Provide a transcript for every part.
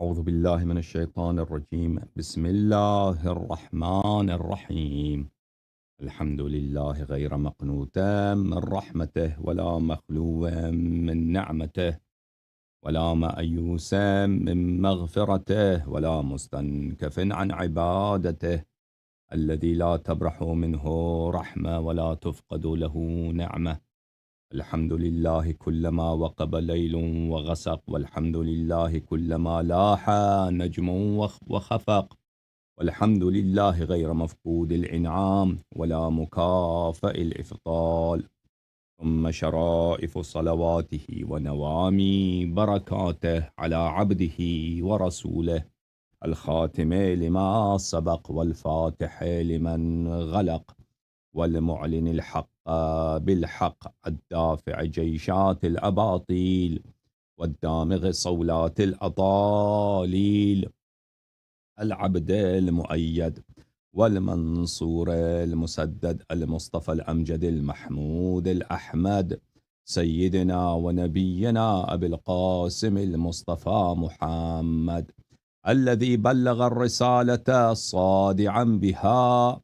أعوذ بالله من الشيطان الرجيم. بسم الله الرحمن الرحيم. الحمد لله غير مقنوت من رحمته، ولا مخلو من نعمته، ولا مأيوس من مغفرته، ولا مستنكف عن عبادته، الذي لا تبرح منه رحمة ولا تفقد له نعمة. الحمد لله كلما وقب ليل وغسق، والحمد لله كلما لاح نجم وخفق، والحمد لله غير مفقود الإنعام ولا مكافئ الإفضال. ثم شرائف صلواته ونوامي بركاته على عبده ورسوله الخاتم لما سبق، والفاتح لمن غلق، والمعلن الحق بالحق، الدافع جيشات الأباطيل، والدامغ صولات الأضاليل، العبد المؤيد والمنصور المسدد، المصطفى الأمجد المحمود الأحمد، سيدنا ونبينا أبي القاسم المصطفى محمد، الذي بلغ الرسالة صادعا بها،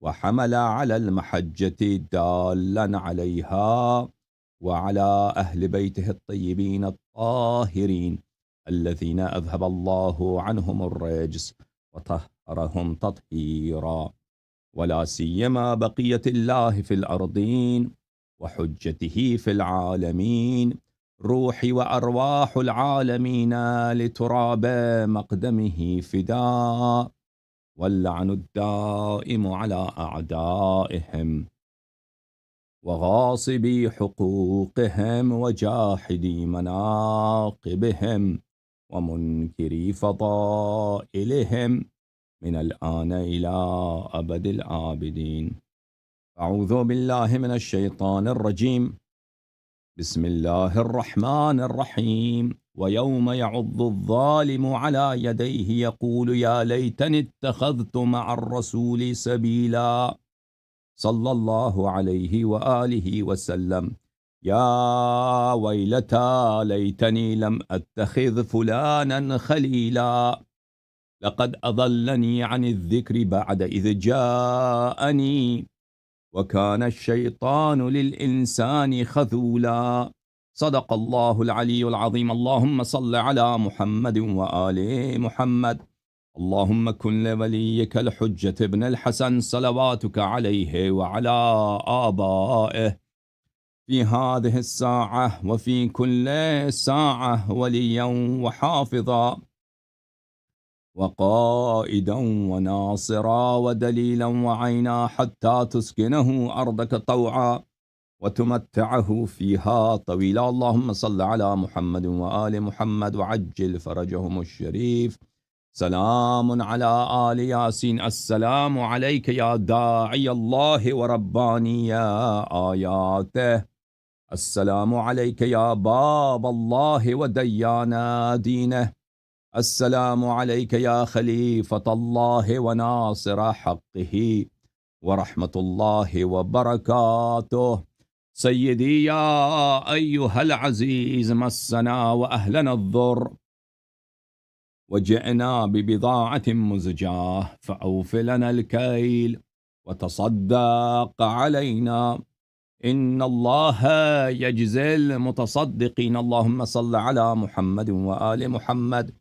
وحمل على المحجة دالا عليها، وعلى أهل بيته الطيبين الطاهرين الذين أذهب الله عنهم الرجس وطهرهم تطهيرا، ولا سيما بقية الله في الأرضين وحجته في العالمين، روح وأرواح العالمين لتراب مقدمه فداء، واللعن الدائم على أعدائهم وغاصبي حقوقهم وجاحدي مناقبهم ومنكري فضائلهم من الآن إلى أبد الآبدين. أعوذ بالله من الشيطان الرجيم. بسم الله الرحمن الرحيم. ويوم يعض الظالم على يديه يقول يا ليتني اتخذت مع الرسول سبيلا. صلى الله عليه وآله وسلم. يا ويلتى ليتني لم أتخذ فلانا خليلا، لقد أضلني عن الذكر بعد إذ جاءني، وكان الشيطان للإنسان خذولا. صدق الله العلي العظيم. اللهم صل على محمد وآل محمد. اللهم كن لوليك الحجة ابن الحسن صلواتك عليه وعلى آبائه في هذه الساعة وفي كل ساعة وليا وحافظا وقائدا وناصرا ودليلا وعينا، حتى تسكنه أرضك طوعا وتمتعه فيها طويلا. اللهم صل على محمد وآل محمد وعجل فرجهم الشريف. سلام على آل ياسين. السلام عليك يا داعي الله ورباني آياته. السلام عليك يا باب الله وديان دينه. السلام عليك يا خليفة الله وناصر حقه ورحمة الله وبركاته. سيدي يا أيها العزيز، مسنا وأهلنا الضر وجئنا ببضاعة مزجاة، فأوف لنا الكيل وتصدق علينا، إن الله يجزي المتصدقين. اللهم صل على محمد وآل محمد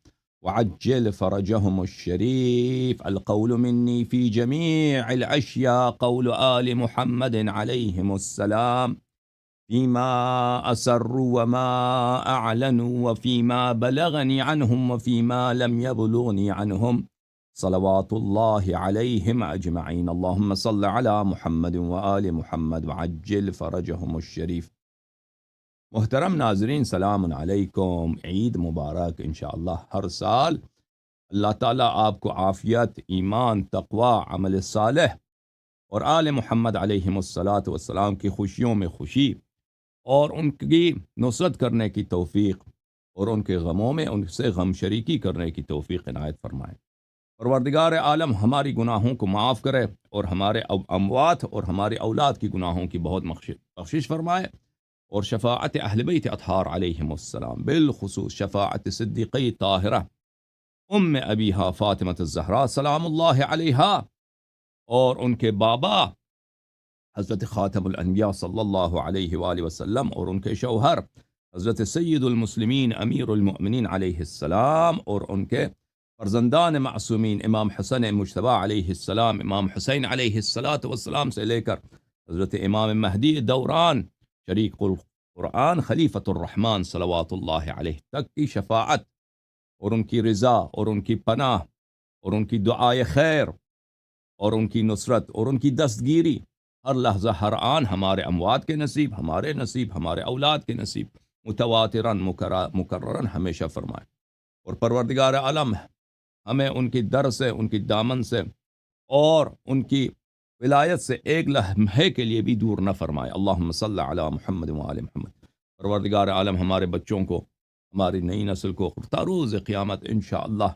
وعجل فرجهم الشريف. القول مني في جميع الأشياء قول آل محمد عليهم السلام، فيما أسروا وما أعلنوا، وفيما بلغني عنهم وفيما لم يبلغني عنهم، صلوات الله عليهم أجمعين. اللهم صل على محمد وآل محمد وعجل فرجهم الشريف. محترم ناظرین، سلام علیکم، عید مبارک انشاءاللہ۔ ہر سال اللہ تعالیٰ آپ کو عافیت، ایمان، تقوی، عمل صالح اور آل محمد علیہم السلام کی خوشیوں میں خوشی اور ان کی نصرت کرنے کی توفیق، اور ان کے غموں میں ان سے غم شریکی کرنے کی توفیق عنایت فرمائے۔ پروردگار عالم ہماری گناہوں کو معاف کرے اور ہمارے اموات اور ہمارے اولاد کی گناہوں کی بہت بخشش فرمائے، اور شفاعت اہل بیت اطہار علیہم السلام، بالخصوص شفاعت صدیقی طاہرہ ام ابیہا فاطمۃ الزہرا سلام اللہ علیہا، اور ان کے بابا حضرت خاتم الانبیاء صلی اللہ علیہ وآلہ وسلم، اور ان کے شوہر حضرت سید المسلمین امیر المؤمنین علیہ السلام، اور ان کے فرزندان معصومین امام حسن مجتبی علیہ السلام، امام حسین علیہ السلام سے لے کر حضرت امام مہدی دوران شریک القرآن خلیفۃ الرحمن صلوات اللہ علیہ تک کی شفاعت اور ان کی رضا اور ان کی پناہ اور ان کی دعائے خیر اور ان کی نصرت اور ان کی دستگیری ہر لحظہ ہر آن ہمارے اموات کے نصیب، ہمارے نصیب، ہمارے اولاد کے نصیب متواتراً مکرراً ہمیشہ فرمائے، اور پروردگار عالم ہمیں ان کی در سے، ان کی دامن سے اور ان کی ولایت سے ایک لمحے کے لیے بھی دور نہ فرمائے۔ اللہم صلی علی محمد وآل محمد۔ پروردگار عالم ہمارے بچوں کو، ہماری نئی نسل کو تا روز قیامت انشاءاللہ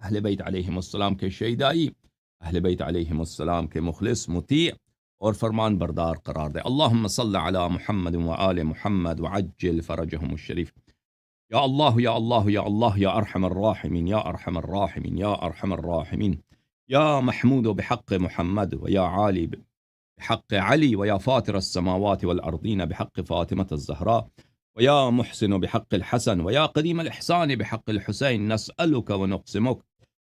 اہل بیت علیہم السلام کے شہدائی، اہل بیت علیہم السلام کے مخلص، مطیع اور فرمان بردار قرار دے۔ اللہم صلی علی محمد وآل محمد وعجل فرجہم الشریف۔ یا اللہ یا اللہ یا اللہ یا ارحم الراحمین یا ارحم الراحمین یا ارحم الراحمین، یا محمود بحق محمد ویا عالی بحق علی ویا فاطر السماوات والارضین بحق فاطمة الزہراء ویا محسن بحق الحسن ویا قدیم الاحسان بحق الحسین، نسألک ونقسمک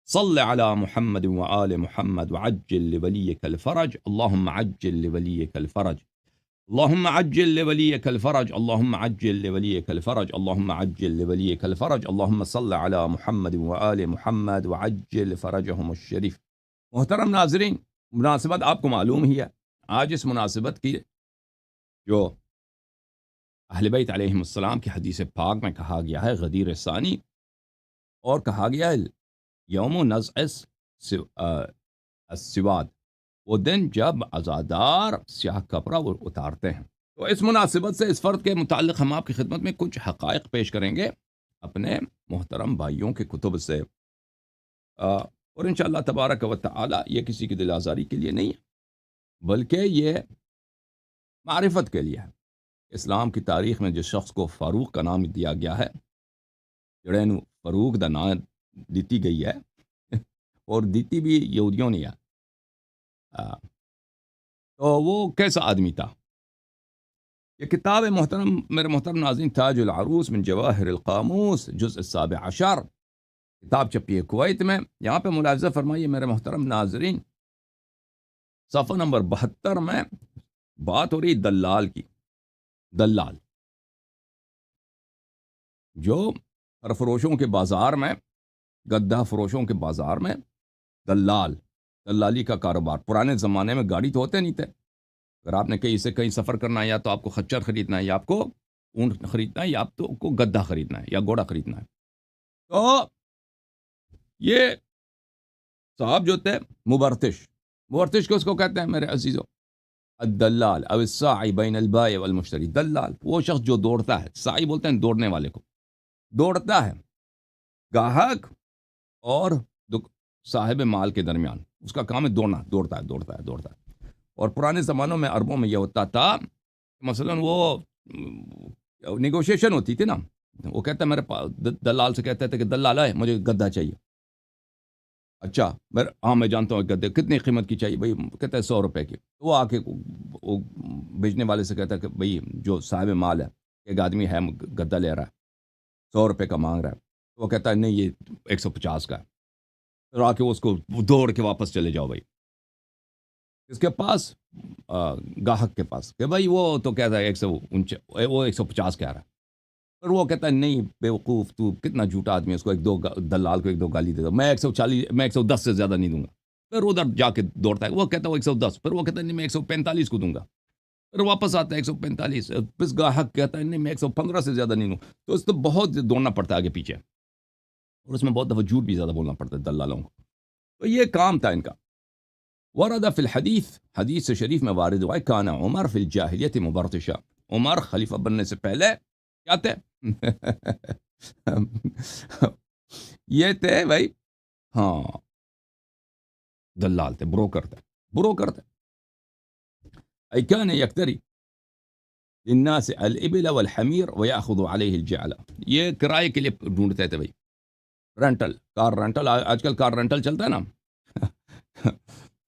صل علی محمد وآل محمد وعجل لولیک الفرج۔ اللہم عجل لولیک الفرج، اللہم عجل لولیک الفرج، اللہم عجل لولیک الفرج، اللہم عجل لولیک الفرج، اللہم صل علی محمد وآل محمد وعجل فرجہم الشریف۔ محترم ناظرین، مناسبت آپ کو معلوم ہی ہے، آج اس مناسبت کی جو اہل بیت علیہم السلام کی حدیث پاک میں کہا گیا ہے غدیر ثانی، اور کہا گیا ہے یوم نزع السواد، وہ دن جب عزادار سیاہ کپڑا وہ اتارتے ہیں۔ تو اس مناسبت سے اس فرد کے متعلق ہم آپ کی خدمت میں کچھ حقائق پیش کریں گے اپنے محترم بھائیوں کے کتب سے، اور انشاءاللہ تبارک و تعالی یہ کسی کی دل آزاری کے لیے نہیں ہے، بلکہ یہ معرفت کے لیے ہے۔ اسلام کی تاریخ میں جس شخص کو فاروق کا نام دیا گیا ہے، جڑے فاروق دا نام دیتی گئی ہے اور دیتی بھی یہودیوں نے ہے، تو وہ کیسا آدمی تھا؟ یہ کتاب محترم، میرے محترم ناظرین، تاج العروس من جواہر القاموس جزء 17 کتاب چھپی ہے کویت میں۔ یہاں پہ ملاحظہ فرمائیے میرے محترم ناظرین، صفحہ نمبر 72 میں بات ہو رہی دلال کی۔ دلال جو فروشوں کے بازار میں، گدہ فروشوں کے بازار میں دلالی کا کاروبار۔ پرانے زمانے میں گاڑی تو ہوتے نہیں تھے، اگر آپ نے کہیں سے کہیں سفر کرنا ہے، یا تو آپ کو خچر خریدنا ہے، یا آپ کو اونٹ خریدنا ہے، یا آپ کو گدہ خریدنا ہے، یا گھوڑا خریدنا ہے، تو یہ صاحب جو تھے مبرتش کس کو کہتے ہیں میرے عزیزو؟ الدلال او الساعی بین البائع والمشتری۔ دلال وہ شخص جو دوڑتا ہے، ساعی بولتے ہیں دوڑنے والے کو، دوڑتا ہے گاہک اور صاحب مال کے درمیان، اس کا کام ہے دوڑنا، دوڑتا ہے۔ اور پرانے زمانوں میں عربوں میں یہ ہوتا تھا، مثلا وہ نیگوشیشن ہوتی تھی نا، وہ کہتا ہے میرے دلال سے کہتے تھے کہ دلال ہے مجھے گدہ چاہیے، اچھا میں جانتا ہوں گدے کتنی قیمت کی چاہیے، بھائی کہتا ہے 100 روپے کی۔ وہ آ کے بیچنے والے سے کہتا ہے کہ بھائی جو صاحب مال ہے، ایک آدمی ہے گدہ لے رہا ہے، 100 روپے کا مانگ رہا ہے، وہ کہتا ہے نہیں یہ 150 کا ہے، پھر آ کے اس کو دوڑ کے واپس چلے جاؤ بھائی اس کے پاس، گاہک کے پاس، کہ بھائی وہ تو کہتا ہے 150 کہہ رہا ہے، پھر وہ کہتا ہے نہیں بیوقوف تو کتنا جھوٹا آدمی ہے، اس کو دلال کو ایک دو گالی دے دو، میں 110 سے زیادہ نہیں دوں گا۔ پھر ادھر جا کے دوڑتا ہے، وہ کہتا ہے وہ 110، پھر وہ کہتا ہے نہیں میں 145 کو دوں گا، پھر واپس آتا ہے 145، پھر گاہک کہتا ہے نہیں میں 115 سے زیادہ نہیں دوں، تو اس تو بہت دوڑنا پڑتا ہے آگے پیچھے، اور اس میں بہت دفعہ جھوٹ بھی زیادہ بولنا پڑتا ہے دلالوں کو۔ تو یہ کام تھا ان کا۔ ورد فی الحدیث، حدیث شریف میں وارد ہوا ہے، کان عمر فی الجاہلیت مبرتشا، عمر خلیفہ بننے سے پہلے کیا تھے؟ یہ تھے بھائی، ہاں دلال تھے، بروکر تھے۔ کان یکتری للناس الابل والحمیر ویاخذ علیہ الجعل، یہ کرائے کے لیے ڈھونڈتے تھے بھائی، رینٹل، کار رینٹل، آج کل کار رینٹل چلتا ہے نا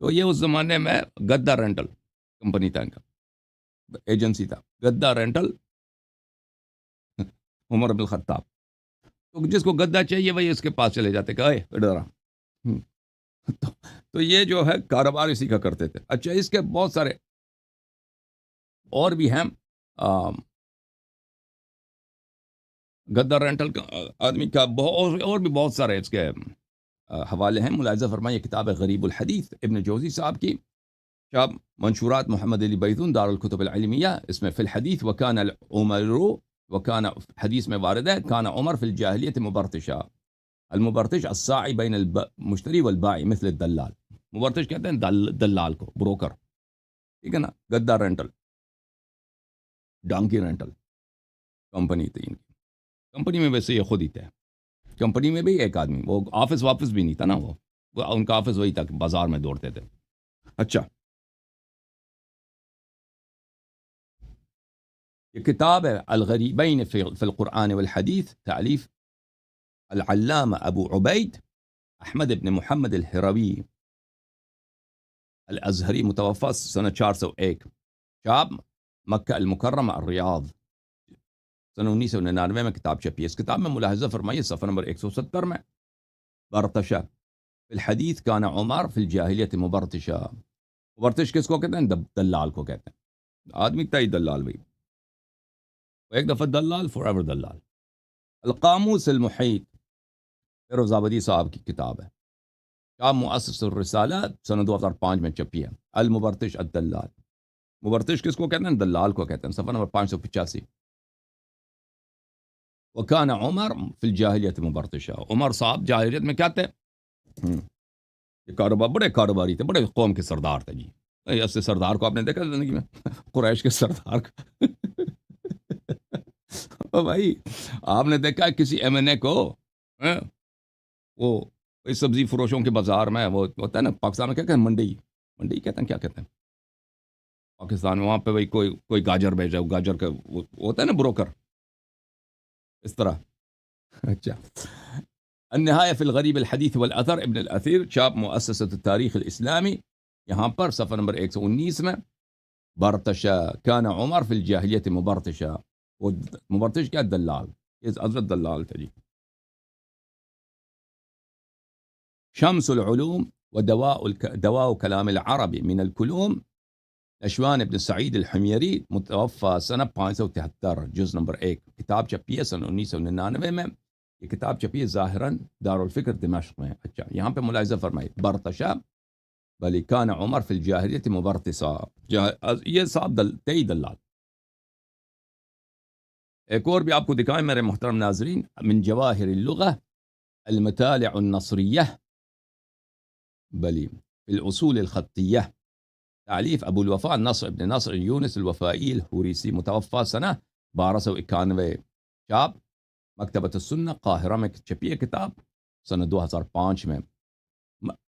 تو یہ اس زمانے میں گدا رینٹل کمپنی تھا، ان کا ایجنسی تھا گدا رینٹل، عمر بن الخطاب، تو جس کو گدا چاہیے وہی اس کے پاس چلے جاتے کہ اے ادھر آ۔ تو یہ جو ہے کاروبار اسی کا کرتے تھے۔ اچھا، اس کے بہت سارے اور بھی ہیں، گدا رینٹل کا آدمی کا اور بھی بہت سارے اس کے حوالے ہیں۔ ملاحظہ فرمائیے کتاب غریب الحدیث ابن جوزی صاحب کی، شاب منشورات محمد علی بیتون دار الکتب العلمیہ، اس میں فی الحدیث وکان عمر، وکان حدیث میں وارد ہے کان عمر فی الجاہلیت مبرتشا، المبرتش الساعی بین المشتری والبائی مثل الدلال، مبرتش کہتے ہیں دلال کو، بروکر، ٹھیک ہے نا۔ گدا رینٹل، ڈانکی رینٹل کمپنی تھی ان کی، کمپنی میں ویسے یہ خود ہی تھے، کمپنی میں بھی ایک آدمی، وہ آفس واپس بھی نہیں تھا نا، وہ ان کا آفس وہی تھا کہ بازار میں دوڑتے تھے۔ اچھا، یہ کتاب ہے الغریبین فی القرآن والحدیث، تالیف العلامہ ابو عبید احمد ابن محمد الہروی الازہری، متوفى سنہ 401، شاب مکہ المکرمہ الریاض، سنہ 1999 میں کتاب چھپی ہے۔ اس کتاب میں ملاحظہ فرمائیے صفحہ نمبر 170 میں، برتشا فی الحدیث کان عمر فی الجاہلیت مبرتشا، مبرتش کس کو کہتے ہیں؟ دلال کو کہتے ہیں، آدمی تئی دلال بھائی، ایک دفعہ دلال فور ایور دلال۔ القاموس المحیط، فیروز آبادی صاحب کی کتاب ہے، شاب مؤسس الرسالہ، سنہ 2005 میں چھپی ہے۔ المبرتش الدلال، مبرتش کس کو کہتے ہیں؟ دلال کو کہتے ہیں، صفحہ نمبر 585۔ وکان عمر فی الجاہلیت مبرتشا، عمر صاحب جاہلیت میں کیا تھے؟ یہ کاروبار، بڑے کاروباری تھے، بڑے قوم کے سردار تھے جی۔ ایسے سردار کو آپ نے دیکھا زندگی میں؟ قریش کے سردار کو او بھائی، آپ نے دیکھا کسی ایم این اے کو؟ وہ سبزی فروشوں کے بازار میں، وہ ہوتا ہے نا پاکستان میں کیا کہتے ہیں، منڈی کہتے ہیں، کیا کہتے ہیں پاکستان میں، وہاں پہ بھائی کوئی گاجر بیچا، گاجر کا وہ ہوتا ہے نا بروکر، اس طرح۔ اچھا، النہایہ فی الغریب الحدیث والاثر ابن الاثیر، چھاپ مؤسسۃ التاریخ الاسلامی، یہاں پر صفحہ نمبر 119 میں، برتشا کان عمر فی الجاہلیت مبرتشا، وہ مبرتش کیا؟ دلال، یہ حضرت دلال تھے جی۔ شمس العلوم دواء کلام العرب من الکلوم، اشوان ابن سعید الحمیری، متوفى سنہ 573، جز نمبر 1، کتاب چھپی ہے سنہ 1999 میں، یہ کتاب چھپی ہے ظاہراً دارالفکر دمشق میں۔ اچھا، یہاں پہ ملاحظہ فرمائے برتشا بل کان عمر فی الجاہلیت مبرتسا، یہ صاحب تئی دلال۔ ایک اور بھی آپ کو دکھائیں میرے محترم ناظرین، من جواہر اللغہ المطالع النصریہ بلی فی الاصول الخطیہ، تعلیف ابو الوفاء نصر ابن نصر یونس الوفائی الحوریسی، متوفى سنہ 1291، چاپ مکتبۃ السنہ قاہرہ میں چھپی ہے کتاب، سنہ 2005 میں۔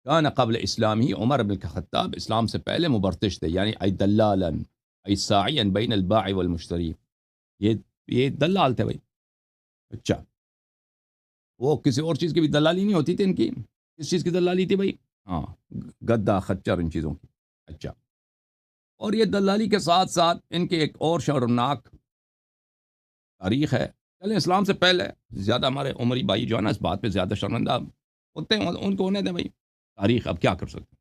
کان قبل اسلام ہی عمر بن الخطاب، اسلام سے پہلے مبرتش تھے، یعنی ای دلالا ای ساعیا بین الباع والمشتری، یہ دلال تھے بھائی۔ اچھا، وہ کسی اور چیز کی بھی دلالی نہیں ہوتی تھی ان کی، کس چیز کی دلالی تھی بھائی؟ ہاں، گدا خچر، ان چیزوں کی۔ اچھا، اور یہ دلالی کے ساتھ ساتھ ان کے ایک اور شرمناک تاریخ ہے، چلیں اسلام سے پہلے، زیادہ ہمارے عمری بھائی جو ہے نا اس بات پہ زیادہ شرمندہ ہوتے ہیں، ان کو ہونے دیں بھائی، تاریخ اب کیا کر سکتے ہیں،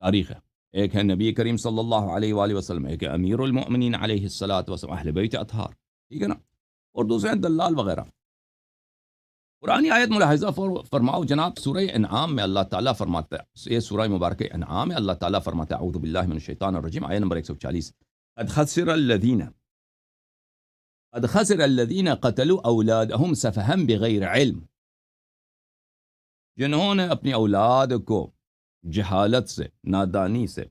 تاریخ ہے۔ ایک ہے نبی کریم صلی اللہ علیہ وآلہ وسلم، ایک ہے امیر المؤمنین علیہ الصلاۃ والسلام، اہل بیت اطہار، ٹھیک ہے نا، اور دوسرے ہیں دلال وغیرہ۔ قرآنی آیت ملاحظہ فرماؤ جناب، سورہ انعام میں اللہ تعالیٰ فرماتا ہے، یہ سورہ مبارکہ انعام ہے، اللہ تعالیٰ فرماتا ہے اعوذ باللہ من الشیطان الرجیم، آیت نمبر 140، قد خسر الذین قتلوا اولادہم سفہا بغیر علم، جنہوں نے اپنی اولاد کو جہالت سے، نادانی سے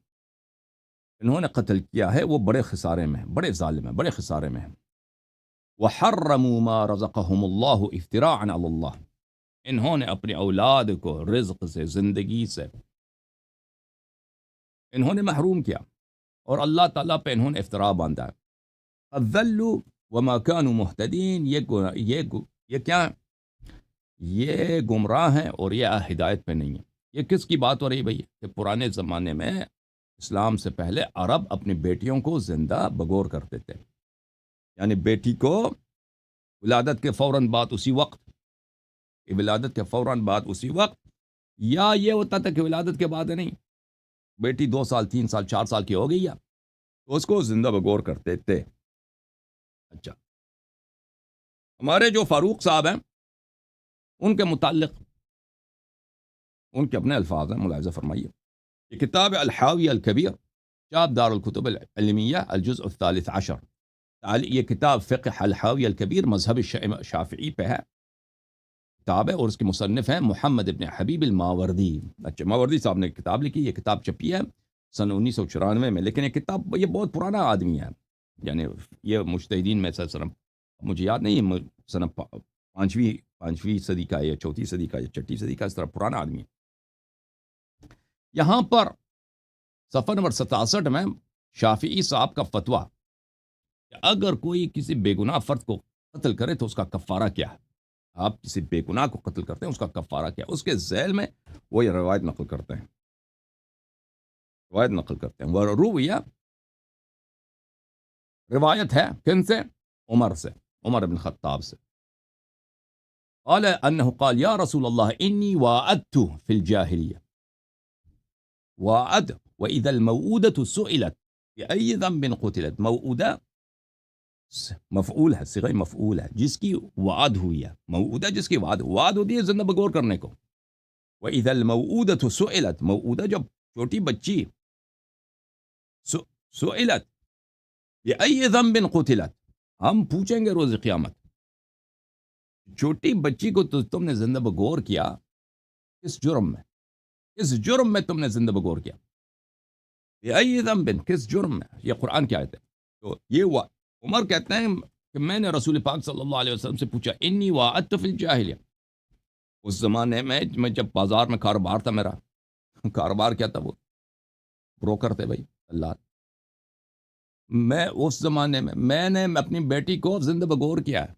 انہوں نے قتل کیا ہے، وہ بڑے خسارے میں ہیں، بڑے ظالم ہیں، بڑے خسارے میں ہیں۔ وحرموا ما رزقهم اللہ افتراء علی اللہ، انہوں نے اپنی اولاد کو رزق سے، زندگی سے انہوں نے محروم کیا، اور اللہ تعالیٰ پہ انہوں نے افتراء باندھا ہے۔ فَذَلُّوا وَمَا كَانُوا مُهْتَدِينَ، یہ کیا ہے؟ یہ گمراہ ہیں اور یہ ہدایت پہ نہیں ہیں۔ یہ کس کی بات ہو رہی بھئی؟ کہ پرانے زمانے میں اسلام سے پہلے عرب اپنی بیٹیوں کو زندہ بگور کرتے تھے، یعنی بیٹی کو ولادت کے فوراً بعد اسی وقت، ولادت کے فوراً بعد اسی وقت، یا یہ ہوتا تھا کہ ولادت کے بعد نہیں، بیٹی 2 سال 3 سال 4 سال کی ہو گئی ہے تو اس کو زندہ بگور کرتے تھے۔ اچھا، ہمارے جو فاروق صاحب ہیں ان کے متعلق ان کے اپنے الفاظ ہیں، ملاحظہ فرمائیے۔ یہ کتاب الحاوی الکبیر، چاپ دار الکتب العلمیہ، الجزء الثالث عشر، یہ کتاب فقہ الحاوی الکبیر مذہب شافعی پہ ہے کتاب ہے، اور اس کے مصنف ہیں محمد ابن حبیب الماوردی۔ اچھا، ماوردی صاحب نے کتاب لکھی، یہ کتاب چھپی ہے سن 1994 میں، لیکن یہ کتاب یہ بہت پرانا آدمی ہے، یعنی یہ مجتہدین میں سے مجھے یاد نہیں سن پانچویں صدی کا یا چوتھی صدی کا یا چھٹی صدی کا، اس طرح پرانا آدمی ہے۔ یہاں پر صفحہ نمبر 67 میں شافعی صاحب کا فتویٰ کہ اگر کوئی کسی بے گناہ فرد کو قتل کرے تو اس کا کفارہ کیا ہے۔ آپ کسی بے گناہ کو قتل کرتے ہیں، اس کا کفارہ کیا؟ اس کے ذیل میں وہ یہ روایت نقل کرتے ہیں، وہ رویہ روایت ہے کن سے؟ عمر سے، عمر بن خطاب سے، قال انه قال یا رسول اللہ انی وعدت فی الجاہلیہ وعد واذا الموءودة سئلت بأي ذنب قتلت۔ موءودہ مفعول ہے، صیغہ مفعول ہے، جس کی وعد ہوئی ہے، موعودہ جس کی وعد ہوتی ہے زندہ بگور کرنے کو۔ وَإِذَا الْمَوْعُودَةُ سُئِلَتْ، موعودہ جب چھوٹی بچی سئلت بِأَيِّ ذَنبٍ قُتِلَتْ، ہم پوچھیں گے روز قیامت چھوٹی بچی کو تو تم نے زندہ بگور کیا کس جرم میں؟ کس جرم میں تم نے زندہ بگور کیا؟ بِأَيِّ ذَنبٍ، کس جرم میں؟ یہ قرآن کی آیت ہے۔ تو یہ ہوا، عمر کہتے ہیں کہ میں نے رسول پاک صلی اللہ علیہ وسلم سے پوچھا انی وعدت فی الجاہلیہ، اس زمانے میں جب بازار میں کاروبار تھا، میرا کاروبار کیا تھا؟ وہ بروکر تھے بھائی، اللہ، میں اس زمانے میں نے اپنی بیٹی کو زندہ بگور کیا ہے۔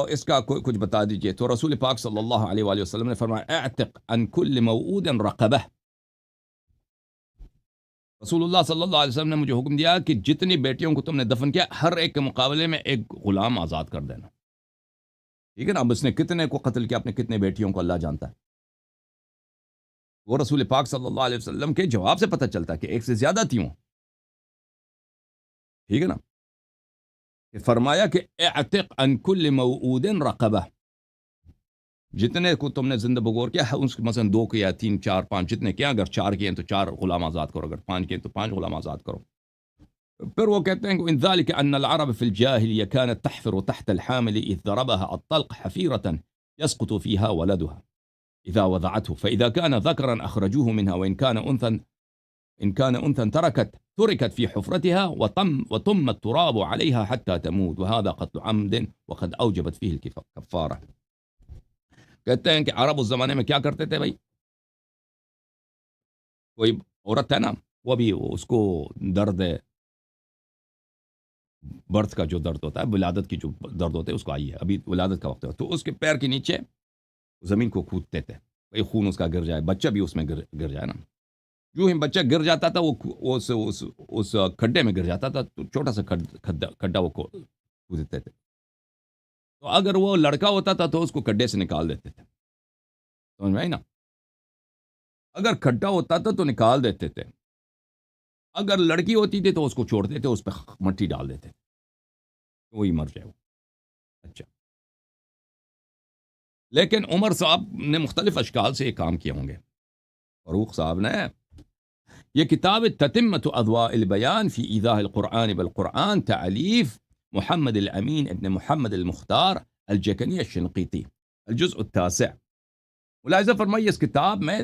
اس کا کچھ بتا دیجئے۔ تو رسول پاک صلی اللہ علیہ وآلہ وسلم نے فرمایا اعتق عن کل موعود رقبہ، رسول اللہ صلی اللہ علیہ وسلم نے مجھے حکم دیا کہ جتنی بیٹیوں کو تم نے دفن کیا ہر ایک کے مقابلے میں ایک غلام آزاد کر دینا۔ ٹھیک ہے نا؟ اب اس نے کتنے کو قتل کیا، اپنے کتنے بیٹیوں کو اللہ جانتا ہے۔ وہ رسول پاک صلی اللہ علیہ وسلم کے جواب سے پتہ چلتا ہے کہ ایک سے زیادہ تھی وہ۔ ٹھیک ہے نا؟ کہ فرمایا کہ اعتق عن کل موعود رقبہ، جتنے کو تم نے زندہ بگور کیا ہے اس مثلا 2 کیا 3 4 5 جتنے کیا، اگر 4 کیے تو 4 غلام آزاد کرو، اگر 5 کیے تو 5 غلام آزاد کرو۔ پھر وہ کہتے ہیں کہ ان ذلك ان العرب في الجاهليه كانت تحفر تحت الحامل اذ ضربها الطلق حفيرة يسقط فيها ولدها اذا وضعته، فاذا كان ذكرا اخرجوه منها، وان كان انثى تركت في حفرتها وطم التراب عليها حتى تموت، وهذا قتل عمد وقد اوجبت فيه الكفارة۔ کہتے ہیں کہ عرب اس زمانے میں کیا کرتے تھے بھائی، کوئی عورت ہے نا، وہ بھی اس کو درد ہے، برتھ کا جو درد ہوتا ہے، ولادت کی جو درد ہوتے ہے، اس کو آئی ہے، ابھی ولادت کا وقت ہے، تو اس کے پیر کے نیچے زمین کو کھودتے تھے بھائی، خون اس کا گر جائے، بچہ بھی اس میں گر جائے نا۔ جو ہی بچہ گر جاتا تھا وہ اس کھڈے میں گر جاتا تھا، تو چھوٹا سا کھڈا وہ کھودتے تھے، تو اگر وہ لڑکا ہوتا تھا تو اس کو کھڈے سے نکال دیتے تھے، سمجھ میں آئی نا؟ اگر کھڈا ہوتا تھا تو نکال دیتے تھے، اگر لڑکی ہوتی تھی تو اس کو چھوڑتے تھے، اس پہ مٹی ڈال دیتے تھے، وہی مر جائے وہ۔ اچھا، لیکن عمر صاحب نے مختلف اشکال سے یہ کام کیے ہوں گے، فاروق صاحب نے۔ یہ کتاب تتمت اضواء البیان فی ایضاح القرآن بالقرآن، تعلیف محمد الامین ابن محمد المختار الجکنی الشنقیطی، الجزء التاسع۔ ملاحظہ فرمائیے اس کتاب میں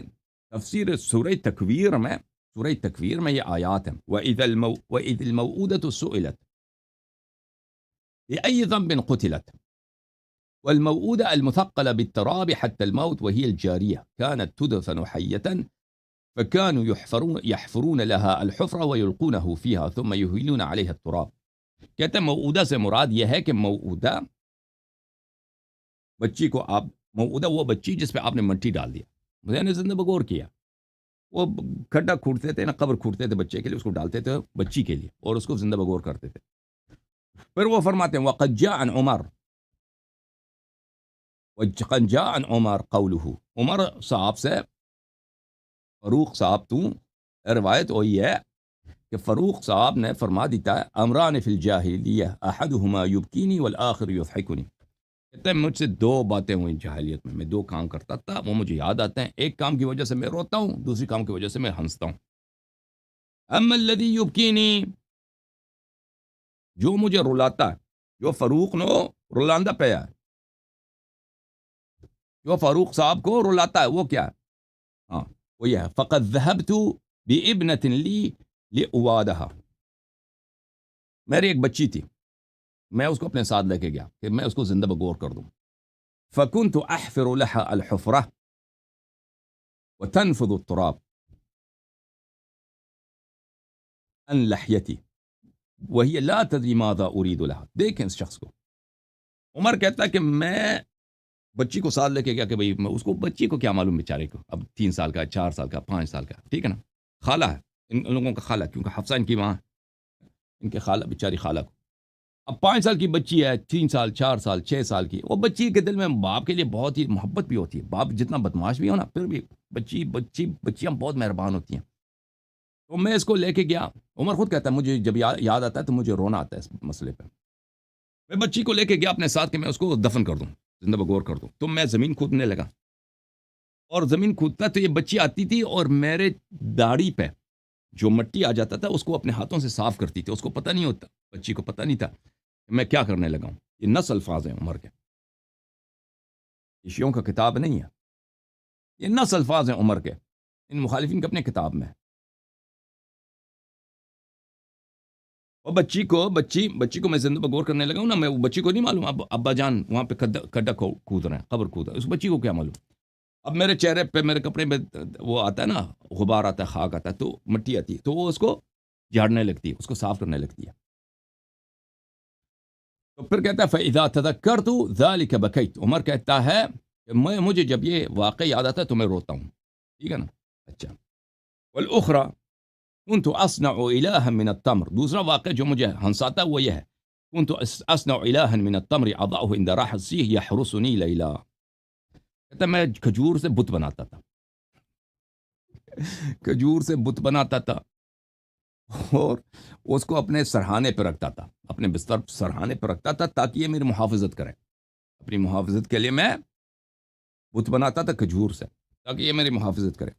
تفسیر سورہ تکویر میں یہ آیات ہیں، وَإِذَا الْمَوْءُودَةُ سُئِلَتْ بِأَيِّ ذَنبٍ قُتِلَتْ، والموءودة المثقلة بالتراب حتى الموت وهي الجارية كانت تدفن حية، فكانوا يحفرون لها الحفرة ويلقونه فيها ثم يهيلون عليها التراب، کہتے ہیں موعودہ سے مراد یہ ہے کہ موعودہ بچی کو آپ موعودہ وہ بچی جس پہ آپ نے مٹی ڈال دیا، میں نے زندہ بغور کیا، وہ کھڈا کھودتے تھے نا، قبر کھودتے تھے بچے کے لیے، اس کو ڈالتے تھے بچی کے لیے اور اس کو زندہ بغور کرتے تھے. پھر وہ فرماتے ہیں وقد جاء عن عمر، وقد جاء عن عمر قوله، عمر صاحب سے، فاروق صاحب تو روایت ہوئی ہے کہ فاروق صاحب نے فرما دیتا ہے امران فی الجاہلیہ احدہما یبکینی والآخر یضحکنی، کہتے ہیں مجھ سے دو باتیں ہوئیں جاہلیت میں دو کام کرتا تھا، وہ مجھے یاد آتے ہیں، ایک کام کی وجہ سے میں روتا ہوں، دوسری کام کی وجہ سے میں ہنستا ہوں. اما الذی یبکینی، جو مجھے رلاتا ہے، جو فاروق نو رلاندہ پیا ہے، جو فاروق صاحب کو رلاتا ہے وہ کیا ہے؟ ہاں وہ یہ ہے فقد ذهبت بابنة لی لأوادها، میری ایک بچی تھی، میں اس کو اپنے ساتھ لے کے گیا کہ میں اس کو زندہ بغور کر دوں. فكنت احفر لها الحفرة وتنفض التراب عن لحيتي وهي لا تدري ماذا اريد لها. دیکھیں اس شخص کو، عمر کہتا ہے کہ میں بچی کو ساتھ لے کے گیا کہ بھئی میں اس کو، بچی کو کیا معلوم بیچارے کو، اب 3 سال کا، 4 سال کا، 5 سال کا، ٹھیک ہے نا، خالہ ہے ان لوگوں کا، خالہ، کیونکہ حفصہ ان کی ماں، ان کے خالہ، بیچاری خالہ کو. اب 5 سال کی بچی ہے، 3 سال، 4 سال، 6 سال کی، وہ بچی کے دل میں باپ کے لیے بہت ہی محبت بھی ہوتی ہے، باپ جتنا بدماش بھی ہو نا، پھر بھی بچیاں بہت مہربان ہوتی ہیں. تو میں اس کو لے کے گیا، عمر خود کہتا ہے مجھے جب یاد آتا ہے تو مجھے رونا آتا ہے اس مسئلے پہ. میں بچی کو لے کے گیا اپنے ساتھ کہ میں اس کو دفن کر دوں، زندہ بغور کر دوں. تو میں زمین کھودنے لگا، اور زمین کھودتا تو یہ بچی آتی تھی اور میرے داڑھی پہ جو مٹی آ جاتا تھا اس کو اپنے ہاتھوں سے صاف کرتی تھی. اس کو پتہ نہیں ہوتا، بچی کو پتہ نہیں تھا کہ میں کیا کرنے لگا ہوں. یہ نص الفاظ ہیں عمر کے، یہ شیعوں کا کتاب نہیں ہے، یہ نص الفاظ ہیں عمر کے، ان مخالفین کے اپنے کتاب میں. اور بچی کو میں زندہ بغور کرنے لگا ہوں نا، میں وہ بچی کو نہیں معلوم، ابا جان وہاں پہ کھڈا کود رہے ہیں، قبر کود رہے ہیں، اس بچی کو کیا معلوم. اب میرے چہرے پہ، میرے کپڑے میں وہ آتا ہے نا، غبار آتا ہے، خاک آتا ہے، تو مٹی آتی ہے، تو وہ اس کو جھاڑنے لگتی ہے، اس کو صاف کرنے لگتی ہے. تو پھر کہتا ہے فَإِذَا تَذَكَّرْتُ ذَلِكَ بَكَيْتُ، عمر کہتا ہے کہ مجھے جب یہ واقعہ یاد آتا ہے تو میں روتا ہوں، ٹھیک ہے نا. اچھا، والأخرى كنت أصنع إلها من التمر، دوسرا واقعہ جو مجھے ہنساتا ہے وہ یہ ہے، كنت أصنع إلها من التمر أضعه عند راح السيح يحرسني ليلا، کہتا ہے میں کھجور سے بت بناتا تھا، کھجور سے بت بناتا تھا اور اس کو اپنے سرہانے پہ رکھتا تھا، اپنے بستر سرہانے پہ رکھتا تھا تاکہ یہ میری محافظت کرے. اپنی محافظت کے لیے میں بت بناتا تھا کھجور سے تاکہ یہ میری محافظت کرے.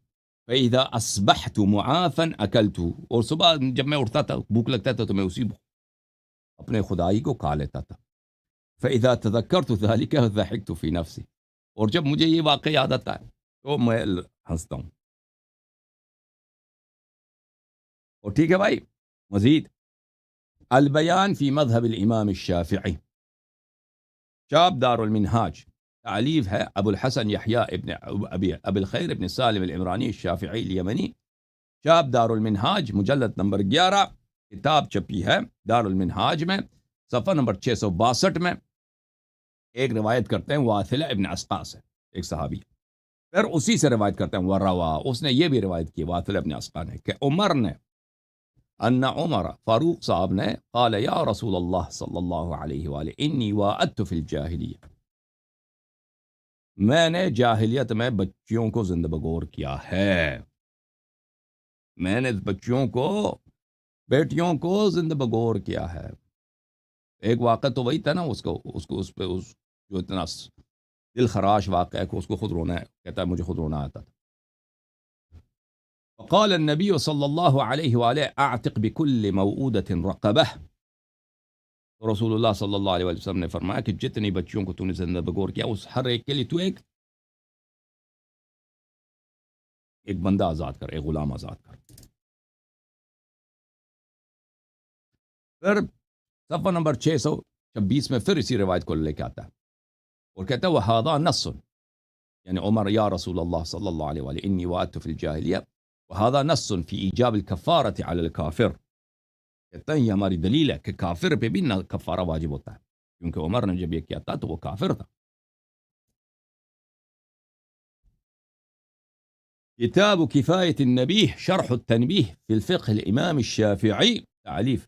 فَإِذَا أَصْبَحْتُ مُعَافًا أَكَلْتُ، اور صبح جب میں اٹھتا تھا، بھوک لگتا تھا تو میں اسی اپنے خدائی کو کھا لیتا تھا. فَإِذَا تَذَكَّرْتُ ذَلِكَ ضَحِكْتُ فِي نَفْسِي، اور جب مجھے یہ واقعہ یاد آتا ہے تو میں ہنستا ہوں. اور ٹھیک ہے بھائی، مزید البیان فی مذہب الامام الشافعی، شاب دار المنہاج، تعلیف ہے ابو الحسن یحییٰ ابن ابی الخیر ابن سالم العمرانی الشافعی الیمنی. شاب دار المنہاج مجلد نمبر 11، کتاب چھپی ہے دار المنہاج میں، صفحہ نمبر 662 میں. ایک روایت کرتے ہیں واثلہ ابن اسقا سے، ایک صحابی، پھر اسی سے روایت کرتے ہیں وروا، اس نے یہ بھی روایت کی واثلہ ابن اسقا نے کہ عمر نے، ان عمر، فاروق صاحب نے، قال یا رسول اللہ صلی اللہ علیہ وآلہ انی واعدت فی الجاہلیہ، میں نے جاہلیت میں بچیوں کو زندہ بغور کیا ہے، میں نے بچیوں کو، بیٹیوں کو زندہ بغور کیا ہے. ایک واقعہ تو وہی تھا نا، اس پہ جو اتنا دل خراش واقعہ ہے کہ اس کو خود رونا ہے، کہتا ہے مجھے خود رونا آتا تھا. وقال النبی صلی اللہ علیہ وآلہ اعتق بكل موعودة رقبہ، رسول اللہ صلی اللہ علیہ وسلم نے فرمایا کہ جتنی بچیوں کو تو نے زندہ بغور کیا، اس ہر ایک کے لیے تو ایک بندہ آزاد کر، ایک غلام آزاد کر. پھر صفحہ نمبر 626 میں پھر اسی روایت کو لے کے آتا ہے اور کہتا ہے وَهَذَا نَصٌ، یعنی عمر یا رسول اللہ صلی اللہ علیہ وآلہ انی وعدت فی الجاہلیہ وَهَذَا نَصٌ فی ایجاب الکفارۃ علی الکافر، کہتا ہے یہ ہماری دلیل ہے کہ کافر پہ بھی نہ کفارہ واجب ہوتا ہے، کیونکہ عمر نے جب یہ کیا تھا تو وہ کافر تھا۔ كتاب كفاية النبيه شرح التنبيه في الفقه الإمام الشافعي، تعليف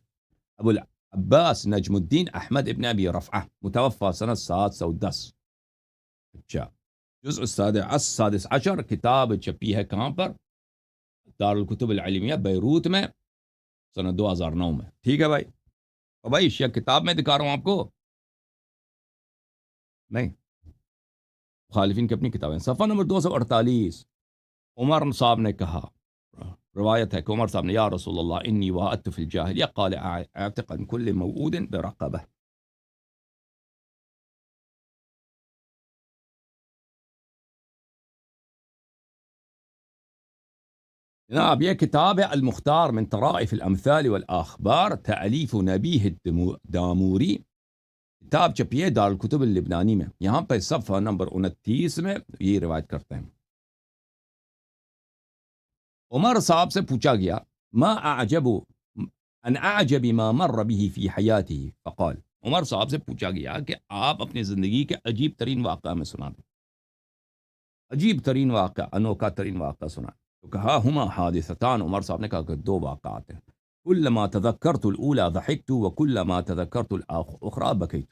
أبو العباس نجم الدين أحمد ابن أبي رفعة، متوفى سنة 710۔ اچھا، جزء السادس عشر، کتاب چھپی ہے کہاں پر؟ دارالکتب العلمیہ بیروت میں، سنہ 2009 میں۔ ٹھیک ہے بھائی، اور بھائی یہ کتاب میں دکھا رہا ہوں آپ کو، نہیں، مخالفین کی اپنی کتابیں۔ صفحہ نمبر 248، عمر صاحب نے کہا، روایت ہے کہ عمر صاحب نے، یا رسول اللہ انی وعدت فی الجاہلیہ قال اعتق عن کل موعود برقبہ۔ جناب یہ کتاب ہے المختار من طرائف الامثال والاخبار، تالیف نبیہ الداموری، کتاب چھپی ہے دارالکتب اللبنانی میں۔ یہاں پہ صفحہ نمبر 29 میں یہ روایت کرتے ہیں، عمر صاحب سے پوچھا گیا، ما اعجب ان اعجب ما مر به فی حیاته، فقال، عمر صاحب سے پوچھا گیا کہ آپ اپنی زندگی کے عجیب ترین واقعہ میں سنا دیں، عجیب ترین واقعہ، انوکھا ترین واقعہ سنا۔ تو کہا ہما حادثتان، عمر صاحب نے کہا کہ دو واقعات ہیں، کلما تذکرت الاولی ضحکت وکلما تذکرت الاخری بکیت،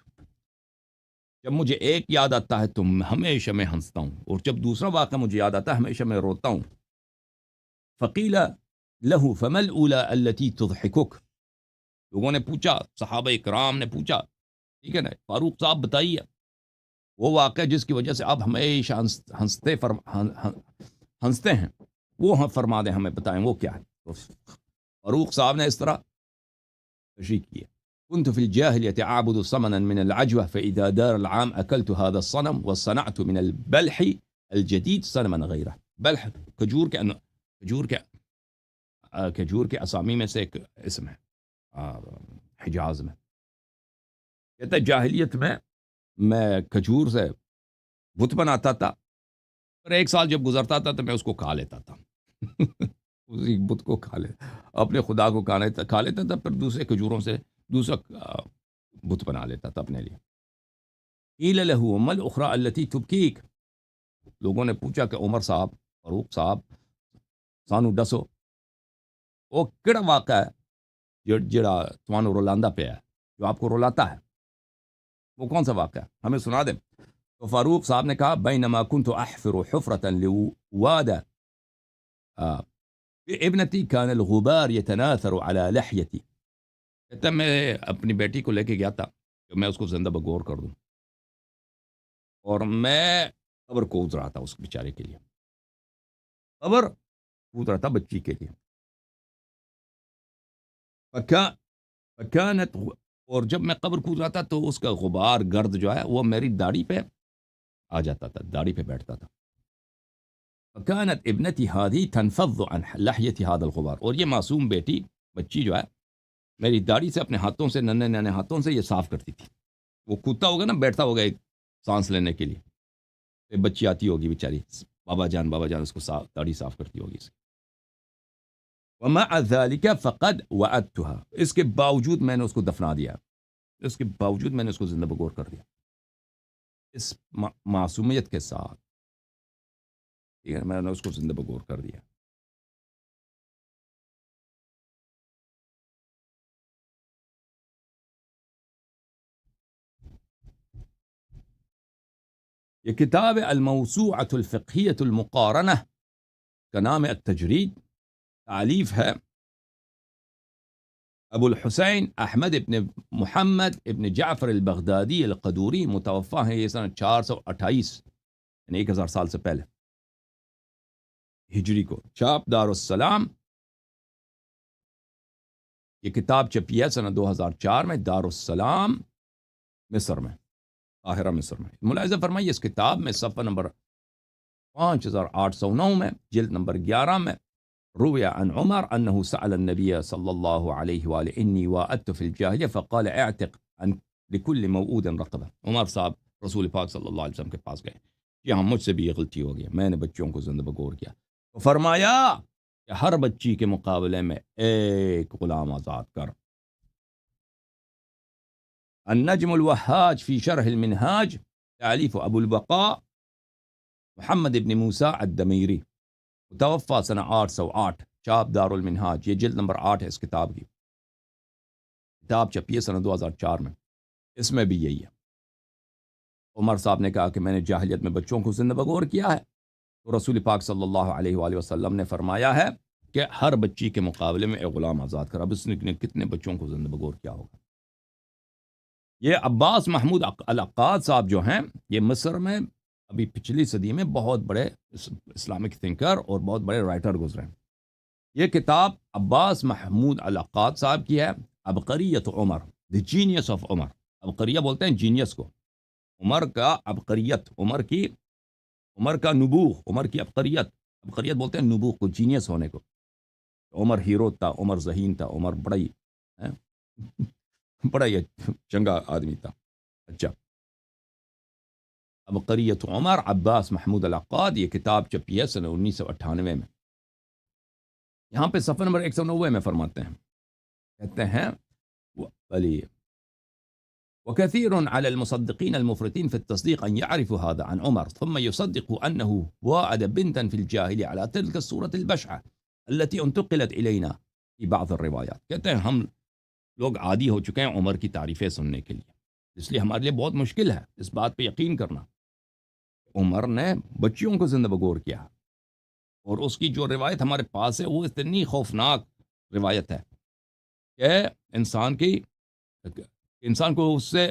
جب مجھے ایک یاد آتا ہے تو ہمیشہ میں ہنستا ہوں، اور جب دوسرا واقعہ مجھے یاد آتا ہے ہمیشہ میں روتا ہوں۔ فقیل لہو فما الاولی التی تضحکک، لوگوں نے پوچھا، صحابہ اکرام نے پوچھا، ٹھیک ہے نا، فاروق صاحب بتائیے وہ واقعہ جس کی وجہ سے آپ ہمیشہ ہنستے ہیں، وہ فرما دیں، ہمیں بتائیں وہ کیا ہے۔ تو فاروق صاحب نے اس طرح تشریح کی ہے، كنت في الجاهلية أعبد صنما من العجوة فإذا دار العام أكلت هذا الصنم وصنعت من البلح الجديد صنما غيره۔ بلح کھجور کے اسامی میں سے ایک اسم ہے حجاز میں، کہتا ہے جاہلیت میں کھجور سے بت بناتا تھا، اور ایک سال جب گزرتا تھا تو میں اس کو کھا لیتا تھا اسی بت کو کھا لیتا، اپنے خدا کو کھا لیتا تھا، پھر دوسرے کھجوروں سے دوسرا بت بنا لیتا تھا اپنے لیے۔ قیل لہ ما الاخری التی تبکیک، لوگوں نے پوچھا کہ عمر صاحب، فاروق صاحب، سانو دسو وہ کیڑا واقعہ ہے جڑا تمہانو رولاندا پیا ہے، جو آپ کو رلاتا ہے، وہ کون سا واقعہ ہے، ہمیں سنا دیں۔ تو فاروق صاحب نے کہا، بینما کنت احفر حفرة لواد ابنتی کان الغبار یتناثر على لحیتی، کہتا ہے میں اپنی بیٹی کو لے کے گیا تھا کہ میں اس کو زندہ بگور کر دوں، اور میں قبر کود رہا تھا اس بیچارے کے لیے، قبر کود رہا تھا بچی کے لیے، فکانت، اور جب میں قبر کود رہا تھا تو اس کا غبار، گرد جو ہے وہ میری داڑھی پہ آ جاتا تھا، داڑھی پہ بیٹھتا تھا۔ فکانت ابنتی هذه تنفض عن لحیتی هذا الغبار، اور یہ معصوم بیٹی، بچی جو ہے، میری داڑھی سے اپنے ہاتھوں سے، ننے ننے ہاتھوں سے یہ صاف کرتی تھی۔ وہ کودتا ہوگا نا، بیٹھتا ہوگا ایک سانس لینے کے لیے، پھر بچی آتی ہوگی بیچاری، بابا جان اس کو داڑھی صاف کرتی ہوگی اس کی۔ ومع ذلك فقد وعدتها، اس کے باوجود میں نے اس کو دفنا دیا، اس کے باوجود میں نے اس کو زندہ بگور کر دیا، اس معصومیت کے ساتھ، ٹھیک ہے، میں نے اس کو زندہ بگور کر دیا۔ یہ کتاب الموسوعة الفقہیۃ المقارنہ کا نام ہے التجرید، تعلیف ہے ابو الحسین احمد ابن محمد ابن جعفر البغدادی القدوری، متوفہ ہے یہ سنہ 428، یعنی 1000 سال سے پہلے ہجری کو، چھاپ دارالسلام۔ یہ کتاب چھپی ہے سنہ 2004 میں دارالسلام مصر میں، قاہرہ مصر میں۔ ملاحظہ فرمائیے اس کتاب میں صفحہ نمبر 5809 میں، جلد نمبر 11 میں، روی عن عمر انه سأل النبي صلی اللہ علیہ وآلہ انی وعدت فی الجاہلیہ فقال اعتق عن لكل موعود رقبہ، عمر صاحب رسول پاک صلی اللہ علیہ وسلم کے پاس گئے، کہ ہاں مجھ سے بھی یہ غلطی ہو گئی، میں نے بچوں کو زندہ بگور کیا، تو فرمایا کہ ہر بچی کے مقابلے میں ایک غلام آزاد کر، النجم الوهاج في شرح المنهاج تأليف أبو البقاء محمد بن موسى الدمیری، متوفى سنہ 808، چاپ دار المنہاج، یہ جلد نمبر 8 ہے اس کتاب کی، کتاب چھپی ہے سنہ 2004 میں، اس میں بھی یہی ہے۔ عمر صاحب نے کہا کہ میں نے جاہلیت میں بچوں کو زندہ بگور کیا ہے، تو رسول پاک صلی اللہ علیہ وآلہ وسلم نے فرمایا ہے کہ ہر بچی کے مقابلے میں ایک غلام آزاد کر۔ اب اس نے کتنے بچوں کو زندہ بگور کیا ہوگا۔ یہ عباس محمود العقاد صاحب جو ہیں، یہ مصر میں ابھی پچھلی صدی میں بہت بڑے اسلامک تھنکر اور بہت بڑے رائٹر گزرے ہیں۔ یہ کتاب عباس محمود العقاد صاحب کی ہے، عبقریت عمر، دی جینیس آف عمر۔ عبقریہ بولتے ہیں جینیس کو، عمر کا عبقریت، عمر کا نبوغ، عمر کی عبقریت، عبقریت بولتے ہیں نبوغ کو، جینیس ہونے کو۔ عمر ہیرو تھا، عمر ذہین تھا، عمر بڑا ہی چنگا آدمی تھا۔ اچھا، عبقریت عمر، عباس محمود العقاد، یہ کتاب چھپی ہے سنہ 1998 میں۔ یہاں پہ صفحہ نمبر 190 میں فرماتے ہیں، کہتے ہیں وكثير على المصدقين المفرطين في التصديق أن يعرفوا هذا عن عمر ثم يصدقوا أنه وعد بنتا في الجاهلية على تلك الصورة البشعة التي انتقلت إلينا في بعض الروايات۔ کہتے ہیں ہم لوگ عادی ہو چکے ہیں عمر کی تعریفیں سننے کے لیے، اس لیے ہمارے لیے بہت مشکل ہے اس بات پہ یقین کرنا۔ عمر نے بچیوں کو زندہ بگور کیا، اور اس کی جو روایت ہمارے پاس ہے وہ اتنی خوفناک روایت ہے کہ انسان کو اس سے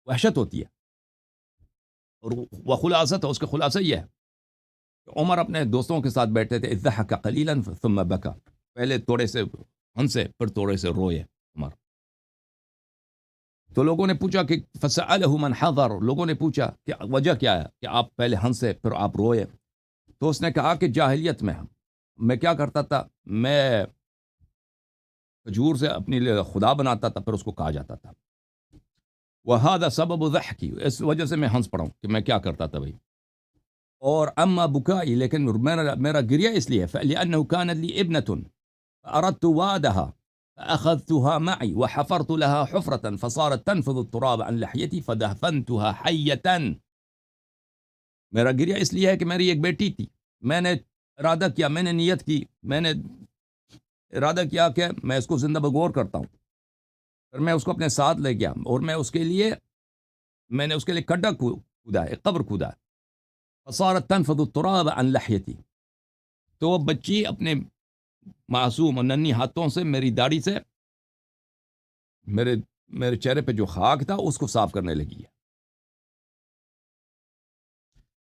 وحشت ہوتی ہے، اور وہ خلاصت ہے، اس کا خلاصہ یہ ہے کہ عمر اپنے دوستوں کے ساتھ بیٹھتے تھے، اضحک قلیلا ثم بکا، پہلے تھوڑے سے ہنسے پھر تھوڑے سے روئے عمر۔ تو لوگوں نے پوچھا کہ فسألہ من حضر، لوگوں نے پوچھا کہ وجہ کیا ہے کہ آپ پہلے ہنسے پھر آپ روئے؟ تو اس نے کہا کہ جاہلیت میں کیا کرتا تھا، میں کھجور سے اپنے لیے خدا بناتا تھا، پھر اس کو کہا جاتا تھا، وَهَذَا سَبَبُ ضَحْكِ، اس وجہ سے میں ہنس پڑا ہوں کہ میں کیا کرتا تھا بھائی۔ اور اما بکائی، لیکن میرا گریہ اس لیے فَلِأَنَّهُ كَانَتْ لِي ابْنَةٌ فَأَرَدْتُ وَادَهَا فَأَخَذْتُهَا مَعِي وَحَفَرْتُ لَهَا حُفْرَةً فَصَارَتْ تَنْفُضُ التُّرَابَ عَنْ لِحْيَتِي فَدَفَنْتُهَا حَيَّةً۔ میرا گریہ اس لیے ہے کہ میری ایک بیٹی تھی، میں نے ارادہ کیا، میں نے نیت کی، میں نے ارادہ کیا کہ میں اس کو زندہ بگور کرتا ہوں، پھر میں اس کو اپنے ساتھ لے گیا اور میں نے اس کے لیے کھڈا کھودا، ایک قبر کھودا، فصارت تنفض التراب عن لحیتی، تو وہ بچی اپنے معصوم اور ننھی ہاتھوں سے میری داڑھی سے میرے چہرے پہ جو خاک تھا اس کو صاف کرنے لگی ہے۔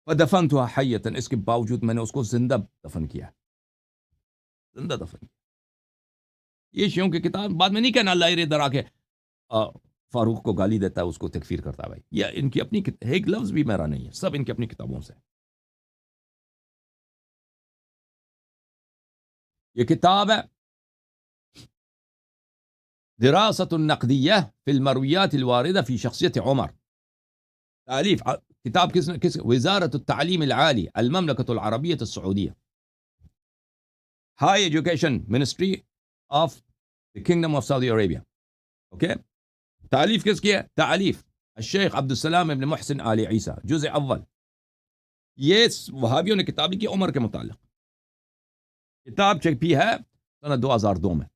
فدفنتها حیۃ، اس کے باوجود میں نے اس کو زندہ دفن کیا، زندہ دفن کیا۔ یہ شیعوں کی کتاب، بعد میں نہیں کہنا اللہ ارے درا کے فاروق کو گالی دیتا ہے، اس کو تکفیر کرتا ہے، بھائی یہ ان کی اپنی ایک لفظ بھی میرا نہیں ہے، سب ان کی اپنی کتابوں سے۔ یہ کتاب ہے دراست النقدیہ فی المرویات الواردہ فی شخصیت عمر، تالیف کتاب کس وزارت التعلیم العالی المملکۃ العربیۃ السعودیہ، high education ministry of the kingdom of Saudi Arabia, okay. تالیف کس کی ہے؟ تالیف الشیخ عبد السلام ابن محسن آل عیسیٰ، جزء اول۔ یہ وہابیوں نے کتاب لکھی عمر کے متعلق، کتاب چھپی ہے سنہ 2002 میں۔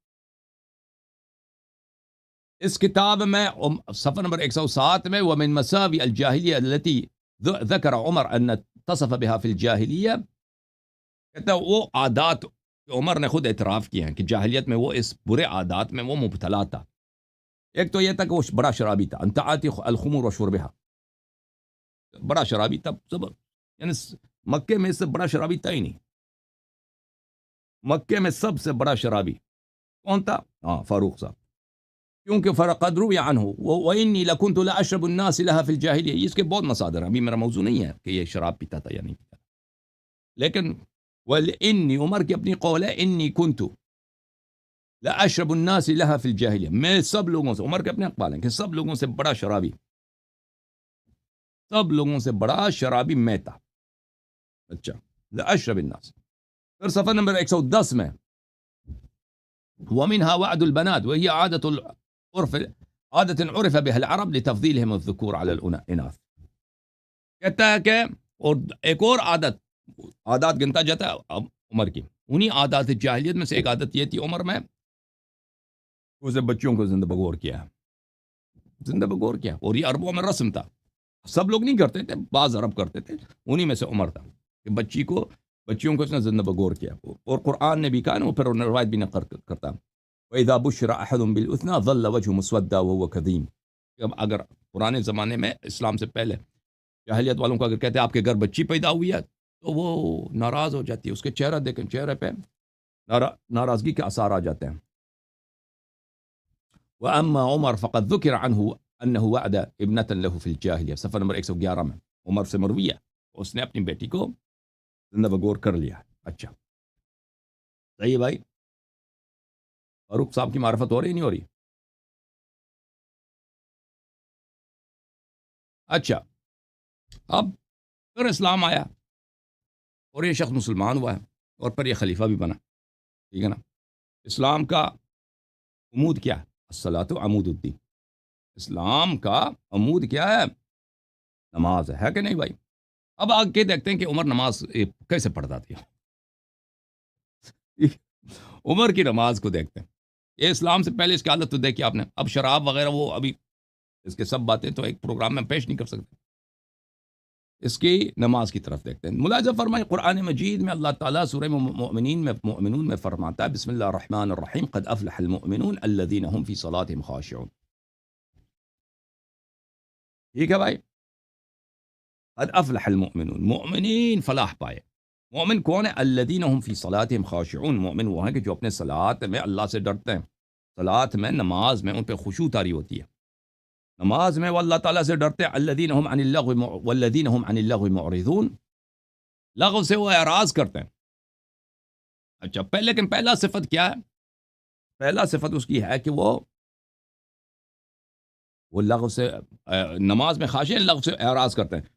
اس کتاب میں صفحہ نمبر 107 میں ومن مساوی الجاہلیہ التي ذکر عمر ان تصف بها في الجاہلیہ، کہتا ہے وہ عادات عمر نے خود اعتراف کیے ہیں کہ جاہلیت میں وہ اس برے عادات میں وہ مبتلا تھا۔ ایک تو یہ تھا کہ وہ بڑا شرابی تھا، انتعاتی الخمور و شربها، بڑا شرابی تھا، یعنی مکے میں اس سے بڑا شرابی تھا ہی نہیں، مکے میں سب سے بڑا شرابی کون تھا؟ فاروق صاحب، کیونکہ فقد روی عنہ وانی لکنت لاشرب الناس لها في الجاہلیہ، اس کے بہت مصادر ہیں، ابھی میرا موضوع نہیں ہے کہ یہ شراب پیتا تھا یا نہیں پیتا، لیکن انی عمر کی اپنی قول ہے، انی کنت لاشرب الناس لها في الجاہلیہ، میں سب لوگوں سے، عمر کے اپنے اقوال ہیں کہ سب لوگوں سے بڑا شرابی، سب لوگوں سے بڑا شرابی میں تھا۔ اچھا، لاشرب الناس۔ پھر صفحہ نمبر 110 میں ومنها وعد البنات وهي عادة العرف عادت عرف بها العرب لتفضيلهم الذكور على الاناث. کہتا ہے کہ اور ایک اور عادات گنتا جاتا ہے عمر کی. انہی عادات جاہلیت میں سے ایک عادت یہ تھی عمر میں اسے بچوں کو زندہ بغور کیا. اور یہ عربوں میں رسم تھا. سب لوگ نہیں کرتے تھے, بعض عرب کرتے تھے. انہی میں سے عمر تھا کہ بچیوں کو اس نے زندہ بغور کیا. اور قرآن نے بھی کہا نا, وہ پھر روایت بھی نقل کرتا وَإِذَا بُشِّرَ أَحَدٌ بِالْأُنثَىٰ ظَلَّ وَجْهُهُ مُسْوَدًّا وَهُوَ كَظِيمٌ. اگر پرانے زمانے میں اسلام سے پہلے جاہلیت والوں کو اگر کہتے ہیں آپ کے گھر بچی پیدا ہوئی ہے تو وہ ناراض ہو جاتی ہے. اس کے چہرے پہ ناراضگی کے آثار آ جاتے ہیں. وَأَمَّا عُمَرْ فَقَدْ ذُكِرَ عَنْهُ أَنَّهُ وَعَدَ ابْنَةً لَهُ فِي الْجَاهِلِيَّةِ. صفحہ نمبر 111 میں عمر سے مروی ہے, اس نے اپنی بیٹی کو زندہ بغور کر لیا. اچھا صحیح ہے بھائی. فاروق صاحب کی معرفت ہو رہی نہیں ہو رہی؟ اچھا, اب پھر اسلام آیا اور یہ شخص مسلمان ہوا ہے اور پھر یہ خلیفہ بھی بنا. ٹھیک ہے نا. اسلام کا عمود کیا ہے؟ الصلاۃ عمود الدین. اسلام کا عمود کیا ہے؟ نماز ہے کہ نہیں بھائی؟ اب آگے دیکھتے ہیں کہ عمر نماز کیسے پڑھتا تھا. عمر کی نماز کو دیکھتے ہیں. یہ اسلام سے پہلے اس کی حالت تو دیکھی آپ نے. اب شراب وغیرہ وہ ابھی اس کے سب باتیں تو ایک پروگرام میں پیش نہیں کر سکتے. اس کی نماز کی طرف دیکھتے ہیں. ملاحظہ فرمائیں قرآن مجید میں اللہ تعالیٰ سورہ مؤمنون میں فرماتا ہے بسم اللہ الرحمن الرحیم قد افلح المؤمنون الذین هم فی صلاتهم خاشعون. ٹھیک ہے بھائی, قد افلح المؤمنون, مؤمنین فلاح پائے. مومن کون ہے؟ الذین هم فی صلاتهم خاشعون. مومن وہ ہیں کہ جو اپنے صلات میں اللہ سے ڈرتے ہیں. صلات میں, نماز میں ان پہ خشوع طاری ہوتی ہے. نماز میں وہ اللہ تعالیٰ سے ڈرتے ہیں. الذین هم عن اللغو والذین هم عن اللغو معرضون. لغو سے وہ اعراض کرتے ہیں. اچھا لیکن پہلا صفت کیا ہے؟ پہلا صفت اس کی ہے کہ وہ لغو سے نماز میں خاشع, لغو سے اعراض کرتے ہیں.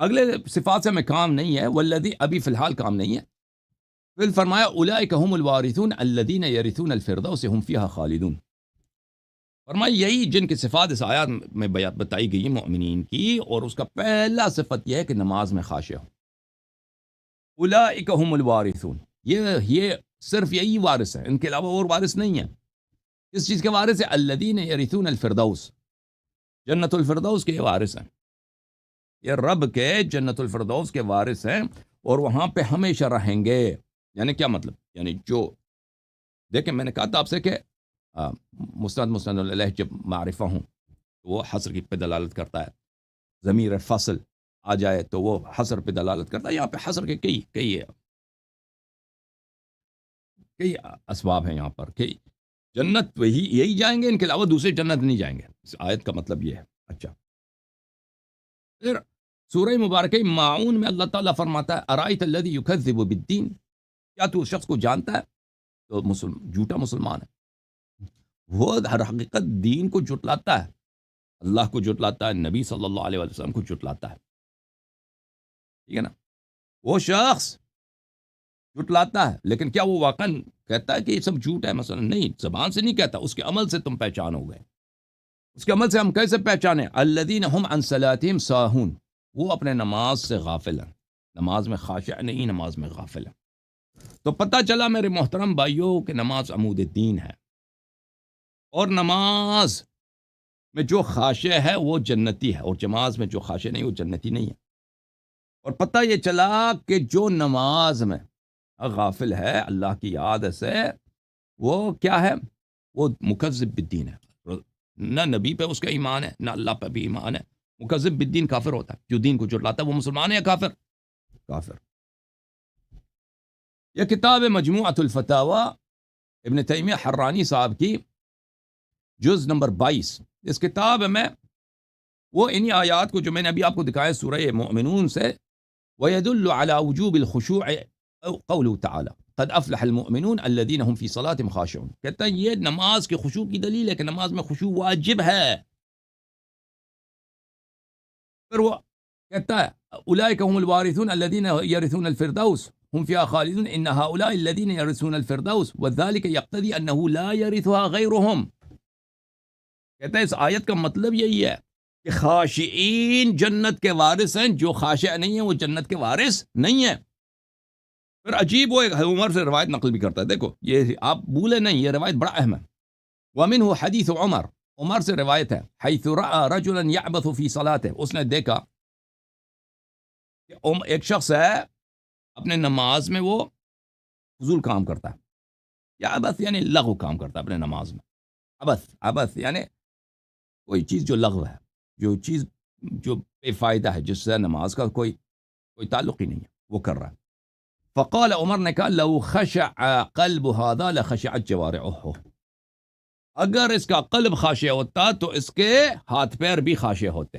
اگلے صفات سے میں کام نہیں ہے, والذی ابھی فی الحال کام نہیں ہے. پھر فرمایا اولئک هم الوارثون الذین یرثون الفردوس هم فیہا خالدون. فرمایا یہی جن کی صفات اس آیات میں بتائی گئی مومنین کی, اور اس کا پہلا صفت یہ ہے کہ نماز میں خاشع ہو. اولئک هم الوارثون, یہ صرف یہی وارث ہے, ان کے علاوہ اور وارث نہیں ہے. کس چیز کے وارث ہے؟ الذین یرثون الفردوس, جنت الفردوس کے وارث ہیں. یہ رب کے جنت الفردوس کے وارث ہیں اور وہاں پہ ہمیشہ رہیں گے. یعنی کیا مطلب؟ یعنی جو دیکھیں میں نے کہا تھا آپ سے کہ مسند علیہ جب معرفہ ہوں تو وہ حصر کی پہ دلالت کرتا ہے. ضمیر فصل آ جائے تو وہ حصر پہ دلالت کرتا ہے. یہاں پہ حصر کے کئی اسباب ہیں یہاں پر کہ جنت یہی جائیں گے, ان کے علاوہ دوسرے جنت نہیں جائیں گے. اس آیت کا مطلب یہ ہے. اچھا پھر سورہ مبارکہ ماعون میں اللہ تعالیٰ فرماتا ہے ارائیت الذی یکذب بالدین. کیا تو اس شخص کو جانتا ہے تو جھوٹا مسلمان ہے, وہ ہر حقیقت دین کو جھٹلاتا ہے, اللہ کو جھٹلاتا ہے, نبی صلی اللہ علیہ وسلم کو جھٹلاتا ہے. ٹھیک ہے نا. وہ شخص جھٹلاتا ہے لیکن کیا وہ واقعا کہتا ہے کہ یہ سب جھوٹ ہے؟ مثلا نہیں, زبان سے نہیں کہتا, اس کے عمل سے تم پہچان ہو گئے. اس کے عمل سے ہم کیسے پہچانے؟ الذین هم عن صلاتهم ساہون, وہ اپنے نماز سے غافل ہیں, نماز میں خاشع نہیں, نماز میں غافل ہیں. تو پتہ چلا میرے محترم بھائیوں کہ نماز عمود الدین ہے, اور نماز میں جو خاشع ہے وہ جنتی ہے, اور نماز میں جو خاشع نہیں وہ جنتی نہیں ہے. اور پتہ یہ چلا کہ جو نماز میں غافل ہے اللہ کی یاد سے, وہ کیا ہے؟ وہ مکذب بالدین ہے. نہ نبی پہ اس کا ایمان ہے, نہ اللہ پہ بھی ایمان ہے. مکذب بالدین کافر ہوتا ہے, جو دین کو جھٹلاتا ہے. وہ مسلمان ہے یا کافر؟ کافر. یہ کتاب مجموعۃ الفتاوی ابن تیمیہ حرانی صاحب کی جز نمبر 22. اس کتاب میں وہ انہی آیات کو جو میں نے ابھی آپ کو دکھایا سورہ مؤمنون سے, وَيَدُلُّ عَلَى وُجُوبِ الْخُشُوعِ قَوْلُهُ تَعَالَى قد افلح المؤمنون الذين هم في صلاتهم خاشعون. کہتا ہے یہ نماز کے خشوع کی دلیل ہے کہ نماز میں خشوع واجب ہے. پھر وہ کہتا ہے اولئک هم الوارثون الذين يرثون الفردوس هم فيها خالدون ان هؤلاء الذين يرثون الفردوس وذلك يقتضي انه لا يرثها غيرهم. کہتا ہے اس آیت کا مطلب یہی ہے کہ خاشعین جنت کے وارث ہیں، جو خاشع نہیں ہیں وہ جنت کے وارث نہیں ہیں۔ پھر عجیب وہ ایک عمر سے روایت نقل بھی کرتا ہے، دیکھو یہ آپ بھولے نہیں، یہ روایت بڑا اہم ہے۔ وَمِنْهُ حدیث عمر سے روایت ہے، حیث رأى رجلا يعبث في صلاته، اس نے دیکھا کہ ایک شخص ہے اپنے نماز میں وہ فضول کام کرتا ہے، یا عبث یعنی لغو کام کرتا ہے اپنے نماز میں۔ عبث یعنی کوئی چیز جو لغو ہے، جو چیز جو بے فائدہ ہے، جس سے نماز کا کوئی تعلق ہی نہیں ہے، وہ کر رہا ہے۔ فقال عمر نے کہا لو خشع قلب هذا لخشعت جوارحه، اگر اس کا قلب خاشع ہوتا تو اس کے ہاتھ پیر بھی خاشع ہوتے،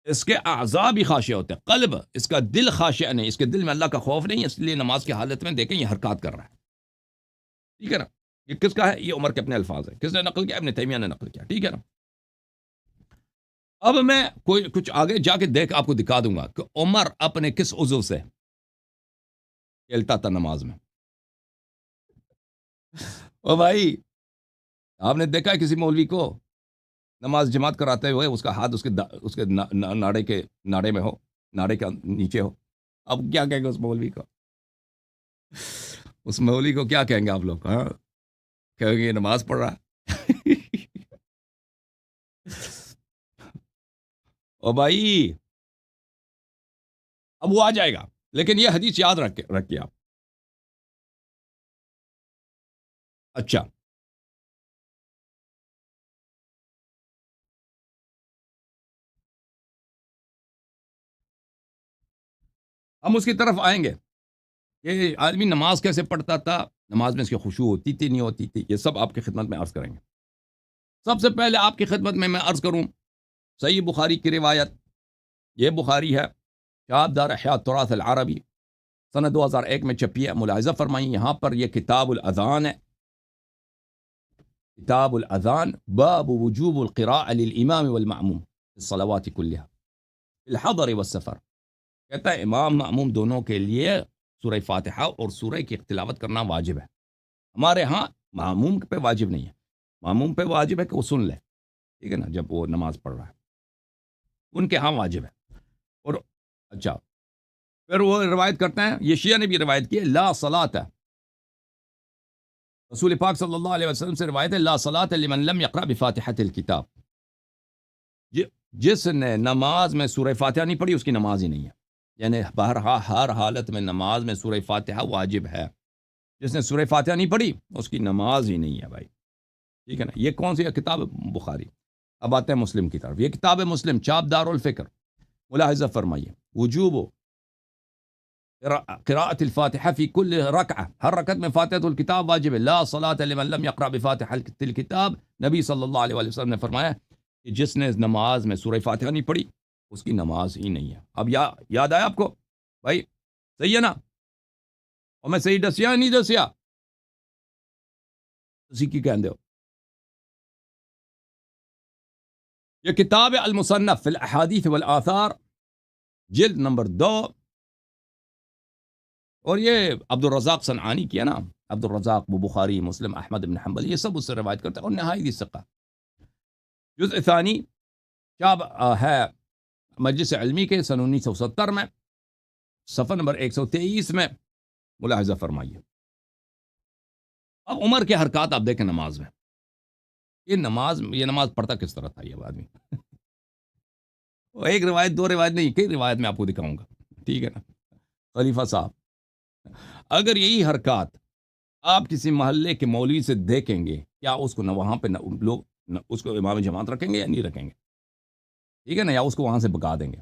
اس کے اعضاء بھی خاشع ہوتے، قلب اس کا دل خاشع نہیں، اس کے دل میں اللہ کا خوف نہیں، اس لیے نماز کی حالت میں دیکھیں یہ حرکات کر رہا ہے، ٹھیک ہے نا؟ یہ کس کا ہے؟ یہ عمر کے اپنے الفاظ ہیں۔ کس نے نقل کیا؟ ابن تیمیہ نے نقل کیا، ٹھیک ہے نا؟ اب میں کچھ آگے جا کے آپ کو دکھا دوں گا کہ عمر اپنے کس عضو سے کھیلتا تھا نماز میں۔ او بھائی، آپ نے دیکھا ہے کسی مولوی کو نماز جماعت کراتے ہوئے اس کا ہاتھ اس کے ناڑے میں ہو، ناڑے کا نیچے ہو؟ اب کیا کہیں گے اس مولوی کو؟ اس مولوی کو کیا کہیں گے آپ لوگ؟ ہاں، کہیں گے یہ نماز پڑھ رہا ہے۔ او بھائی، اب وہ آ جائے گا، لیکن یہ حدیث یاد رکھیے آپ۔ اچھا، ہم اس کی طرف آئیں گے کہ آدمی نماز کیسے پڑھتا تھا، نماز میں اس کی خشوع ہوتی تھی نہیں ہوتی تھی، یہ سب آپ کی خدمت میں عرض کریں گے۔ سب سے پہلے آپ کی خدمت میں عرض کروں صحیح بخاری کی روایت، یہ بخاری ہے، شہاب دار احیاء التراث العربی، سنہ 2001 میں چھپی ہے۔ ملاحظہ فرمائیں یہاں پر یہ کتاب الاذان ہے، کتاب الاذان، باب وجوب القراءة للامام والمعموم في الصلوات كلها في الحضر والسفر، کہتا ہے امام معموم دونوں کے لیے سورہ فاتحہ اور سورہ کی تلاوت کرنا واجب ہے۔ ہمارے ہاں معموم پہ واجب نہیں ہے، معموم پہ واجب ہے کہ وہ سن لے، ٹھیک ہے نا، جب وہ نماز پڑھ رہا ہے، ان کے ہاں واجب ہے۔ اور اچھا، پھر وہ روایت کرتے ہیں، یہ شیعہ نے بھی روایت کی ہے، لا صلاۃ، رسول پاک صلی اللہ علیہ وسلم سے روایت ہے، لا صلاۃ لمن لم یقرأ بفاتحۃ الکتاب، جس نے نماز میں سورہ فاتحہ نہیں پڑھی اس کی نماز ہی نہیں ہے، یعنی ہر حالت میں نماز میں سورہ فاتحہ واجب ہے، جس نے سورہ فاتحہ نہیں پڑھی اس کی نماز ہی نہیں ہے بھائی، ٹھیک ہے نا؟ یہ کون سی کتاب؟ بخاری۔ اب آتے ہیں مسلم کی طرف، یہ کتاب مسلم، چاپ دار الفکر، ملاحظہ فرمائیے، وجوب قراءة الفاتحة في كل رکعہ، ہر رکعت میں فاتحۃ الکتاب واجب ہے۔ لا صلاۃ لمن لم يقرأ بفاتحۃ الکتاب، نبی صلی اللہ علیہ وسلم نے فرمایا کہ جس نے نماز میں سورہ فاتحہ نہیں پڑھی اس کی نماز ہی نہیں ہے۔ اب یاد آیا آپ کو بھائی؟ صحیح ہے نا؟ اور میں صحیح دسیا نہیں دسیا؟ اسی کی کہندے ہو۔ یہ کتاب المصنف فی الاحادیث والآثار، جلد نمبر 2، اور یہ عبد الرزاق صنعانی کیا نا، عبد الرزاق وہ بخاری، مسلم، احمد بن حنبل، یہ سب اس سے روایت کرتے ہیں، اور نہایت ثقہ۔ جزء ثانی چاپ ہے مجلس علمی کے سن 1970 میں، صفحہ نمبر 123 میں، ملاحظہ فرمائیے۔ اب عمر کے حرکات آپ دیکھیں نماز میں، یہ نماز پڑھتا کس طرح تھا یہ آدمی؟ ایک روایت دو روایت نہیں، کئی روایت میں آپ کو دکھاؤں گا، ٹھیک ہے نا؟ خلیفہ صاحب، اگر یہی حرکات آپ کسی محلے کے مولوی سے دیکھیں گے، کیا اس کو وہاں پہ لوگ اس کو امام جماعت رکھیں گے یا نہیں رکھیں گے؟ ٹھیک ہے نا؟ یا اس کو وہاں سے بگا دیں گے؟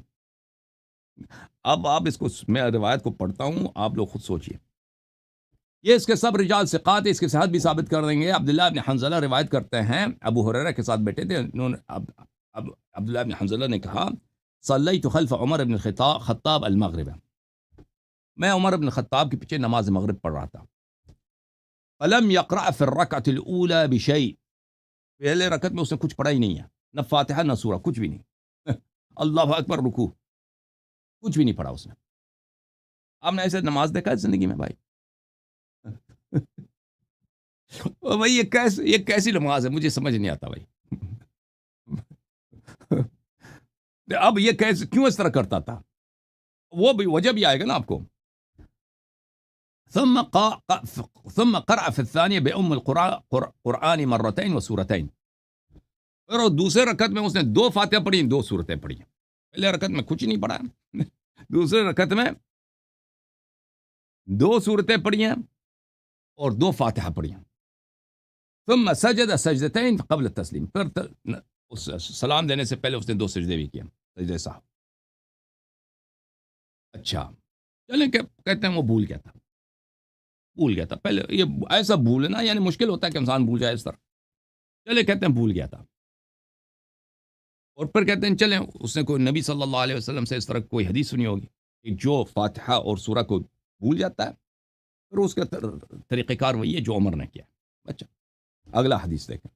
اب آپ اس کو، میں روایت کو پڑھتا ہوں، آپ لوگ خود سوچئے۔ یہ اس کے سب رجال ثقات، اس کے صحت بھی ثابت کر دیں گے۔ عبداللہ ابن حنظلہ روایت کرتے ہیں، ابو ہریرہ کے ساتھ بیٹھے تھے، انہوں نے عبداللہ ابن حنظلہ نے کہا صلیت خلف عمر بن خطاب المغرب، میں عمر بن خطاب کے پیچھے نماز مغرب پڑھ رہا تھا، فلم یقرأ فی الرکعۃ الاولی بشیء، پہلے رکعت میں اس نے کچھ پڑھا ہی نہیں ہے، نہ فاتحہ نہ سورہ، کچھ بھی نہیں، اللہ اکبر، رکوع، کچھ بھی نہیں پڑھا اس نے۔ آپ نے ایسے نماز دیکھا ہے زندگی میں بھائی؟ اور بھائی یہ کیسی نماز ہے؟ مجھے سمجھ نہیں آتا بھائی. اب یہ کیسے کیوں اس طرح کرتا تھا؟ وہ بھی وجہ بھی آئے گا نا آپ کو. ثم قرأ في الثانية بأم القرآن مرتين وسورتين. اور دوسرے رکعت میں اس نے 2 فاتحہ پڑھی، 2 سورتیں پڑھی. پہلے رکعت میں کچھ نہیں پڑھا، دوسرے رکعت میں 2 سورتیں پڑھی ہیں اور 2 فاتحہ پڑھی ہیں. ثم سجد سجدتين قبل التسلیم. پھر اس سلام دینے سے پہلے اس نے 2 سجدے بھی کیے، سجدے صاحب. اچھا چلیں کہ کہتے ہیں وہ بھول گیا تھا. پہلے یہ ایسا بھولنا یعنی مشکل ہوتا ہے کہ انسان بھول جائے اس طرح. چلے کہتے ہیں بھول گیا تھا. اور پھر کہتے ہیں چلیں اس نے کوئی نبی صلی اللہ علیہ وسلم سے اس طرح کوئی حدیث سنی ہوگی کہ جو فاتحہ اور سورہ کو بھول جاتا ہے پھر اس کا طریقہ کار وہی ہے جو عمر نے کیا. اچھا اگلا حدیث دیکھیں.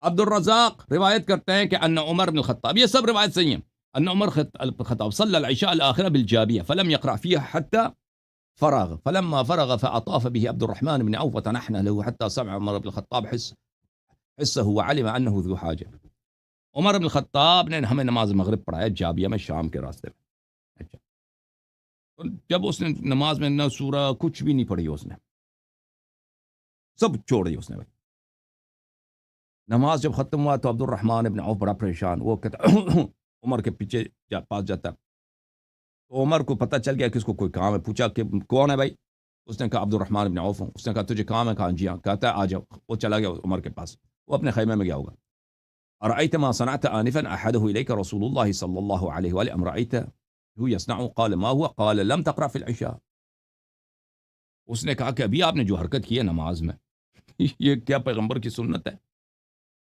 عبد الرزاق روایت کرتے ہیں کہ ان عمر بن الخطاب، یہ سب روایت صحیح ہیں، ان عمر الخطاب صلى العشاء الآخرة بالجابية فلم يقرأ فيها حتى فرغ فلما فرغ فأطاف به عبد الرحمن بن عوف وتنحنى له حتى سمع عمر بن الخطاب حسه وعلم أنه ذو حاجة. عمر بن الخطاب نے ہمیں نماز مغرب پڑھایا جابیہ میں شام کے راستے میں. اچھا جب اس نے نماز میں نہ سورہ کچھ بھی نہیں پڑھی، اس نے سب چھوڑ دی اس نے. نماز جب ختم ہوا تو عبد الرحمن ابن عوف بڑا پریشان، وہ کہتا عمر کے پیچھے پاس جاتا. تو عمر کو پتہ چل گیا کہ اس کو کوئی کام ہے. پوچھا کہ کون ہے بھائی؟ اس نے کہا عبد الرحمن ابن عوف ہوں. اس نے کہا تجھے کام ہے؟ کہا جی ہاں. کہتا ہے آ جاؤ. وہ چلا گیا عمر کے پاس، وہ اپنے خیمے میں گیا ہوگا. أرأيت ما صنعت آنفا أحده إليك رسول الله صلى الله عليه وآله أم رأيته يصنع؟ قال ما هو؟ قال لم تقرأ في العشاء. اس نے کہا کہ ابھی آپ نے جو حرکت کی ہے نماز میں یہ کیا پیغمبر کی سنت ہے؟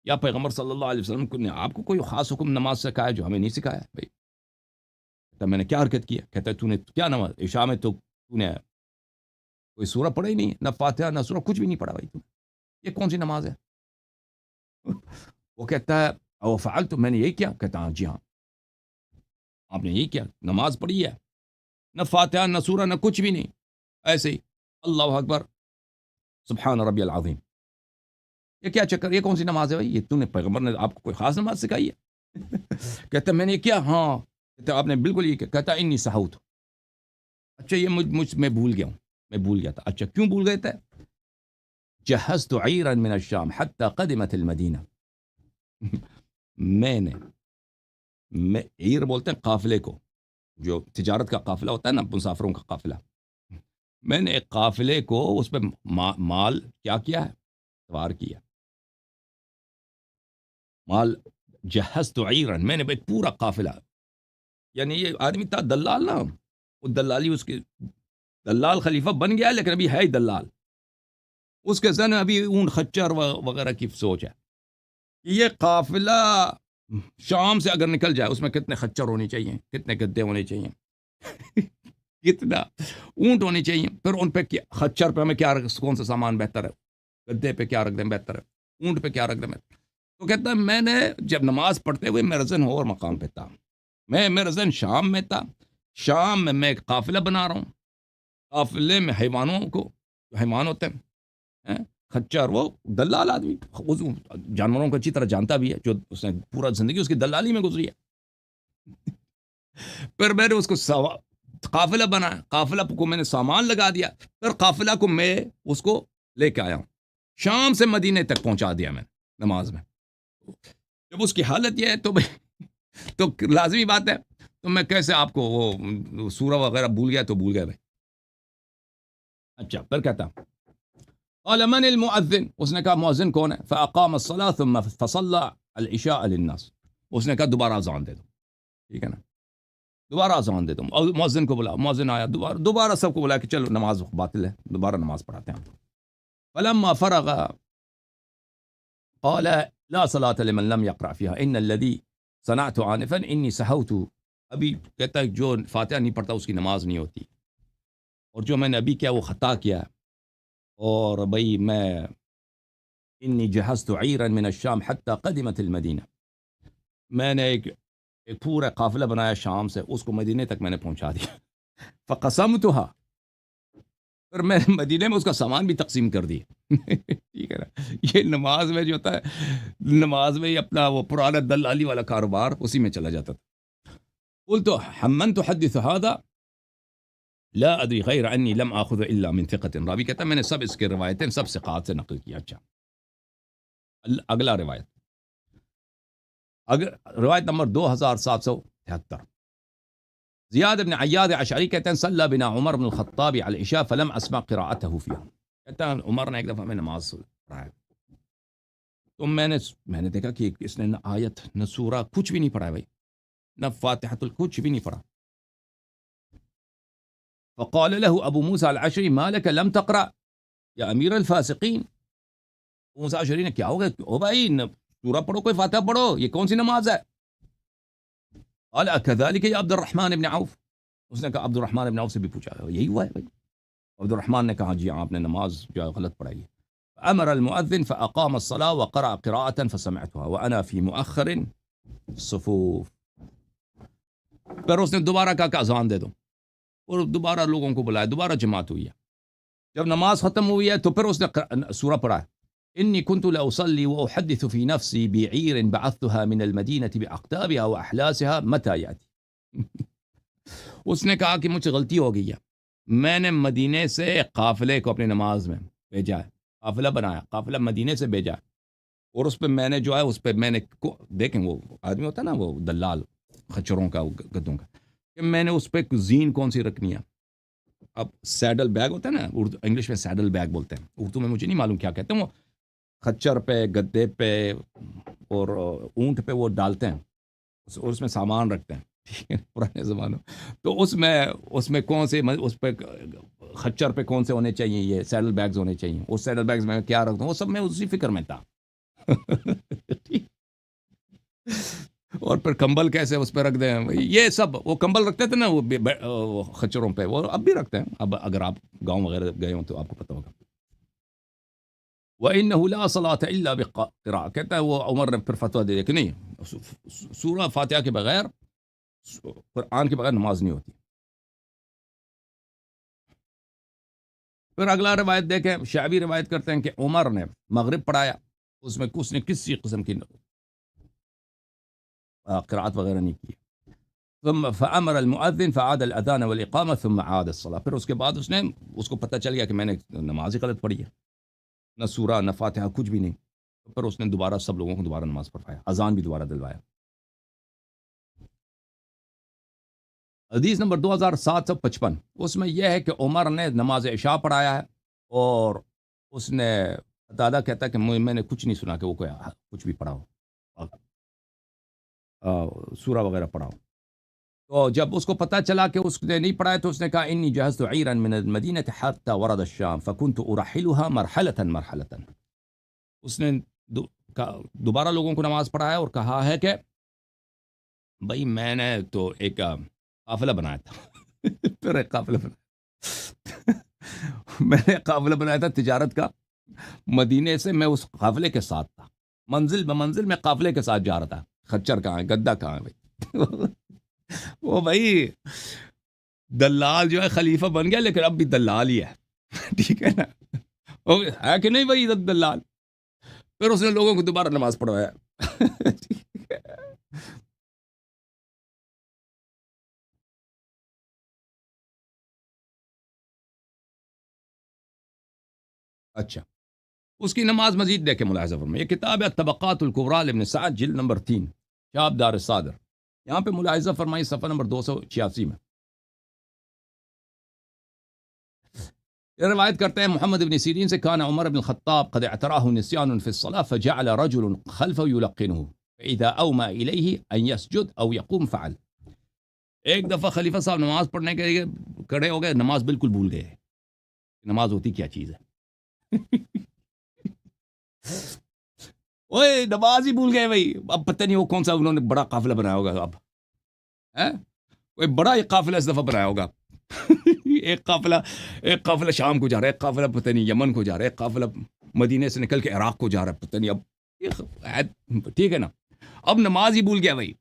یا پیغمبر صلی اللہ علیہ وسلم نے آپ کو کوئی خاص حکم نماز سکھایا جو ہمیں نہیں سکھایا بھائی؟ کہتا میں نے کیا حرکت کی ہے؟ کہتا ہے تو نے کیا نماز عشاء میں تو نے کوئی سورہ پڑھا ہی نہیں، نہ فاتحہ نہ سورہ، کچھ بھی نہیں پڑھا بھائی تو یہ کون سی نماز ہے؟ وہ کہتا ہے او فعلت، میں نے یہی کیا. کہتا ہاں جی ہاں آپ نے یہی کیا، نماز پڑھی ہے، نہ فاتحہ نہ سورہ نہ کچھ بھی نہیں، ایسے ہی اللہ اکبر سبحان ربی العظیم. یہ کیا چکر، یہ کون سی نماز ہے بھائی؟ یہ تو نے پیغمبر نے آپ کو کوئی خاص نماز سکھائی ہے؟ کہتا میں نے یہ کیا. ہاں کہتا آپ نے بالکل یہ کیا. کہتا انی سہوت. اچھا یہ میں بھول گیا ہوں، میں بھول گیا تھا. اچھا کیوں بھول گئے تھے؟ جہزت عیرا من الشام حتی قدمت المدینہ. میں عیر بولتے ہیں قافلے کو، جو تجارت کا قافلہ ہوتا ہے نا، مسافروں کا قافلہ. میں نے ایک قافلے کو اس پہ مال کیا کیا ہے؟ سوار کیا مال. جہزت عیرا، میں نے ایک پورا قافلہ، یعنی یہ آدمی تھا دلال نا، وہ دلالی اس کے دلال خلیفہ بن گیا لیکن ابھی ہے ہی دلال. اس کے ذہن میں ابھی اون خچر وغیرہ کی سوچ ہے. یہ قافلہ شام سے اگر نکل جائے اس میں کتنے خچر ہونے چاہیے، کتنے گدے ہونے چاہیے، کتنا اونٹ ہونے چاہیے. پھر ان پہ خچر پہ ہمیں کیا کون سا سامان بہتر ہے، گدے پہ کیا رکھ دیں بہتر ہے، اونٹ پہ کیا رکھ دیں بہتر. تو کہتا ہے میں نے جب نماز پڑھتے ہوئے میرا ذہن اور مقام پہ تھا، میرا ذہن شام میں تھا. شام میں میں ایک قافلہ بنا رہا ہوں، قافلے میں حیوانوں کو، حیوان ہوتے ہیں خچر، وہ دلال آدمی جانوروں کو اچھی طرح جانتا بھی ہے، جو اس نے پورا زندگی اس کی دلالی میں گزری ہے. پھر میں نے اس کو قافلہ بنایا، قافلہ کو میں نے سامان لگا دیا، پھر قافلہ کو میں اس کو لے کے آیا ہوں. شام سے مدینے تک پہنچا دیا میں نماز میں. جب اس کی حالت یہ ہے تو لازمی بات ہے، تو میں کیسے آپ کو وہ سورہ وغیرہ بھول گیا تو بھول گئے بھائی. اچھا پھر کہتا قال من المؤذن، اس نے کہا مؤذن کون ہے؟ فاقام الصلاة ثم فصلى العشاء للناس. اس نے کہا دوبارہ اذان دے دو، ٹھیک ہے نا، دوبارہ اذان دے دو. اور مؤذن کو بلا، مؤذن آیا، دوبارہ سب کو بلا کہ چلو نماز باطل ہے، دوبارہ نماز پڑھاتے ہیں. فلما فرغ قال لا صلاة لمن لم يقرأ فيها ان الذي صنعت آنفا اني سهوت. ابھی کہتا ہے جو فاتحہ نہیں پڑھتا اس کی نماز نہیں ہوتی، اور جو میں نے ابھی کیا وہ خطا کیا. اور بھئی میں انی جہزت عیرا من الشام حتی قدمت المدینہ، میں نے ایک پورا قافلہ بنایا شام سے، اس کو مدینے تک میں نے پہنچا دیا. فقسمتها، پھر میں مدینے میں اس کا سامان بھی تقسیم کر دیا ٹھیک ہے نا. یہ نماز میں جو ہوتا ہے، نماز میں یہ اپنا وہ پرانا دلالی والا کاروبار اسی میں چلا جاتا تھا. قلت حمن تحدث هذا لا ادری غیر انی لم اخذ الا من ثقة. راوی کہتا ہے میں نے سب اس کے روایتیں سب ثقات سے نقل کیا. اچھا اگلا روایت، روایت نمبر 2773. زیاد بن عیاد اشعری کہتے ہیں صلی بنا عمر بن الخطاب علی العشاء فلم اسمع قراءته فيها. کہتا ہے عمر نے ایک دفعہ میں نماز پڑھایا تو میں نے دیکھا کہ اس نے نہ آیت نہ سورہ کچھ بھی نہیں پڑھا بھائی، نہ فاتحۃ کچھ بھی نہیں پڑھا. فقال له ابو موسى العشری ما لك لم تقرأ یا امیر الفاسقین. ابو موسیٰ العشری نے کیا ہو گیا، او بھائی سورہ پڑھو، کوئی فاتحہ پڑھو، یہ کون سی نماز ہے؟ قال كذلك يا عبد الرحمن بن عوف. اس نے کہا عبد الرحمن بن عوف سے بھی پوچھا، یہی ہوا ہے بھائی. عبد الرحمن نے کہا جی آپ نے نماز جو ہے غلط پڑھائی ہے. امر المؤذن فاقام الصلاة وقرأ قراءة فسمعتها وانا في مؤخر الصفوف. پھر اس نے دوبارہ کہا کہ اذان دے دو، اور دوبارہ لوگوں کو بلایا، دوبارہ جماعت ہوئی ہے. جب نماز ختم ہوئی ہے تو پھر اس نے سورہ پڑھا، انی كنت لاصلي واحدث في نفسي بعير بعثتها من المدينة باقطابها واحلاسها متى ياتي. اس نے کہا کہ مجھ سے غلطی ہو گئی ہے، میں نے مدینے سے قافلے کو اپنی نماز میں بھیجا ہے، قافلہ بنایا، قافلہ مدینے سے بھیجا ہے، اور اس پہ میں نے جو ہے اس پہ میں نے دیکھیں وہ آدمی ہوتا ہے نا وہ دلال خچروں کا گدوں کا، کہ میں نے اس پہ زین کون سی رکھنی ہے. اب سیڈل بیگ ہوتا ہے نا، اردو انگلش میں سیڈل بیگ بولتے ہیں، اردو میں مجھے نہیں معلوم کیا کہتے ہیں. وہ خچر پہ، گدے پہ اور اونٹ پہ وہ ڈالتے ہیں اور اس میں سامان رکھتے ہیں، ٹھیک ہے، پرانے زمانوں. تو اس میں کون سے، اس پہ خچر پہ کون سے ہونے چاہیے، یہ سیڈل بیگز ہونے چاہیے. اس سیڈل بیگز میں کیا رکھ دوں، وہ سب میں اسی فکر میں تھا. اور پھر کمبل کیسے اس پہ رکھ دیں، یہ سب. وہ کمبل رکھتے تھے نا وہ خچروں پہ، وہ اب بھی رکھتے ہیں. اب اگر آپ گاؤں وغیرہ گئے ہوں تو آپ کو پتہ ہوگا. وَإِنَّهُ لَا صَلَاةَ إِلَّا بِقِرَاءَةٍ. کہتا ہے وہ عمر نے پھر فتویٰ دے دیا کہ نہیں، سورہ فاتحہ کے بغیر، قرآن کے بغیر نماز نہیں ہوتی. پھر اگلا روایت دیکھیں، شعبی روایت کرتے ہیں کہ عمر نے مغرب پڑھایا، اس میں اس نے کسی قسم کی قراءت وغیرہ نہیں کی. ثم فأمر المؤذن فعاد الأذان والإقامة ثم عاد الصلاة. پھر اس کے بعد اس کو پتہ چل گیا کہ میں نے نماز ہی غلط پڑھی ہے، نہ سورہ نہ فاتحہ کچھ بھی نہیں. پھر اس نے دوبارہ سب لوگوں کو دوبارہ نماز پڑھایا، اذان بھی دوبارہ دلوایا. حدیث نمبر 2755، اس میں یہ ہے کہ عمر نے نماز عشاء پڑھایا ہے، اور اس نے دادا کہتا ہے کہ میں نے کچھ نہیں سنا کہ وہ کوئی کچھ بھی پڑھا ہو، سورہ وغیرہ پڑھا ہو. تو جب اس کو پتہ چلا کہ اس نے نہیں پڑھا ہے تو اس نے کہا انی جہزت عیرا من المدینہ حتی ورد الشام فکنت ارحلها مرحلة مرحلة. اس نے دوبارہ لوگوں کو نماز پڑھایا اور کہا ہے کہ بھائی میں نے تو ایک قافلہ بنایا تھا پھر ایک قافلہ بنایا میں نے قافلہ بنایا تھا تجارت کا، مدینے سے میں اس قافلے کے ساتھ تھا، منزل بمنزل میں قافلے کے ساتھ جا رہا تھا. خچر کہاں ہے، گدا کہاں ہے بھائی وہ بھائی دلال جو ہے خلیفہ بن گیا لیکن اب بھی دلال ہی ہے ٹھیک ہے نا، ہے کہ نہیں بھائی دلال. پھر اس نے لوگوں کو دوبارہ نماز پڑھوایا اچھا اس کی نماز مزید دیکھیں ملاحظہ فرمائیں. یہ کتاب ہے طبقات الکبریٰ لابن سعد جلد نمبر 3، شاب دار الصادر. یہاں پہ ملاحظہ فرمائی صفحہ نمبر 286 میں. یہ روایت کرتے ہیں محمد بن سیرین سے، کان عمر بن الخطاب قد اعتراه نسيان في الصلاة فجعل رجل خلفه يلقنه فإذا أومى إليه أن يسجد أو يقوم فعل. ایک دفعہ خلیفہ صاحب نماز پڑھنے کے لیے کھڑے ہو گئے، نماز بالکل بھول گئے، نماز ہوتی کیا چیز ہے اوئے نماز ہی بھول گئے بھائی. اب پتہ نہیں وہ کون سا انہوں نے بڑا قافلہ بنایا ہوگا، اب کوئی بڑا ایک قافلہ اس دفعہ بنایا ہوگا ایک قافلہ شام کو جا رہا ہے، ایک قافلہ پتہ نہیں یمن کو جا رہا ہے، ایک قافلہ مدینے سے نکل کے عراق کو جا رہا ہے، پتہ نہیں اب ٹھیک ہے نا. اب نماز ہی بھول گیا بھائی.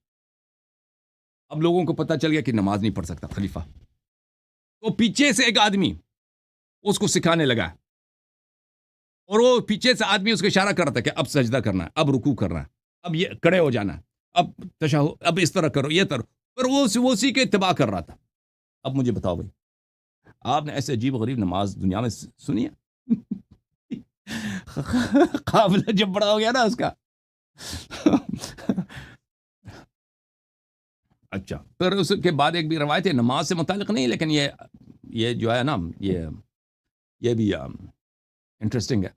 اب لوگوں کو پتہ چل گیا کہ نماز نہیں پڑھ سکتا خلیفہ. تو پیچھے سے ایک آدمی اس کو سکھانے لگا، اور وہ پیچھے سے آدمی اس کو اشارہ کر رہا تھا کہ اب سجدہ کرنا ہے، اب رکوع کرنا ہے، اب یہ کھڑے ہو جانا ہے، اب تشہد، اب اس طرح کرو، یہ طرح، پر وہ اسی کے اتباع کر رہا تھا۔ اب مجھے بتاؤ بھائی، آپ نے ایسے عجیب و غریب نماز دنیا میں سنی ہے؟ قافلہ جب بڑا ہو گیا نا اس کا اچھا، پھر اس کے بعد ایک بھی روایت ہے نماز سے متعلق نہیں، لیکن یہ جو ہے نا، یہ بھی انٹرسٹنگ ہے۔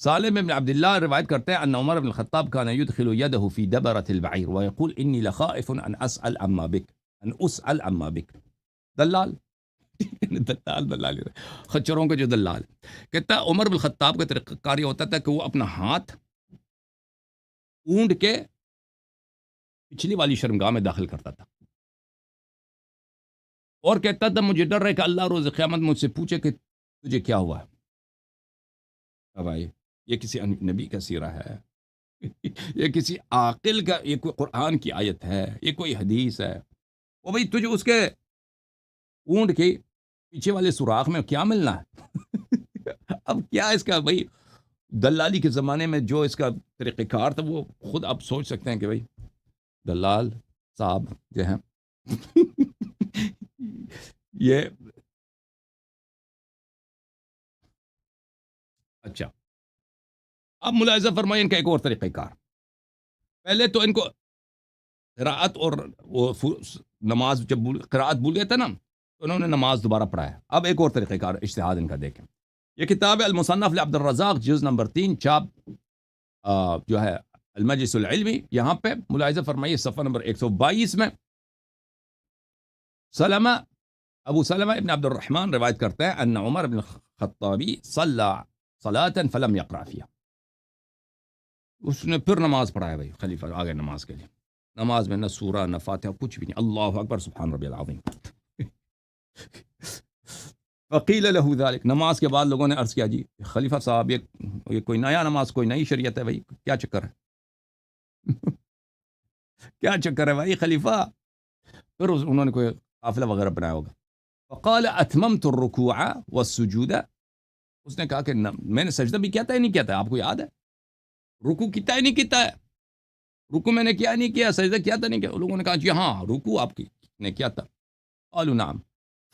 سالم بن عبداللہ روایت کرتے ہیں ان عمر بن الخطاب كان يدخل يده في دبرة البعير ويقول اني لخائف ان اسأل عما بك دلال دلال خچروں کا جو دلال کہتا ہے، عمر بن الخطاب کا طریقہ کار یہ ہوتا تھا کہ وہ اپنا ہاتھ اونڈ کے پچھلی والی شرمگاہ میں داخل کرتا تھا اور کہتا تھا مجھے ڈر ہے کہ اللہ روز قیامت مجھ سے پوچھے کہ تجھے کیا ہوا ہے۔ بھائی یہ کسی نبی کا سیرہ ہے؟ یہ کسی عاقل کا، یہ کوئی قرآن کی آیت ہے؟ یہ کوئی حدیث ہے؟ وہ بھائی تجھے اس کے اونٹ کے پیچھے والے سوراخ میں کیا ملنا ہے؟ اب کیا اس کا بھائی دلالی کے زمانے میں جو اس کا طریقہ کار تھا، وہ خود آپ سوچ سکتے ہیں کہ بھائی دلال صاحب جو ہیں یہ اچھا، اب ملاحظہ فرمائیں ان کا ایک اور طریقہ کار۔ پہلے تو ان کو قراءت اور وہ نماز جب قراءت بھول گیا تھا نا، تو انہوں نے نماز دوبارہ پڑھایا۔ اب ایک اور طریقہ کار اجتہاد ان کا دیکھیں، یہ کتاب ہے المصنف لعبد الرزاق، جز نمبر 3، چاپ جو ہے المجلس العلمی، یہاں پہ ملاحظہ فرمائیے صفحہ نمبر 122 میں ابو سلمہ ابن عبد الرحمن روایت کرتے ہیں ان عمر بن الخطابی صلی صلاة فلم یقرأ فیہا، اس نے پھر نماز پڑھایا بھائی خلیفہ آگے نماز کے لیے، نماز میں نہ سورہ نہ فاتحہ کچھ بھی نہیں، اللہ اکبر سبحان ربی العظیم۔ فقیل له ذلك، نماز کے بعد لوگوں نے عرض کیا جی خلیفہ صاحب یہ کوئی نیا نماز، کوئی نئی شریعت ہے بھائی، کیا چکر ہے؟ کیا چکر ہے بھائی خلیفہ؟ پھر انہوں نے کوئی قافلہ وغیرہ بنایا ہوگا۔ فقال اتممت الرکوع والسجود، اس نے کہا کہ میں نے سجدہ بھی کیا تھا یا نہیں کیا تھا، آپ کو یاد ہے؟ رکوع کیا ہے نہیں کیا ہے، رکوع میں نے کیا نہیں کیا، سجدہ کیا تھا نہیں کیا؟ لوگوں نے کہا جی ہاں رکوع آپ کی نے کیا تھا۔ قالوا نعم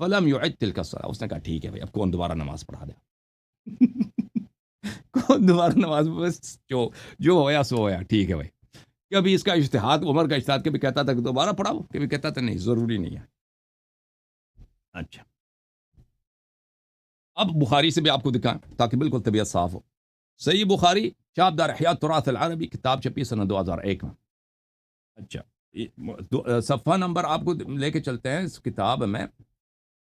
فلم يعد تلك الصلاة، اس نے کہا ٹھیک ہے بھائی، اب کون دوبارہ نماز پڑھا دے؟ کون دوبارہ نماز، بس جو ہویا سو ہویا، ٹھیک ہے بھائی۔ کبھی اس کا اجتہاد، عمر کا اجتہاد کبھی کہتا تھا کہ دوبارہ پڑھاؤ، کبھی کہتا تھا نہیں ضروری نہیں ہے۔ اچھا، اب بخاری سے بھی آپ کو دکھائیں تاکہ بالکل طبیعت صاف ہو۔ صحیح بخاری، چاپ دار احیاء تراث العربی، کتاب چھپی سنہ 2001 میں۔ اچھا، صفحہ نمبر آپ کو لے کے چلتے ہیں اس کتاب میں،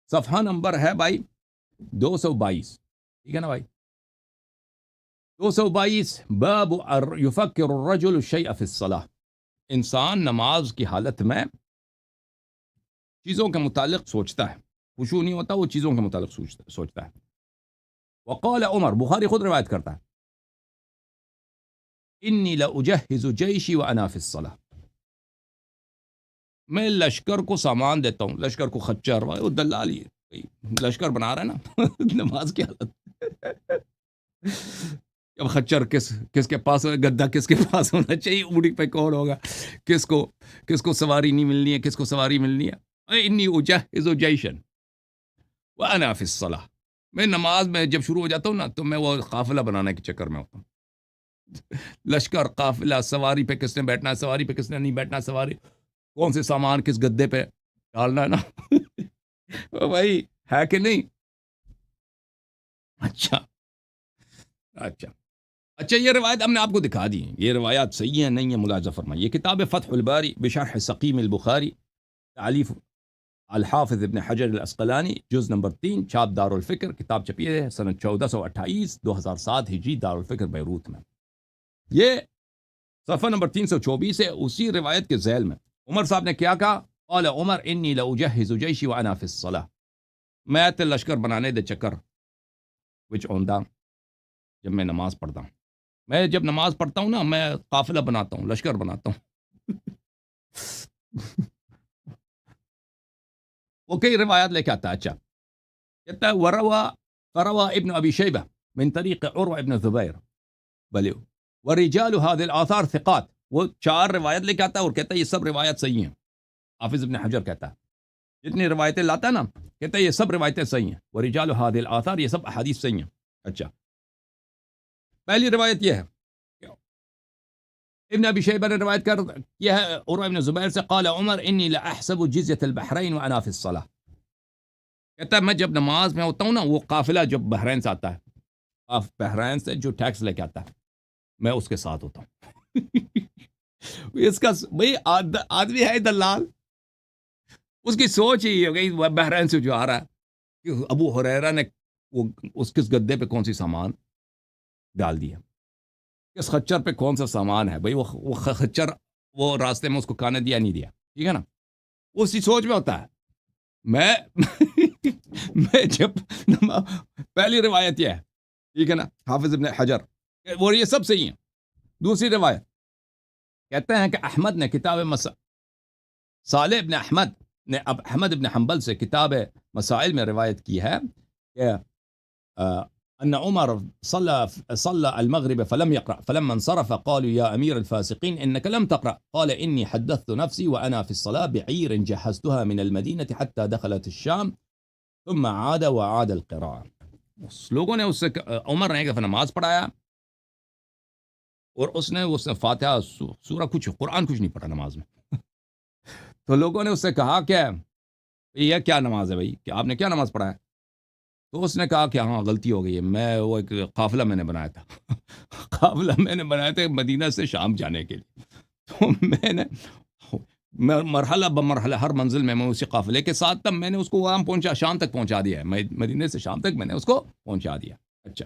صفحہ نمبر ہے بھائی 222، ٹھیک ہے نا بھائی؟ 222، باب یفکر الرجل الشیء فی الصلاۃ، انسان نماز کی حالت میں چیزوں کے متعلق سوچتا ہے، خشوع نہیں ہوتا، وہ چیزوں کے متعلق سوچتا ہے۔ وقال عمر، بخاری خود روایت کرتا ہے، انی لاجہز جیشی وانا فی الصلاۃ، میں لشکر کو سامان دیتا ہوں، لشکر کو خچر، وہ دلالی لشکر بنا رہا ہے نا نماز کی حالت۔ اب خچر کس کے پاس ہوگا، گدا کس کے پاس ہونا چاہیے، اونٹی پہ کون ہوگا، کس کو سواری نہیں ملنی ہے، کس کو سواری ملنی ہے۔ انی اجہز جیشن وانا فی الصلاۃ، میں نماز میں جب شروع ہو جاتا ہوں نا تو میں وہ قافلہ بنانے کے چکر میں ہوتا ہوں، لشکر، قافلہ، سواری پہ کس نے بیٹھنا ہے، سواری پہ کس نے نہیں بیٹھنا، سواری کون سے سامان کس گدے پہ ڈالنا ہے نا بھائی، ہے کہ نہیں؟ اچھا، یہ روایت ہم نے آپ کو دکھا دی، یہ روایات صحیح ہیں نہیں ہیں، ملاحظہ فرمائیے۔ یہ کتاب فتح الباری بشرح سقیم البخاری، تعلیف الحافظ ابن حجر الاسقلانی، جز نمبر 3، چاپ دار الفکر، کتاب چھپی ہے سنہ 1428، 2007 ہجری، دار الفکر بیروت میں۔ یہ صفحہ نمبر 324 ہے، اسی روایت کے ذیل میں عمر صاحب نے کیا کہا، قال عمر انی لاجہز جیشی وانا فی الصلاۃ، میں تے لشکر بنانے دے چکر وچ اوندا جب میں نماز پڑھتا ہوں، میں جب نماز پڑھتا ہوں نا میں قافلہ بناتا ہوں، لشکر بناتا ہوں۔ وہ کئی روایات لے کے آتا ہے۔ اچھا، کہتا ہے وروا فروى ابن أبي شيبة من طريق عروة ابن الزبير بل ورجال هذه الآثار ثقات. وہ 4 روایت لے کے آتا ہے اور کہتا ہے یہ سب روایت صحیح ہیں. حافظ ابن حجر کہتا ہے جتنی روایتیں لاتا ہے نا کہتا ہے یہ سب روایتیں صحیح ہیں. ورجال هذه الآثار یہ سب احادیث صحیح ہیں. اچھا پہلی روایت یہ ہے ابن ابی شیبہ نے روایت کیا ہے عروہ ابن زبیر سے قال عمر انی لاحسب جزیۃ البحرین وانا فی الصلاۃ. کہتا ہے میں جب نماز میں ہوتا ہوں نا وہ قافلہ جو بحرین سے آتا ہے بحرین سے جو ٹیکس لے کے آتا ہے میں اس کے ساتھ ہوتا ہوں. اس کا بھائی آدمی ہے دلال اس کی سوچ ہی ہو گئی بحرین سے جو آ رہا ہے کہ ابو ہریرہ نے وہ اس کس گدے پہ کون سی سامان ڈال دیا کس خچر پہ کون سا سامان ہے. بھائی وہ خچر وہ راستے میں اس کو کھانے دیا نہیں دیا ٹھیک ہے نا اسی سوچ میں ہوتا ہے. میں جب پہلی روایت یہ ہے ٹھیک ہے نا حافظ ابن حجر وہ یہ سب صحیح ہیں. دوسری روایت کہتے ہیں کہ احمد نے کتاب صالح ابن احمد نے اب احمد ابن حنبل سے کتاب مسائل میں روایت کی ہے کہ ان عمر صلى المغرب فلم يقرأ فلما انصرف قالوا يا امير الفاسقين انك لم تقرأ قال اني حدثت نفسي وانا في الصلاة بعير جهزتها من المدينة حتى دخلت الشام ثم عاد وعاد القراءة. اس لوگوں نے اس سے عمر نے ایک دفعہ نماز پڑھایا اور اس نے فاتحہ سورہ کچھ قرآن کچھ نہیں پڑھا نماز میں. تو لوگوں نے اس سے کہا کہ یہ کیا نماز ہے بھائی کہ آپ نے کیا نماز پڑھا ہے. تو اس نے کہا کہ ہاں غلطی ہو گئی ہے میں وہ ایک قافلہ میں نے بنایا تھا قافلہ میں نے بنایا تھا مدینہ سے شام جانے کے لیے. تو میں نے مرحلہ بمرحلہ ہر منزل میں اسی قافلے کے ساتھ تب میں نے اس کو وہاں پہنچا شام تک پہنچا دیا ہے مدینے سے شام تک میں نے اس کو پہنچا دیا. اچھا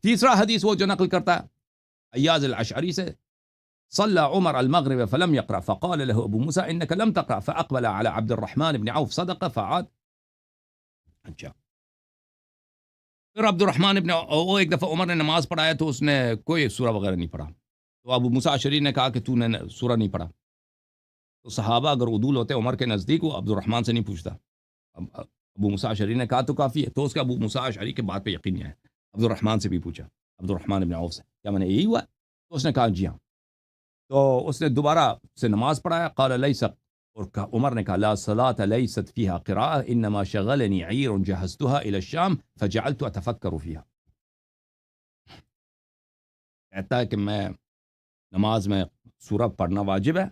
تیسرا حدیث وہ جو نقل کرتا ہے ایاز الاشعری سے صلى عمر المغرب فلم يقرأ فقال له ابو موسى انك لم تقرأ فاقبل على عبد الرحمن بن عوف صدقه فعاد. اچھا پھر عبد الرحمن ابن وہ ایک دفعہ عمر نے نماز پڑھایا تو اس نے کوئی سورہ وغیرہ نہیں پڑھا. تو ابو موسیٰ اشعری نے کہا کہ تو نے سورہ نہیں پڑھا. تو صحابہ اگر عدول ہوتے عمر کے نزدیک وہ عبد الرحمن سے نہیں پوچھتا. ابو موسیٰ اشعری نے کہا تو کافی ہے. تو اس کا ابو موسیٰ اشعری کے بات پہ یقین نہیں ہے عبد الرحمن سے بھی پوچھا عبد الرحمن ابن عوف سے کیا میں نے یہی ہوا. تو اس نے کہا جی ہاں. تو اس نے دوبارہ سے نماز پڑھایا قال لیس اور عمر نے کہا لا صلاة لیست فیہا قراءة انما شغلنی عیر جہزتها الى الشام فجعلت اتفکر فیہا. کہتا ہے کہ میں نماز میں سورہ پڑھنا واجب ہے.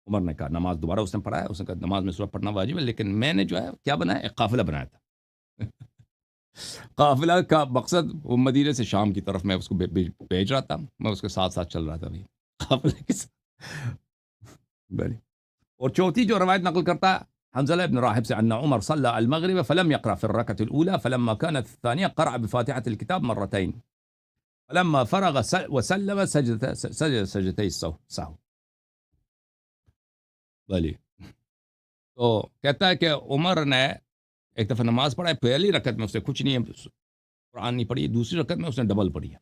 عمر نے کہا نماز دوبارہ اس نے پڑھایا اس نے کہا نماز میں سورہ پڑھنا واجب ہے لیکن میں نے جو ہے کیا بنایا ایک قافلہ بنایا تھا. قافلہ کا مقصد وہ مدینے سے شام کی طرف میں اس کو بھیج رہا تھا میں اس کے ساتھ ساتھ چل رہا تھا بھی قافلے کے ساتھ. اور چوتھی جو روایت نقل کرتا ہے حنظلہ ابن راہب سے ان عمر صلى المغرب فلم يقرأ في الركعة الأولى فلما كانت الثانية قرأ بفاتحة الكتاب مرتين فلما فرغ وسلم سجد سجدتي السهو. بلی تو کہتا ہے کہ عمر نے ایک دفعہ نماز پڑھا ہے پہلی رکعت میں اس نے کچھ نہیں قرآن نہیں پڑھی. دوسری رکعت میں اس نے ڈبل پڑھی ہے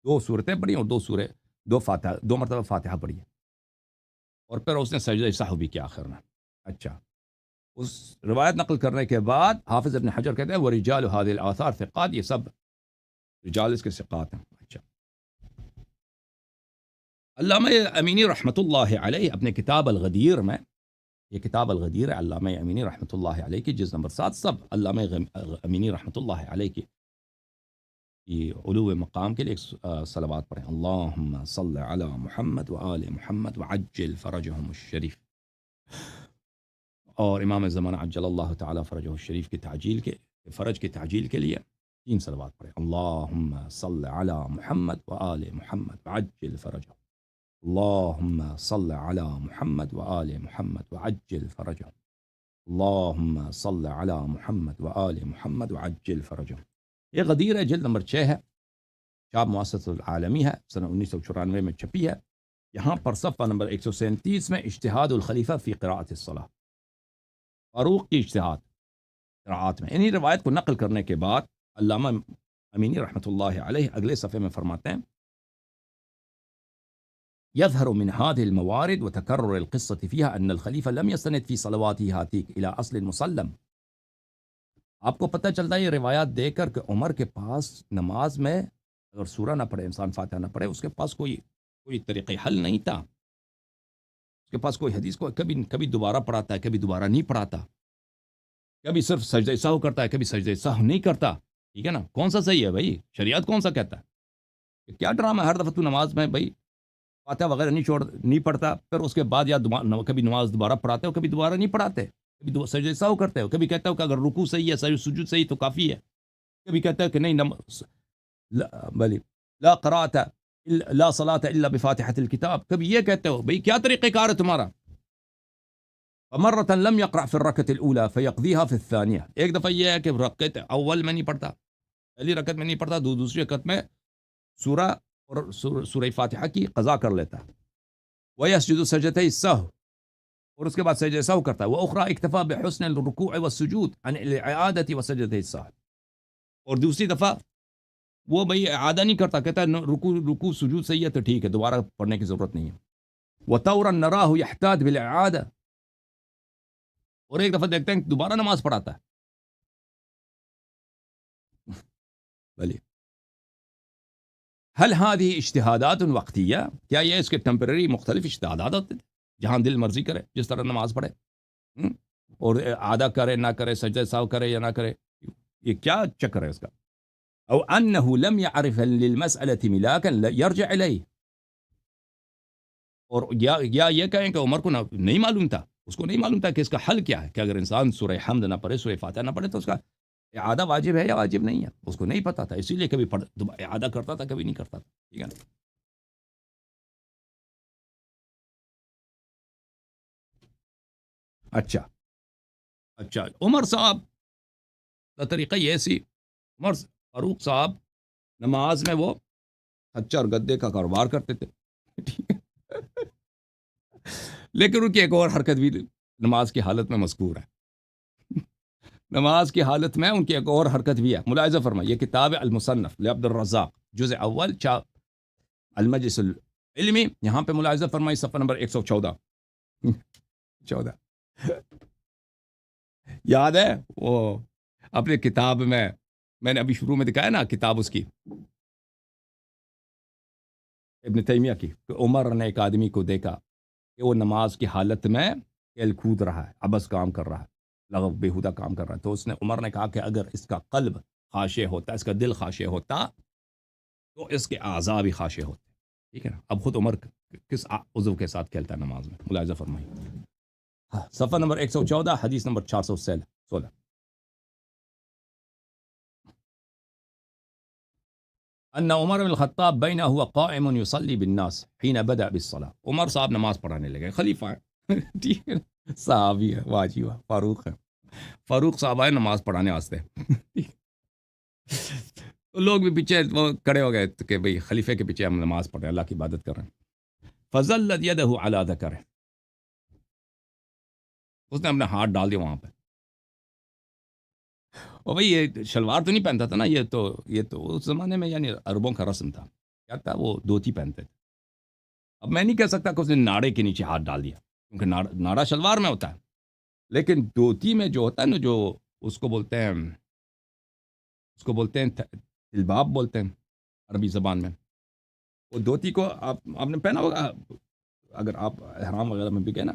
2 سورتیں پڑھی اور 2 مرتبہ فاتحہ پڑھی ہے اور پھر اس نے سجدہ سہو بھی کیا آخر میں. اچھا اس روایت نقل کرنے کے بعد حافظ ابن حجر کہتے ہیں وہ رجال هذه الاثار ثقات یہ سب رجال اس کے ثقات ہیں. اچھا علامہ امینی رحمۃ اللہ علیہ اپنے کتاب الغدیر میں یہ کتاب الغدیر ہے علامہ امینی رحمۃ اللہ علیہ کی جز نمبر 7 سب علامہ امینی رحمۃ اللہ علیہ کی علو مقام کے لیے صلوات پڑھیں اللہم صل علی محمد وآل محمد وعجل فرجہم الشریف. اور امام زمانہ عجل اللہ تعالی فرجہ الشریف کی تعجیل کے فرج کی تعجیل کے لیے 3 صلوات پڑھیں اللہم صل علی محمد وآل محمد وعجل فرجہ اللہم صل علی محمد وآل محمد وعجل فرجہ اللہم صل علی محمد وآل محمد وعجل فرجہ. یہ غدیر ہے جلد نمبر 6 ہے چاپ مؤسسۃ العالمی ہے سنہ 1994 میں چھپی ہے. یہاں پر صفحہ نمبر 137 میں اجتہاد الخلیفہ فی قراءۃ الصلاۃ فاروق کی اجتہاد قراءات میں. انہی روایت کو نقل کرنے کے بعد علامہ امینی رحمۃ اللہ علیہ اگلے صفحے میں فرماتے ہیں يظهر من هذه الموارد وتكرر القصة فيها أن الخليفة لم يستند في صلواته هاتيك إلى أصل مسلم آپ کو پتہ چلتا ہے یہ روایات دیکھ کر کہ عمر کے پاس نماز میں اگر سورہ نہ پڑھے انسان، فاتحہ نہ پڑھے، اس کے پاس کوئی طریقہ حل نہیں تھا. اس کے پاس کوئی حدیث کو کبھی کبھی دوبارہ پڑھاتا ہے، کبھی دوبارہ نہیں پڑھاتا، کبھی صرف سجدہ سہو کرتا ہے، کبھی سجدہ سہو نہیں کرتا. ٹھیک ہے نا؟ کون سا صحیح ہے بھائی؟ شریعت کون سا کہتا ہے کہ کیا ڈرامہ ہر دفعہ تو نماز میں بھائی فاتحہ وغیرہ نہیں پڑھتا، پھر اس کے بعد یا کبھی نماز دوبارہ پڑھاتے ہو، کبھی دوبارہ نہیں پڑھاتے، کبھی سجدہ سہو کرتے ہو، کبھی کہتا ہو کہ اگر رکوع صحیح ہے، سجود صحیح تو کافی ہے، کبھی کہتا ہے کہ نہیں لا بلی لا قرات لا صلاة الا بفاتحة الكتاب، کبھی یہ کہتے ہو. بھائی کیا طریقہ کار ہے تمہارا؟ فمرة لم يقرأ في الركعة الأولى فيقضيها في الثانية، ایک دفعہ یہ ہے کہ رکعت اول میں نہیں پڑھتا، پہلی رکعت میں نہیں پڑھتا، دوسری رکعت میں سورہ اور سورہ فاتحہ کی قضا کر لیتا ہے. ويسجد سجدتي السهو، اور اس کے بعد سجدہ سہو کرتا ہے. واخرى اکتفى بحسن الركوع والسجود عن الاعادة وسجدتي السهو، اور دوسری دفعہ وہ بھائی اعادہ نہیں کرتا، کہتا ہے رکوع سجود صحیح ہے تو ٹھیک ہے، دوبارہ پڑھنے کی ضرورت نہیں ہے. وطورا نراه يحتاج بالاعاده، اور ایک دفعہ دیکھتے ہیں کہ دوبارہ نماز پڑھاتا ہے. بھلی هل هذه اجتهادات وقتیہ، کیا یہ اس کے ٹیمپرری مختلف اجتہادات ہوتے تھے جہاں دل مرضی کرے جس طرح نماز پڑھے، اور اعادہ کرے نہ کرے، سجدہ سہو کرے یا نہ کرے، یہ کیا چکر ہے اس کا؟ او انه لم يعرف للمسألة ملاكا يرجع الیہ، اور یا یہ کہیں کہ عمر کو نہیں معلوم تھا، اس کو نہیں معلوم تھا کہ اس کا حل کیا ہے، کہ اگر انسان سورہ حمد نہ پڑھے، سورہ فاتحہ نہ پڑھے تو اس کا اعادہ واجب ہے یا واجب نہیں ہے، اس کو نہیں پتا تھا، اسی لیے کبھی اعادہ کرتا تھا، کبھی نہیں کرتا تھا. ٹھیک ہے نا؟ اچھا اچھا، عمر صاحب کا طریقہ یہ سی، عمر فاروق صاحب نماز میں وہ خچر گدے کا کاروبار کرتے تھے. ٹھیک ہے؟ لیکن ان کی ایک اور حرکت بھی نماز کی حالت میں مذکور ہے. نماز کی حالت میں ان کی ایک اور حرکت بھی ہے، ملاحظہ فرمائیے. یہ کتاب ہے المصنف لعبد الرزاق، جزء اول، چاپ المجلس العلمی، یہاں پہ ملاحظہ فرمائی صفحہ نمبر 114. 14 یاد ہے وہ اپنے کتاب میں نے ابھی شروع میں دکھایا نا کتاب اس کی ابن تیمیہ کی، کہ عمر نے ایک آدمی کو دیکھا کہ وہ نماز کی حالت میں کھیل کود رہا ہے، عبث کام کر رہا ہے، لغو بیہودہ کام کر رہا ہے. تو اس نے عمر نے کہا کہ اگر اس کا قلب خاشع ہوتا، اس کا دل خاشع ہوتا تو اس کے اعضاء بھی خاشع ہوتے. ٹھیک ہے نا؟ اب خود عمر کس عضو کے ساتھ کھیلتا ہے نماز میں، ملاحظہ فرمائیے. صفحہ نمبر 114، حدیث نمبر 416. ان عمر بن الخطاب بین هو قائم يصلي بالناس حين بدأ بالصلاة، عمر صاحب نماز پڑھانے لگے، خلیفہ ہے. ٹھیک ہے، صحابی ہے، واہ جی واہ، فاروق ہے، فاروق صاحب آئے نماز پڑھانے واسطے. تو لوگ بھی پیچھے وہ کھڑے ہو گئے کہ بھئی خلیفے کے پیچھے ہم نماز پڑھ رہے ہیں، اللہ کی عبادت کر رہے ہیں. فظلت يده على ذكره، اس نے اپنا ہاتھ ڈال دیا وہاں پہ. اور بھئی یہ شلوار تو نہیں پہنتا تھا نا، یہ تو اس زمانے میں یعنی عربوں کا رسم تھا، کیا تھا، وہ دھوتی پہنتے تھے. اب میں نہیں کہہ سکتا کہ اس نے ناڑے کے نیچے ہاتھ ڈال دیا، کیونکہ ناڑا شلوار میں ہوتا ہے، لیکن دھوتی میں جو ہوتا ہے نا، جو اس کو بولتے ہیں الباب بولتے ہیں عربی زبان میں. وہ دھوتی کو آپ نے پہنا ہوگا، اگر آپ احرام وغیرہ میں بھی گئے نا،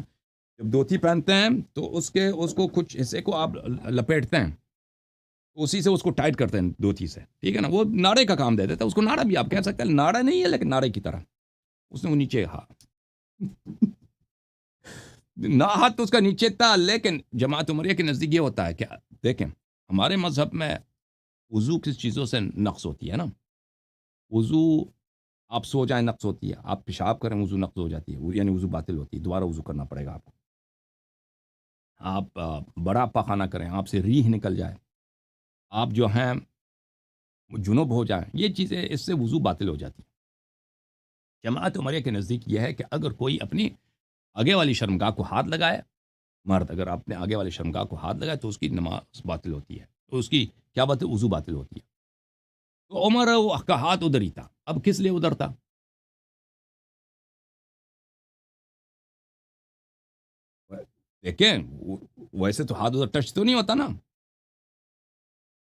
جب دھوتی پہنتے ہیں تو اس کو کچھ حصے کو آپ لپیٹتے ہیں، اسی سے اس کو ٹائٹ کرتے ہیں دھوتی سے. ٹھیک ہے نا؟ وہ ناڑے کا کام دے دیتا ہے اس کو، ناڑا بھی آپ کہہ سکتے ہیں، ناڑا نہیں ہے لیکن ناڑے کی طرح اس نے وہ نیچے نہ ہاتھ تو اس کا نیچے تھا. لیکن جماعت عمریہ کے نزدیک یہ ہوتا ہے کہ دیکھیں ہمارے مذہب میں وضو کس چیزوں سے نقص ہوتی ہے نا، وضو آپ سو جائیں نقص ہوتی ہے، آپ پیشاب کریں وضو نقص ہو جاتی ہے، یعنی وضو باطل ہوتی ہے، دوبارہ وضو کرنا پڑے گا آپ کو. آپ بڑا پاخانہ کریں، آپ سے ریح نکل جائے، آپ جو ہیں جنوب ہو جائیں، یہ چیزیں اس سے وضو باطل ہو جاتی ہے. جماعت عمریہ کے نزدیک یہ ہے کہ اگر کوئی اپنی آگے والی شرمگاہ کو ہاتھ لگائے، مرد اگر اپنے آگے والی شرمگاہ کو ہاتھ لگائے تو اس کی نماز باطل ہوتی ہے، تو اس کی کیا بات ہے، وضو باطل ہوتی ہے. تو عمر کا ہاتھ ادھر ہی تھا. اب کس لیے ادھر تھا؟ دیکھیں ویسے تو ہاتھ ادھر ٹچ تو نہیں ہوتا نا،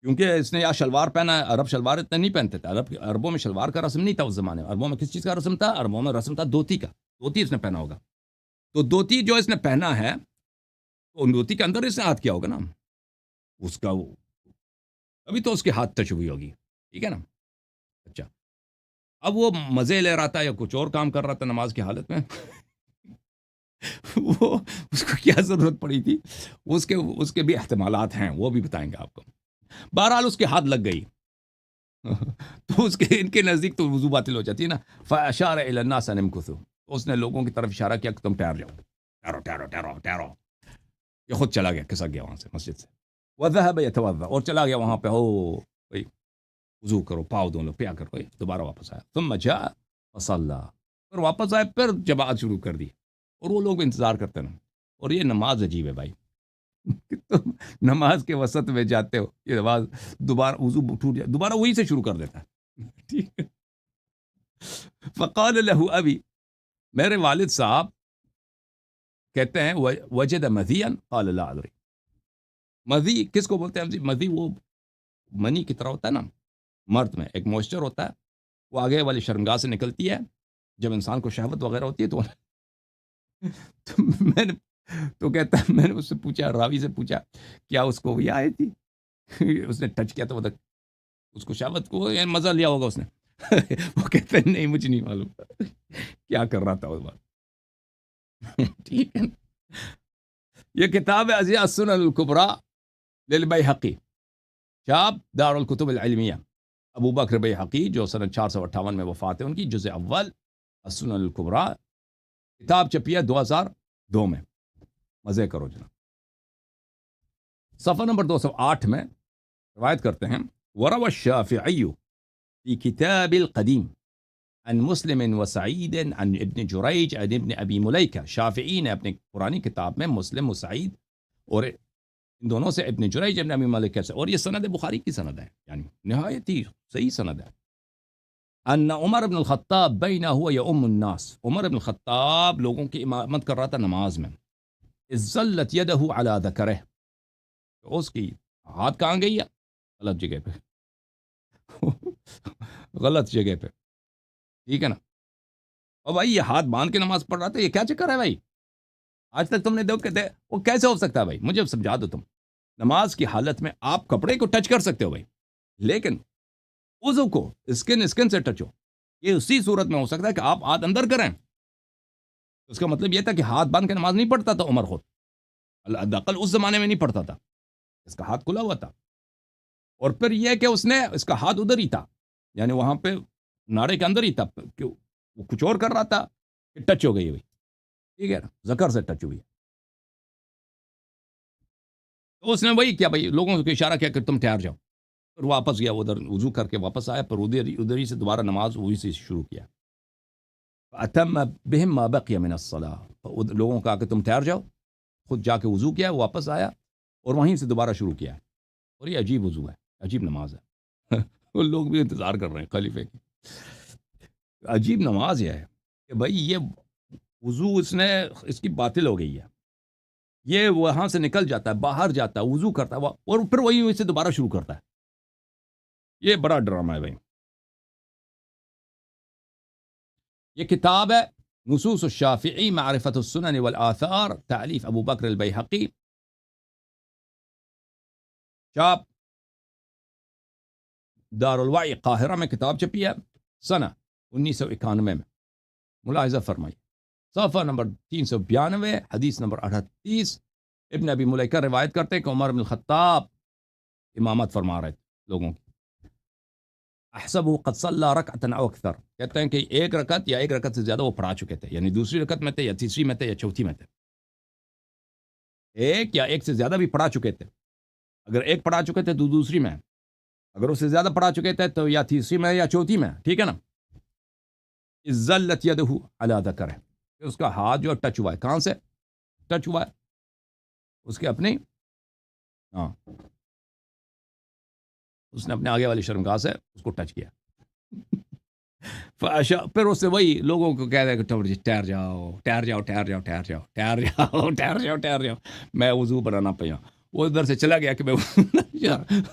کیونکہ اس نے یا شلوار پہنا ہے، عرب شلوار اتنے نہیں پہنتے تھے، عربوں میں شلوار کا رسم نہیں تھا اس زمانے میں. عربوں میں کس چیز کا رسم تھا؟ عربوں میں رسم تھا دھوتی کا. دھوتی اس نے پہنا ہوگا. تو دھوتی جو اس نے پہنا ہے، تو دھوتی کے اندر اس نے ہاتھ کیا ہوگا نا اس کا، وہ ابھی تو اس کے ہاتھ ٹچ ہوئی ہوگی. ٹھیک ہے نا. اچھا، اب وہ مزے لے رہا تھا یا کچھ اور کام کر رہا تھا نماز کی حالت میں وہ اس کو کیا ضرورت پڑی تھی، اس کے بھی احتمالات ہیں، وہ بھی بتائیں گے آپ کو. بہرحال اس کے ہاتھ لگ گئی تو ان کے نزدیک تو وضو باطل ہو جاتی ہے نا. فاشار الی الناس ان امکثوا، اس نے لوگوں کی طرف اشارہ کیا کہ تم ٹھہر جاؤ، ٹھہرو ٹھہرو ٹھہرو ٹھہرو. یہ خود چلا گیا، کھسک گیا وہاں سے مسجد سے. وذهب يتوضا، اور چلا گیا وہاں پہ، بھائی وضو کرو، پاؤ دھو لو، پیا کرو. دوبارہ واپس آیا. ثم جاء فصلى، پھر واپس آئے، پھر جماعت شروع کر دی. اور وہ لوگ انتظار کرتے ہیں. اور یہ نماز عجیب ہے بھائی کہ تم نماز کے وسط میں جاتے ہو، یہ نماز دوبارہ وضو ٹوٹ جائے، دوبارہ وہی سے شروع کر دیتا ہے. ٹھیک ہے. فقال له ابی، میرے والد صاحب کہتے ہیں وجد مذیا قال لا ادری. مذی کس کو بولتے ہیں جی؟ مذی وہ منی کی طرح ہوتا ہے نا، مرد میں ایک موئسچر ہوتا ہے، وہ آگے والی شرمگاہ سے نکلتی ہے جب انسان کو شہوت وغیرہ ہوتی ہے. تو میں نے تو کہتا ہے، میں نے اس سے پوچھا، راوی سے پوچھا، کیا اس کو یہ آئی تھی اس نے ٹچ کیا تو اس کو شہوت کو مزہ لیا ہوگا اس نے وہ کہتے ہیں نہیں، مجھے نہیں معلوم کیا کر رہا تھا اس بات. ٹھیک ہے. یہ کتاب ہے ازیاء السنن الکبریٰ للبیہقی، شاب دار الکتب العلمیہ، ابو بکر بیہقی جو سنہ 458 میں وفات ہے ان کی. جزء اول السنن الکبریٰ، کتاب چھپی ہے 2002 میں. مزے کرو جناب. صفحہ نمبر 208 میں روایت کرتے ہیں، وروى الشافعی في كتاب القدیم عن مسلم وسعید عن ابن جریج عن ابن ابی ملیکہ. شافعی نے اپنی پرانی کتاب میں مسلم و سعید اور ان دونوں سے ابن جریج ابن ابی ملیکہ سے، اور یہ سند بخاری کی سند ہے، یعنی نہایت ہی صحیح سند ہے. ان عمر بن الخطاب بینہ ہوا یؤم الناس، عمر بن الخطاب لوگوں کی امامت کر رہا تھا نماز میں. اذ ظلت یدہ علی ذکرہ، اس کی ہاتھ کہاں گئی ہے؟ غلط جگہ پہ غلط جگہ پہ. ٹھیک ہے نا. اور بھائی یہ ہاتھ باندھ کے نماز پڑھ رہا تھا، یہ کیا چکر ہے بھائی؟ آج تک تم نے دیکھ کہتے وہ کیسے ہو سکتا ہے بھائی؟ مجھے سمجھا دو. تم نماز کی حالت میں آپ کپڑے کو ٹچ کر سکتے ہو بھائی، لیکن وضو کو اسکن سے ٹچ ہو، یہ اسی صورت میں ہو سکتا ہے کہ آپ ہاتھ اندر کریں. اس کا مطلب یہ تھا کہ ہاتھ باندھ کے نماز نہیں پڑھتا تھا عمر خود، حداقل اس زمانے میں نہیں پڑھتا تھا. اس کا ہاتھ کھلا ہوا تھا، اور پھر یہ کہ اس نے اس کا ہاتھ ادھر ہی تھا، یعنی وہاں پہ ناڑے کے اندر ہی تھا، کہ وہ کچھ اور کر رہا تھا کہ ٹچ ہو گئی بھائی. ٹھیک ہے نا، ذکر سے ٹچ ہوئی. تو اس نے وہی کیا بھائی، لوگوں کو اشارہ کیا کہ تم ٹھہر جاؤ. پھر واپس گیا ادھر، وضو کر کے واپس آیا، پھر ادھر ہی سے دوبارہ نماز وہی سے شروع کیا. اتم بہم ما بقی من الصلاۃ، لوگوں کا کہ تم ٹھہر جاؤ، خود جا کے وضو کیا، واپس آیا اور وہیں سے دوبارہ شروع کیا. اور یہ عجیب وضو ہے، عجیب نماز ہے وہ لوگ بھی انتظار کر رہے ہیں خلیفے کی. عجیب نماز یہ ہے کہ بھائی یہ وضو اس کی باطل ہو گئی ہے. یہ وہاں سے نکل جاتا ہے، باہر جاتا ہے، وضو کرتا ہے اور پھر وہی سے دوبارہ شروع کرتا ہے. یہ بڑا ڈرامہ ہے بھائی. یہ کتاب ہے نصوص الشافعی معرفت السنن والآثار، تالیف ابو بکر البیہقی، چاپ دار الوعی قاہرہ میں کتاب چھپی ہے سنہ 1991 میں. ملاحظہ فرمائیے صفحہ نمبر 392، حدیث نمبر 38. ابن ابی ملیکہ روایت کرتے ہیں کہ عمر بن الخطاب امامت فرما رہے تھے لوگوں کی. احسبہ قد صلی رکعۃ او اکثر، کہتے ہیں کہ ایک رکعت سے زیادہ وہ پڑھا چکے تھے، یعنی دوسری رکعت میں تھے یا تیسری میں تھے یا چوتھی میں تھے. ایک سے زیادہ بھی پڑھا چکے تھے. اگر ایک پڑھا چکے تھے تو دوسری میں، اگر اس سے زیادہ پڑھا چکے تھے تو یا تیسری میں یا چوتھی میں. ٹھیک ہے نا. ذلت یدہ علی ذکرہ، اس کا ہاتھ جو ٹچ ہوا ہے، کہاں سے ٹچ ہوا ہے؟ اس کے اپنے اس نے اپنے آگے والی شرمگاہ سے اس کو ٹچ کیا. پھر اس سے وہی لوگوں کو کہہ رہے کہ ٹھہر جاؤ ٹھہر جاؤ ٹھہر جاؤ ٹھہر جاؤ ٹھہر جاؤ ٹھہر جاؤ ٹھہر جاؤ، میں وضو بنانا پیا. وہ ادھر سے چلا گیا کہ میں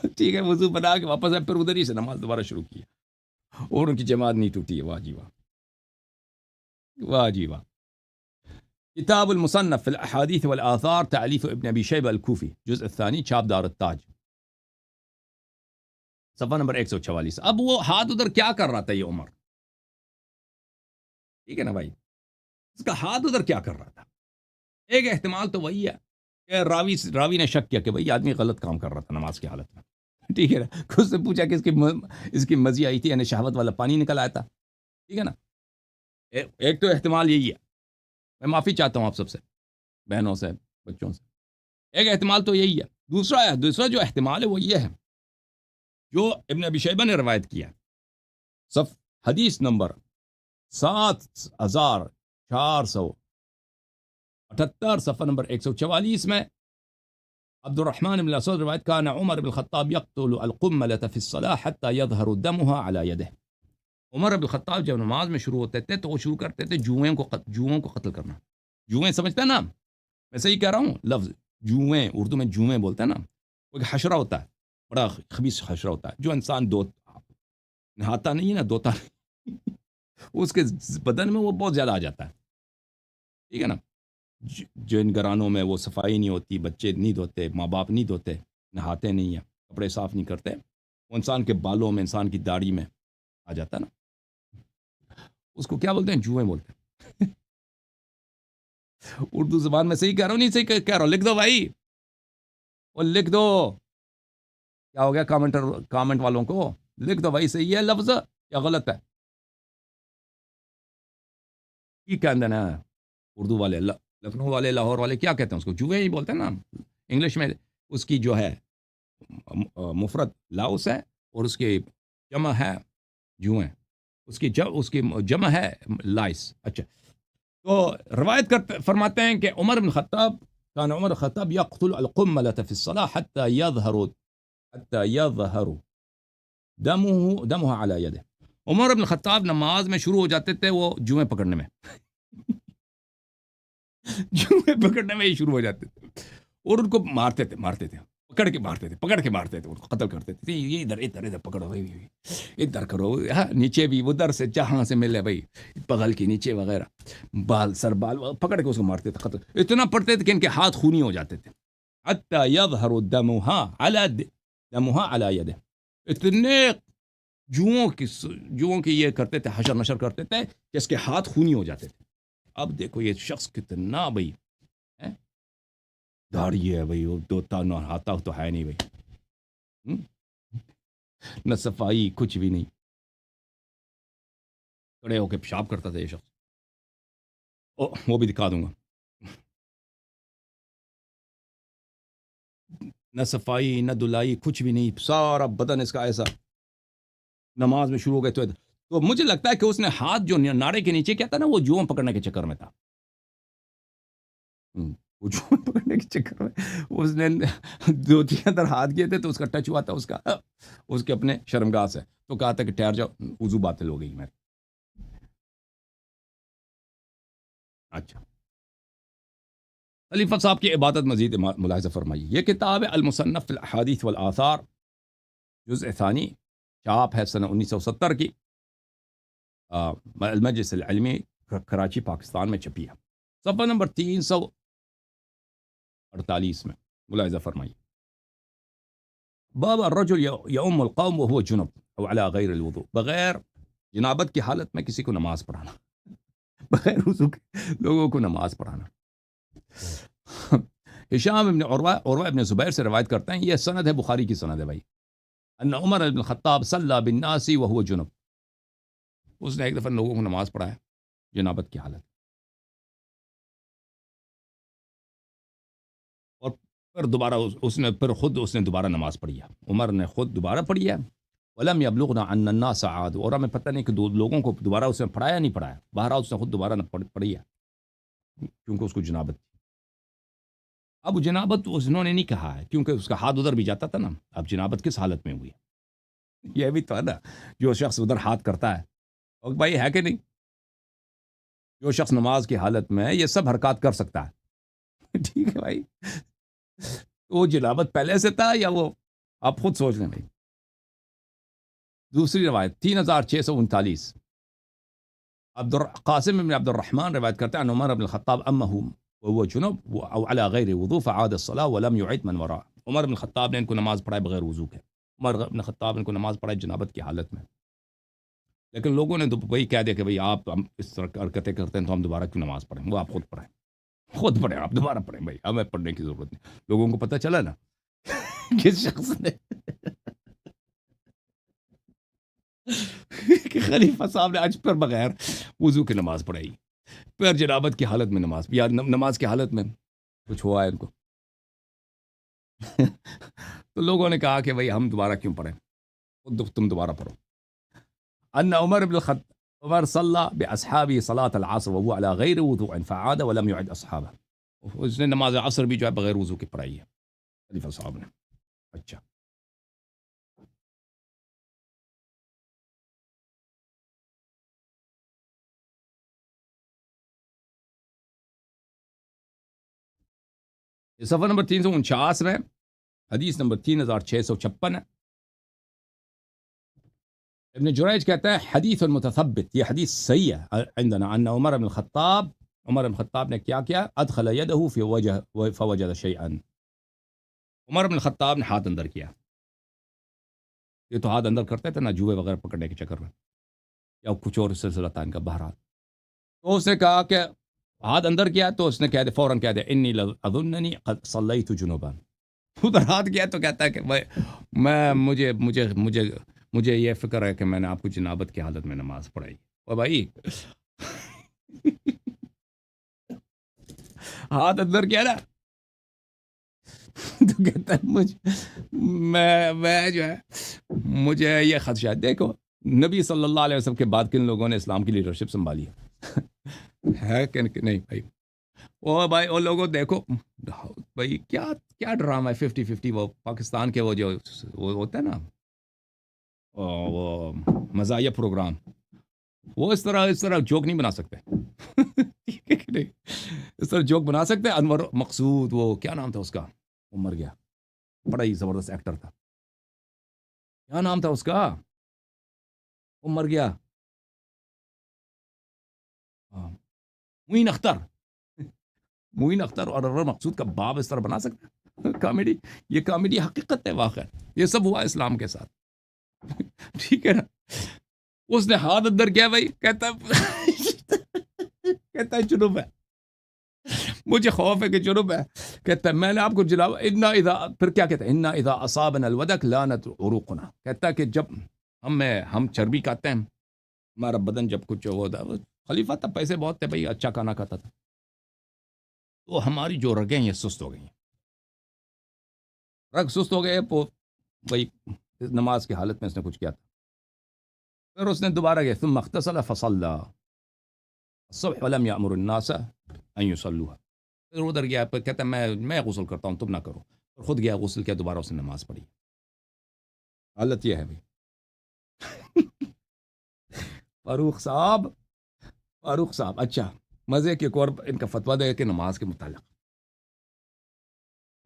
ٹھیک ہے، وضو بنا کے واپس آئے، پھر ادھر ہی سے نماز دوبارہ شروع کی اور ان کی جماعت نہیں ٹوٹی ہے. واہ جی واہ، واہ جی واہ. کتاب المصنف في الاحاديث والاثار تالیف ابن ابی شیبہ الکوفی، جزء الثانی، چھاپ دار التاج، صفحہ نمبر 144. اب وہ ہاتھ ادھر کیا کر رہا تھا یہ عمر؟ ٹھیک ہے نا بھائی، اس کا ہاتھ ادھر کیا کر رہا تھا؟ ایک احتمال تو وہی ہے کہ راوی نے شک کیا کہ بھائی آدمی غلط کام کر رہا تھا نماز کی حالت میں. ٹھیک ہے نا، خود سے پوچھا کہ اس کی مزی آئی تھی، یعنی شہوت والا پانی نکل آیا تھا. ٹھیک ہے نا، ایک تو احتمال یہی ہے. میں معافی چاہتا ہوں آپ سب سے، بہنوں سے، بچوں سے. ایک احتمال تو یہی ہے. دوسرا جو احتمال ہے وہ یہ ہے جو ابن ابی شیبہ نے روایت کیا، حدیث نمبر 7478، صفحہ نمبر 144 میں عبد الرحمن بن الاسود روایت، کان عمر بن الخطاب یقتل القملة في الصلاة حتى يظهر دمها على يده. عمر بن الخطاب جب نماز میں شروع ہوتے تھے تو وہ شروع کرتے تھے جوئیں کو قتل کرنا. جوئیں سمجھتے ہیں نا؟ میں صحیح کہہ رہا ہوں؟ لفظ جوئیں، اردو میں جوئیں بولتے ہیں نا. وہ ایک حشرہ ہوتا ہے، بڑا خبیث حشرہ ہوتا ہے جو انسان نہاتا نہیں ہے نا، دھوتا نہیں، اس کے بدن میں وہ بہت زیادہ آ جاتا ہے. ٹھیک ہے نا، جن گھرانوں میں وہ صفائی نہیں ہوتی، بچے نہیں دھوتے، ماں باپ نہیں دھوتے، نہاتے نہیں ہیں، کپڑے صاف نہیں کرتے، وہ انسان کے بالوں میں، انسان کی داڑھی میں آ جاتا ہے نا. اس کو کیا بولتے ہیں؟ جوئیں بولتے ہیں. اردو زبان میں صحیح کہہ رہا ہوں؟ نہیں صحیح کہہ رہا ہوں؟ لکھ دو بھائی، وہ لکھ دو. کیا ہو گیا کامنٹ والوں کو؟ لکھ دو بھائی، صحیح ہے لفظ یا غلط ہے؟ ٹھیک ہے نا، اردو والے، لکھنؤ والے، لاہور والے کیا کہتے ہیں اس کو؟ جوئیں ہی بولتے ہیں نا. انگلش میں اس کی جو ہے مفرد لاؤس ہے اور اس کی جمع ہے جوئیں، اس کی جمع ہے لائس. اچھا، تو روایت فرماتے ہیں کہ عمر بن خطاب، کان عمر خطاب یقتل القملة في الصلاة حتى يظهر دمها على يده. عمر بن خطاب نماز میں شروع ہو جاتے تھے وہ جوئیں پکڑنے میں. جوئیں پکڑنے میں ہی شروع ہو جاتے تھے اور ان کو مارتے تھے، پکڑ کے مارتے تھے، ان کو قتل کرتے تھے. یہ ادھر پکڑو، ادھر کرو، ہاں نیچے بھی ادھر سے جہاں سے ملے بھائی، بغل کے نیچے وغیرہ، سر بال پکڑ کے اس کو مارتے تھے، قتل اتنا پڑتے تھے کہ ان کے ہاتھ خونی ہو جاتے تھے. حتی یظہر دمها علی یده. اتنے جوؤں کی یہ کرتے تھے، حشر نشر کرتے تھے کہ اس کے ہاتھ خونی ہو جاتے تھے. اب دیکھو یہ شخص کتنا بھائی داڑھی ہے بھائی، وہ دوتا نہ ہاتا تو ہے نہیں بھائی، نہ صفائی، کچھ بھی نہیں، کھڑے ہو کے پیشاب کرتا تھا یہ شخص. وہ بھی دکھا دوں گا. نہ صفائی نہ دلائی، کچھ بھی نہیں، سارا بدن اس کا ایسا. نماز میں شروع ہو گئے تو مجھے لگتا ہے کہ اس نے ہاتھ جو ناڑے کے نیچے کیا تھا نا، وہ جوؤں پکڑنے کے چکر میں تھا. وہ جوؤں پکڑنے کے چکر میں اس نے دو تین اندر ہاتھ کیے تھے تو اس کا ٹچ ہوا تھا اس کے اپنے شرمگاہ سے، تو کہا تھا کہ ٹھہر جاؤ، وضو باطل ہو گئی میری. اچھا، خلیفہ صاحب کی عبادت مزید ملاحظہ فرمائیے. یہ کتاب ہے المصنف فی الاحادیث والآثار، جزء ثانی، چھاپ ہے سنہ 1970 کی، المجلس العلمی، کراچی، پاکستان میں چھپی ہے. صفحہ نمبر 348 میں ملاحظہ فرمائیے. باب الرجل یؤم القوم وهو جنب او علی غیر الوضوء. بغیر جنابت کی حالت میں کسی کو نماز پڑھانا، بغیر وضو کے لوگوں کو نماز پڑھانا. ہشام ابن عروہ ابن زبیر سے روایت کرتے ہیں، یہ سند ہے، بخاری کی سند ہے بھائی، ان عمر بن الخطاب صلی بالناس وهو جنب. اس نے ایک دفعہ لوگوں کو نماز پڑھایا جنابت کی حالت، اور پھر دوبارہ اس نے دوبارہ نماز پڑھی ہے. عمر نے خود دوبارہ پڑھی ہے. ولم یبلغنا ان الناس عادوا، اور ہمیں پتہ نہیں کہ لوگوں کو دوبارہ اس نے پڑھایا نہیں پڑھایا. بہرحال اس نے خود دوبارہ پڑھی ہے کیونکہ اس کو جنابت تھی. اب جنابت انہوں نے نہیں کہا ہے کیونکہ اس کا ہاتھ ادھر بھی جاتا تھا نا. اب جنابت کس حالت میں ہوئی ہے؟ یہ بھی تو ہے نا، جو شخص ادھر ہاتھ کرتا ہے، اور بھائی ہے کہ نہیں، جو شخص نماز کی حالت میں یہ سب حرکات کر سکتا ہے. ٹھیک ہے بھائی، وہ جنابت پہلے سے تھا یا وہ آپ خود سوچ لیں بھائی. دوسری روایت 3639 قاسم بن عبد الرحمن روایت کرتے ہیں عمر بن الخطاب امه وهو جنب او على غير وضوء فعاد الصلاه ولم يعد من وراء. عمر بن الخطاب نے ان کو نماز پڑھائے بغیر وضو کے. عمر بن الخطاب ان کو نماز پڑھائے جنابت کی حالت میں. لیکن لوگوں نے وہی کہہ دیا کہ بھئی آپ ہم اس طرح حرکتیں کرتے ہیں تو ہم دوبارہ کیوں نماز پڑھیں. وہ آپ خود پڑھیں آپ دوبارہ پڑھیں بھائی, ہمیں پڑھنے کی ضرورت نہیں. لوگوں کو پتہ چلا نا کس شخص نے کہ خلیفہ صاحب نے آج پر بغیر وضو کی نماز پڑھائی, پھر جنابت کی حالت میں نماز, یا نماز کی حالت میں کچھ ہوا ہے ان کو. تو لوگوں نے کہا کہ بھئی ہم دوبارہ کیوں پڑھیں, تم دوبارہ پڑھو. ان عمر بن عمر صلی باصحابہ صلاۃ العصر وهو على غیر وضوء فعاد ولم يعد اصحابہ. اس نے نماز عصر بھی جو ہے بغیر وضو کی پڑھائی ہے خلیفہ صاحب نے. اچھا یہ صفحہ نمبر 349 میں حدیث نمبر 3656 ہے. ابن جریج کہتا ہے حدیث متثبت, یہ حدیث صحیح ہے عندنا ان عمر بن الخطاب نے کیا ادخل یده فی وجه فوجد شیئا. عمر بن الخطاب نے ہاتھ اندر کیا. یہ تو ہاتھ اندر کرتے تھے نا جوئے وغیرہ پکڑنے کے چکر میں یا کچھ اور سلسلہ تھا ان کا. بہرحال تو اس نے کہا کہ ہاتھ اندر کیا تو اس نے کہہ دیا فوراً کہہ دیا انی اظننی قد صلیت جنوبا. ادھر ہاتھ کیا تو کہتا ہے کہ میں مجھے یہ فکر ہے کہ میں نے آپ کو جنابت کی حالت میں نماز پڑھائی. اور بھائی ہاتھ اندر کیا نا تو کہتا ہے میں جو ہے مجھے یہ خدشہ ہے. دیکھو نبی صلی اللہ علیہ وسلم کے بعد کن لوگوں نے اسلام کی لیڈرشپ سنبھالی ہے کہ نہیں بھائی. وہ بھائی وہ لوگوں دیکھو بھائی کیا ڈرامہ ہے 50-50. وہ پاکستان کے وہ جو وہ ہوتا ہے نا وہ مزاحیہ پروگرام, وہ اس طرح جوک نہیں بنا سکتے. ٹھیک ہے کہ نہیں, اس طرح جوک بنا سکتے. انور مقصود وہ کیا نام تھا اس کا, وہ مر گیا, بڑا ہی زبردست ایکٹر تھا. کیا نام تھا اس کا, وہ مر گیا. معین اختر اور انور مقصود کا باب اس طرح بنا سکتا کامیڈی. یہ کامیڈی حقیقت ہے, واقع یہ سب ہوا اسلام کے ساتھ. ٹھیک ہے نا. اس نے ہاتھ اندر کیا بھائی, کہتا ہے جنوب ہے, مجھے خوف ہے کہ جنوب ہے. کہتا ہے میں نے آپ کو جلاؤ پھر کیا کہتا ہے انا اذا اصابنا الودک لانت عروقنا. کہتا ہے کہ جب ہم چربی کھاتے ہیں, ہمارا بدن جب کچھ ہوتا ہے, خلیفہ تھا, پیسے بہت تھے بھائی, اچھا کھانا کھاتا تھا, تو ہماری جو رگیں یہ سست ہو گئی ہیں. رگ سست ہو گئے وہ بھائی نماز کی حالت میں اس نے کچھ کیا تھا. پھر اس نے دوبارہ گیا ثم اغتسل فصلى الصبح ولم يأمر الناس ان يصلوها. پھر ادھر گیا, پھر کہتا ہے میں غسل کرتا ہوں تم نہ کرو. اور خود گیا غسل کیا, دوبارہ اس نے نماز پڑھی. حالت یہ ہے بھائی. فاروق صاحب اچھا مزے کی ایک اور ان کا فتویٰ دے کہ نماز کے متعلق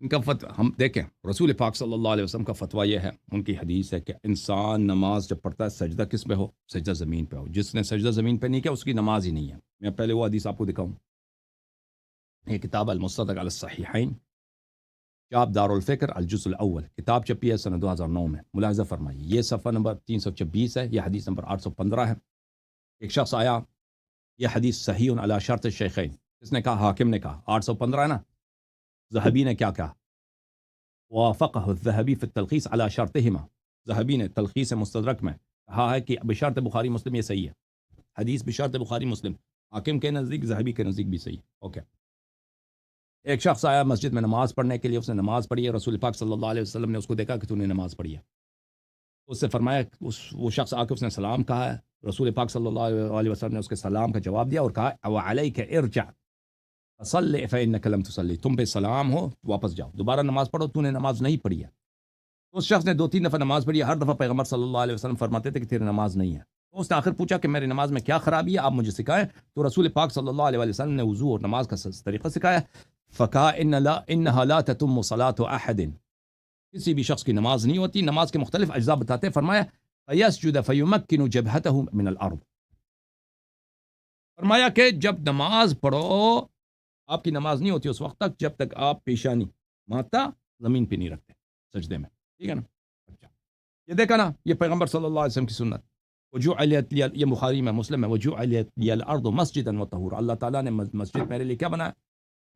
ان کا فتویٰ ہم دیکھیں. رسول پاک صلی اللہ علیہ وسلم کا فتویٰ یہ ہے, ان کی حدیث ہے کہ انسان نماز جب پڑھتا ہے سجدہ کس پہ ہو, سجدہ زمین پہ ہو. جس نے سجدہ زمین پہ نہیں کیا اس کی نماز ہی نہیں ہے. میں پہلے وہ حدیث آپ کو دکھاؤں. یہ کتاب المستدرک علی الصحیحین, چاپ دار الفکر, الجزء الاول, کتاب چھپی ہے سنہ 2009 میں. ملاحظہ فرمائیے یہ صفحہ نمبر 326 ہے, یہ حدیث نمبر 815 ہے. ایک شخص آیا, یہ حدیث صحیح علی شرط الشیخین, اس نے کہا, حاکم نے کہا 815 ہے نا. ذہبی نے کیا کہا, وافقہ الذہبی فی التلخیص علی شرطہما. ذہبی نے تلخیص مستدرک میں کہا ہے کہ بشرط بخاری مسلم یہ صحیح ہے. حدیث بشرط بخاری مسلم, حاکم کے نزدیک, ذہبی کے نزدیک بھی صحیح ہے. اوکے. ایک شخص آیا مسجد میں نماز پڑھنے کے لیے, اس نے نماز پڑھی ہے. رسول پاک صلی اللہ علیہ وسلم نے اس کو دیکھا کہ تو نے نماز پڑھی ہے. اس سے فرمایا, وہ شخص آ کے اس نے سلام کہا ہے. رسول پاک صلی اللہ علیہ وسلم نے اس کے سلام کا جواب دیا اور کہا وعلیک ارجع فصلی فانک لم تصلی, تم پہ سلام ہو, واپس جاؤ, دوبارہ نماز پڑھو, تو نے نماز نہیں پڑھی ہے. اس شخص نے 2-3 دفعہ نماز پڑھی ہے. ہر دفعہ پیغمبر صلی اللہ علیہ وسلم فرماتے تھے کہ تیری نماز نہیں ہے. تو اس نے آخر پوچھا کہ میری نماز میں کیا خرابی ہے, آپ مجھے سکھائیں. تو رسول پاک صلی اللہ علیہ وسلم نے وضو اور نماز کا طریقہ سکھایا. فکا انہا لا تتم صلاۃ احد، کسی بھی شخص کی نماز نہیں ہوتی. نماز کے مختلف اجزاء بتاتے ہیں. فرمایا فیسجد فیمکن جبہتہ من الارض، فرمایا کہ جب نماز پڑھو، آپ کی نماز نہیں ہوتی اس وقت تک جب تک آپ پیشانی ماتھا زمین پہ نہیں رکھتے سجدے میں. ٹھیک ہے نا. اچھا، یہ دیکھا نا، یہ پیغمبر صلی اللہ علیہ وسلم کی سنت. وجعلت لی، یہ بخاری میں مسلم ہے، وجعلت لی الارض مسجدا وطہورا، اللہ تعالیٰ نے مسجد میرے لیے کیا بنایا؟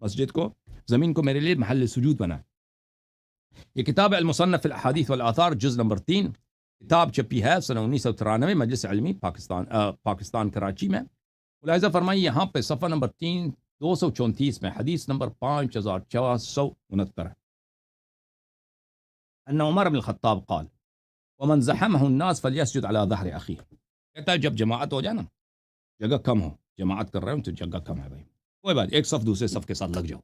مسجد کو، زمین کو میرے لیے محل سجود بنایا. یہ کتاب المصنف فی الاحادیث والآثار جز نمبر 3، کتاب چھپی ہے سنہ 1993 مجلس علمی پاکستان کراچی میں. ملاحظہ فرمائیے یہاں پہ صفحہ نمبر 234 میں حدیث نمبر 5469 ہے. ان عمر بن الخطاب قال ومن زحمه الناس فليسجد على ظهر اخيه، کہتا ہے جب جماعت ہو جائے نا، جگہ کم ہو، جماعت کر رہے ہو تو جگہ کم ہے بھائی، کوئی بات، ایک صف دوسرے صف کے ساتھ لگ جاؤ،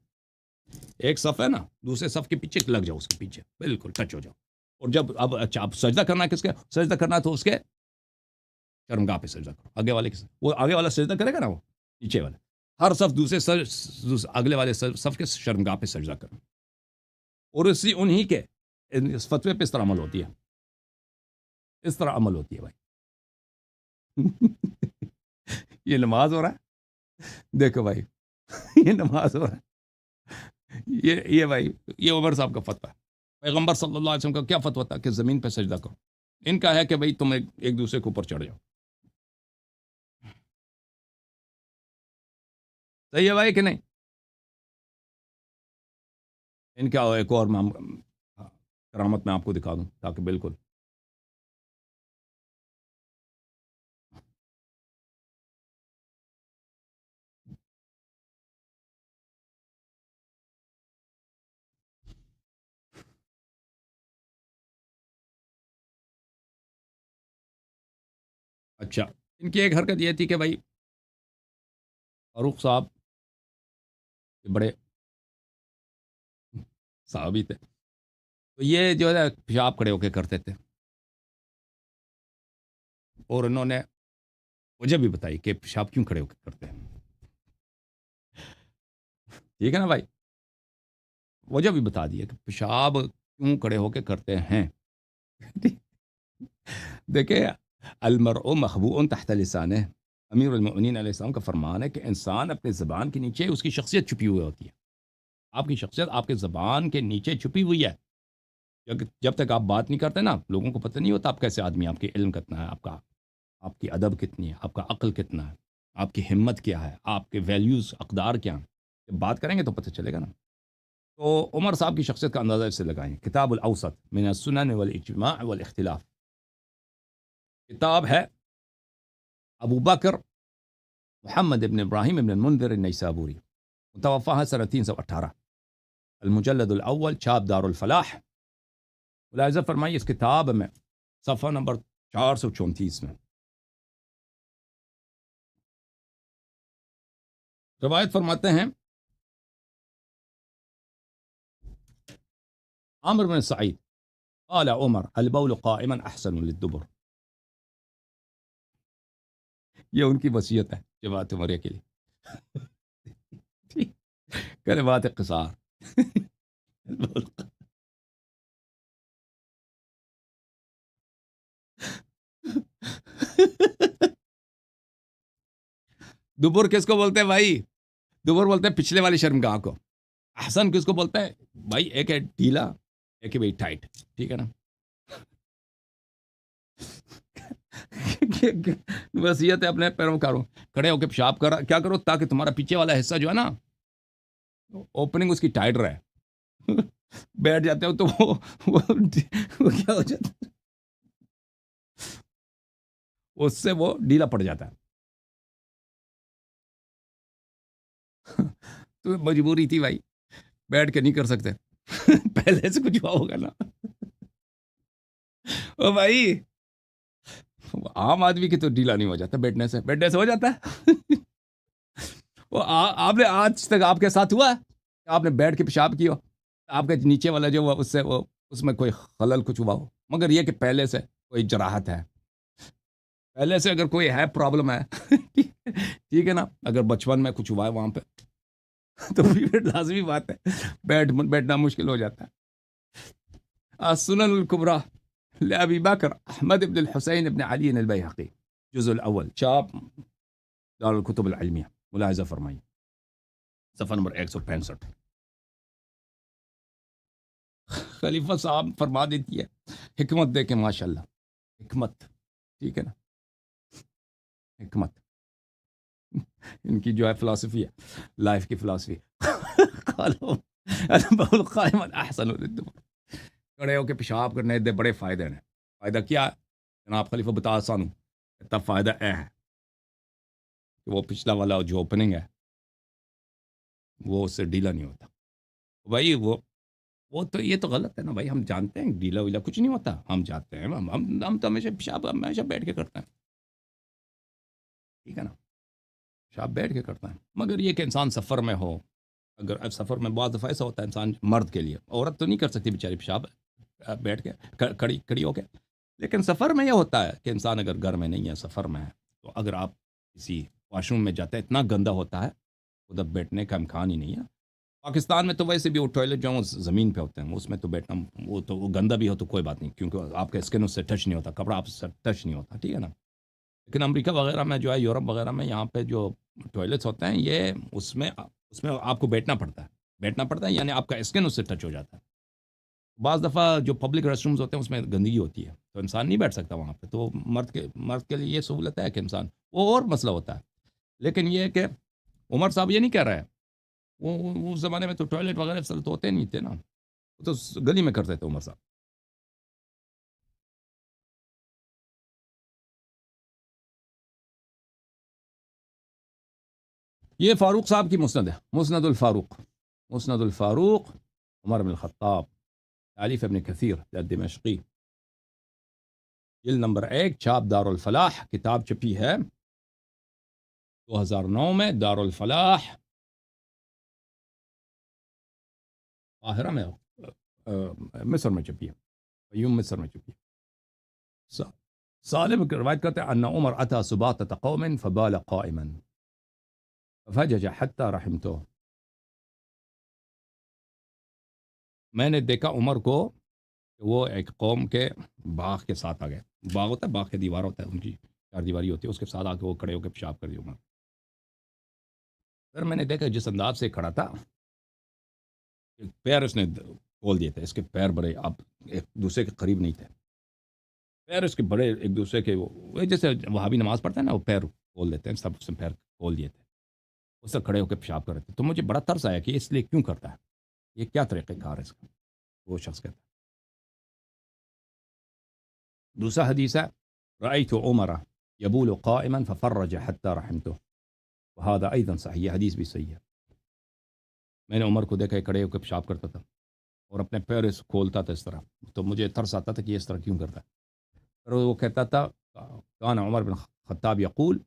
ایک صف ہے نا دوسرے صف کے پیچھے لگ جاؤ، اس کے پیچھے بالکل ٹچ ہو جاؤ. اور جب اب اچھا اب سجدہ کرنا ہے، کس کے سجدہ کرنا ہے؟ تو اس کے شرمگاہ پہ سجدہ کرو. آگے والے کے، وہ آگے والا سجدہ کرے گا نا، وہ پیچھے والا ہر صف دوسرے اگلے والے صف کے شرمگاہ پہ سجدہ کرو. اور اسی انہی کے اس فتوے پہ اس طرح عمل ہوتی ہے، اس طرح عمل ہوتی ہے بھائی. یہ نماز ہو رہا ہے، دیکھو بھائی، یہ نماز ہو رہا ہے. یہ بھائی، یہ عمر صاحب کا فتویٰ ہے. پیغمبر صلی اللہ علیہ وسلم کا کیا فتویٰ تھا کہ زمین پہ سجدہ کرو؟ ان کا ہے کہ بھائی تم ایک دوسرے کے اوپر چڑھ جاؤ. صحیح ہے بھائی کہ نہیں؟ ان کا ایک اور کرامت میں آپ کو دکھا دوں تاکہ بالکل. اچھا، ان کی ایک حرکت یہ تھی کہ بھائی فاروق صاحب بڑے صحابی تھے، تو یہ جو ہے پیشاب کھڑے ہو کے کرتے تھے، اور انہوں نے وجہ بھی بتائی کہ پیشاب کیوں کھڑے ہو کے کرتے ہیں. ٹھیک ہے نا بھائی، وجہ بھی بتا دی کہ پیشاب کیوں کھڑے ہو کے کرتے ہیں. دیکھیں، المرء مخبوء تحت لسانہ، امیر المؤمنین علیہ السلام کا فرمان ہے کہ انسان اپنے زبان کے نیچے اس کی شخصیت چھپی ہوئی ہوتی ہے. آپ کی شخصیت آپ کے زبان کے نیچے چھپی ہوئی ہے. جب تک آپ بات نہیں کرتے نا، لوگوں کو پتہ نہیں ہوتا آپ کیسے آدمی، آپ کی علم کتنا ہے، آپ کی ادب کتنی ہے، آپ کا عقل کتنا ہے، آپ کی ہمت کیا ہے، آپ کے ویلیوز اقدار کیا ہیں. جب بات کریں گے تو پتہ چلے گا نا. تو عمر صاحب کی شخصیت کا اندازہ اس سے لگائیں. کتاب الاوسط من السنن والاجماع والاختلاف، کتاب ہے ابو بکر محمد ابن ابراہیم ابن المنذر النیسابوری، متوفہ ہے سنہ 318، المجلد الاول، چھاپ دار الفلاح. ملاحظہ فرمائیے اس کتاب میں صفحہ نمبر 434 میں روایت فرماتے ہیں عامر بن سعید قال عمر البول قائما احسن للدبر. یہ ان کی وصیت ہے جماعت عمریہ کے لیے. کلمات اختصار. دبر کس کو بولتے ہیں بھائی؟ دبر بولتے ہیں پچھلے والی شرمگاہ کو. احسن کس کو بولتے ہیں بھائی؟ ایک ہے ڈھیلا، ایک ہے بھائی ٹائٹ. ٹھیک ہے نا. وصیت ہے اپنے پیروکاروں، کھڑے ہو کے پیشاب کیا کرو تاکہ تمہارا پیچھے والا حصہ جو ہے نا، اوپننگ اس کی ٹائٹ رہے. بیٹھ جاتے ہو تو وہ کیا ہو جاتا ہے، اس سے وہ ڈھیلا پڑ جاتا ہے. تو مجبوری تھی بھائی، بیٹھ کے نہیں کر سکتے. پہلے سے کچھ ہوا ہوگا نا. او بھائی، عام آدمی کی تو ڈھیلا نہیں ہو جاتا، بیٹھنے سے ہو جاتا ہے. وہ آپ نے آج تک آپ کے ساتھ ہوا ہے آپ نے بیٹھ کے پیشاب کیا، آپ کے نیچے والا جو اس سے اس میں کوئی خلل کچھ ہوا ہو؟ مگر یہ کہ پہلے سے کوئی جراحت ہے، پہلے سے اگر کوئی ہے پرابلم ہے. ٹھیک ہے نا. اگر بچپن میں کچھ ہوا ہے وہاں پہ تو پھر لازمی بات ہے بیٹھنا مشکل ہو جاتا ہے۔ السنن الکبریٰ لأبی بکر احمد بن الحسین بن علی البیہقی، جزء الاول، چاپ دار الکتب العلمیہ، ملاحظہ فرمائی صفحہ نمبر 165۔ خلیفہ صاحب فرما دیتی ہے، حکمت دے کے ماشاءاللہ، حکمت، ٹھیک ہے نا، حکمت ان کی جو ہے فلسفی ہے، لائف کی فلسفی۔ قالوا البول قائما احسن للدبر، کھڑے ہو کے پیشاب کرنے دے بڑے فائدے ہیں۔ فائدہ کیا ہے جناب خلیفہ بتا سانو، تب فائدہ اے ہے کہ وہ پچھلا والا جو اوپننگ ہے وہ اس سے ڈھیلا نہیں ہوتا۔ بھائی وہ تو یہ تو غلط ہے نا بھائی، ہم جانتے ہیں ڈھیلا ویلا کچھ نہیں ہوتا، ہم جانتے ہیں، ہم تو ہمیشہ پیشاب ہمیشہ بیٹھ کے کرتے ہیں، ٹھیک ہے نا، پیشاب بیٹھ کے کرتا ہے۔ مگر یہ کہ انسان سفر میں ہو، اگر سفر میں بعض دفعہ ایسا ہوتا ہے انسان مرد کے لیے، عورت تو نہیں کر سکتی بیچاری پیشاب بیٹھ کے کھڑی ہو کے، لیکن سفر میں یہ ہوتا ہے کہ انسان اگر گھر میں نہیں ہے، سفر میں ہے، تو اگر آپ کسی واش روم میں جاتے ہیں، اتنا گندا ہوتا ہے ادھر بیٹھنے کا امکان ہی نہیں ہے۔ پاکستان میں تو ویسے بھی وہ ٹوائلٹ جو زمین پہ ہوتے ہیں، اس میں تو بیٹھنا، وہ گندا بھی ہو تو کوئی بات نہیں، کیونکہ آپ کا اسکن اس سے ٹچ نہیں ہوتا، کپڑا آپ سے ٹچ نہیں ہوتا، ٹھیک ہے نا۔ لیکن امریکہ وغیرہ میں جو ہے، یورپ وغیرہ میں، یہاں پہ جو ٹوائلٹس ہوتے ہیں، یہ اس میں آپ کو بیٹھنا پڑتا ہے یعنی آپ کا اسکن اس سے ٹچ ہو جاتا ہے۔ بعض دفعہ جو پبلک ریسٹ رومز ہوتے ہیں اس میں گندگی ہوتی ہے، تو انسان نہیں بیٹھ سکتا وہاں پہ، تو مرد کے لیے یہ سہولت ہے کہ انسان، وہ اور مسئلہ ہوتا ہے۔ لیکن یہ ہے کہ عمر صاحب یہ نہیں کہہ رہا ہے، وہ اس زمانے میں تو ٹوائلٹ وغیرہ تو ہوتے نہیں تھے نا، وہ تو گلی میں کرتے تھے عمر صاحب۔ یہ فاروق صاحب کی مسند ہے، مسند الفاروق عمر بن الخطاب، تالیف ابن کثیر دمشقی، جلد نمبر 1، چھاپ دار الفلاح، کتاب چھپی ہے 2009 میں، دار الفلاح قاہرہ میں، مصر میں چھپی ہے، فیوم مصر میں چھپی ہے۔ سالم روایت کرتے ہیں ان عمر اتى سباطة قوم فبال قائما ففجج حتى رحمته، میں نے دیکھا عمر کو کہ وہ ایک قوم کے باغ کے ساتھ آ گئے، باغ ہوتا ہے، باغ کے دیوار ہوتا ہے، ان کی چار دیواری ہوتی ہے، اس کے ساتھ آ کے وہ کھڑے ہو کے پیشاب کر دی عمر۔ پھر میں نے دیکھا جس انداز سے کھڑا تھا، پیر اس نے کھول دیے تھے، اس کے پیر بڑے اب ایک دوسرے کے قریب نہیں تھے، پیر اس کے بڑے ایک دوسرے کے، وہ جیسے وہابی نماز پڑھتے ہیں نا، وہ پیر کھول دیتے ہیں، سب اس نے پیر کھول دیے تھے، اس سے کھڑے ہو کے پیشاب کر رہے تھے۔ تو مجھے بڑا ترس آیا کہ اس لیے کیوں کرتا ہے، یہ کیا طریقہ کار ہے اس کا؟ وہ شخص کہتا ہے۔ دوسرا حدیث ہے، رأيت عمر يبول قائما ففرج حتى رحمته، وهذا ايضا صحیح، یہ حدیث بھی صحیح ہے۔ میں نے عمر کو دیکھا کھڑے ہو کے پیشاب کرتا تھا اور اپنے پیر کھولتا تھا اس طرح، تو مجھے ترس آتا تھا کہ یہ اس طرح کیوں کرتا ہے۔ پھر وہ کہتا تھا، کان عمر بن خطاب یقول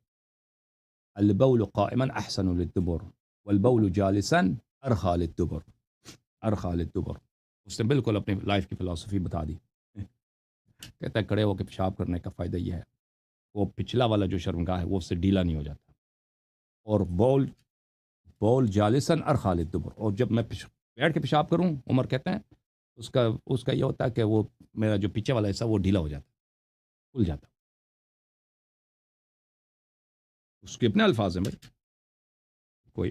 البول قائما احسن للدبر والبول جالسا ارخى للدبر، ارخى للدبر، اس نے بالکل اپنی لائف کی فلسفی بتا دی۔ کہتا ہے کھڑے ہو کے پیشاب کرنے کا فائدہ یہ ہے، وہ پچھلا والا جو شرمگاہ ہے وہ اس سے ڈھیلا نہیں ہو جاتا، اور بول جالسن ارخى للدبر، اور جب میں بیٹھ کے پیشاب کروں، عمر کہتے ہیں اس کا یہ ہوتا ہے کہ وہ میرا جو پیچھے والا حصہ وہ ڈھیلا ہو جاتا ہے، کھل جاتا ہے۔ اس کے اپنے الفاظ ہیں بھائی، کوئی،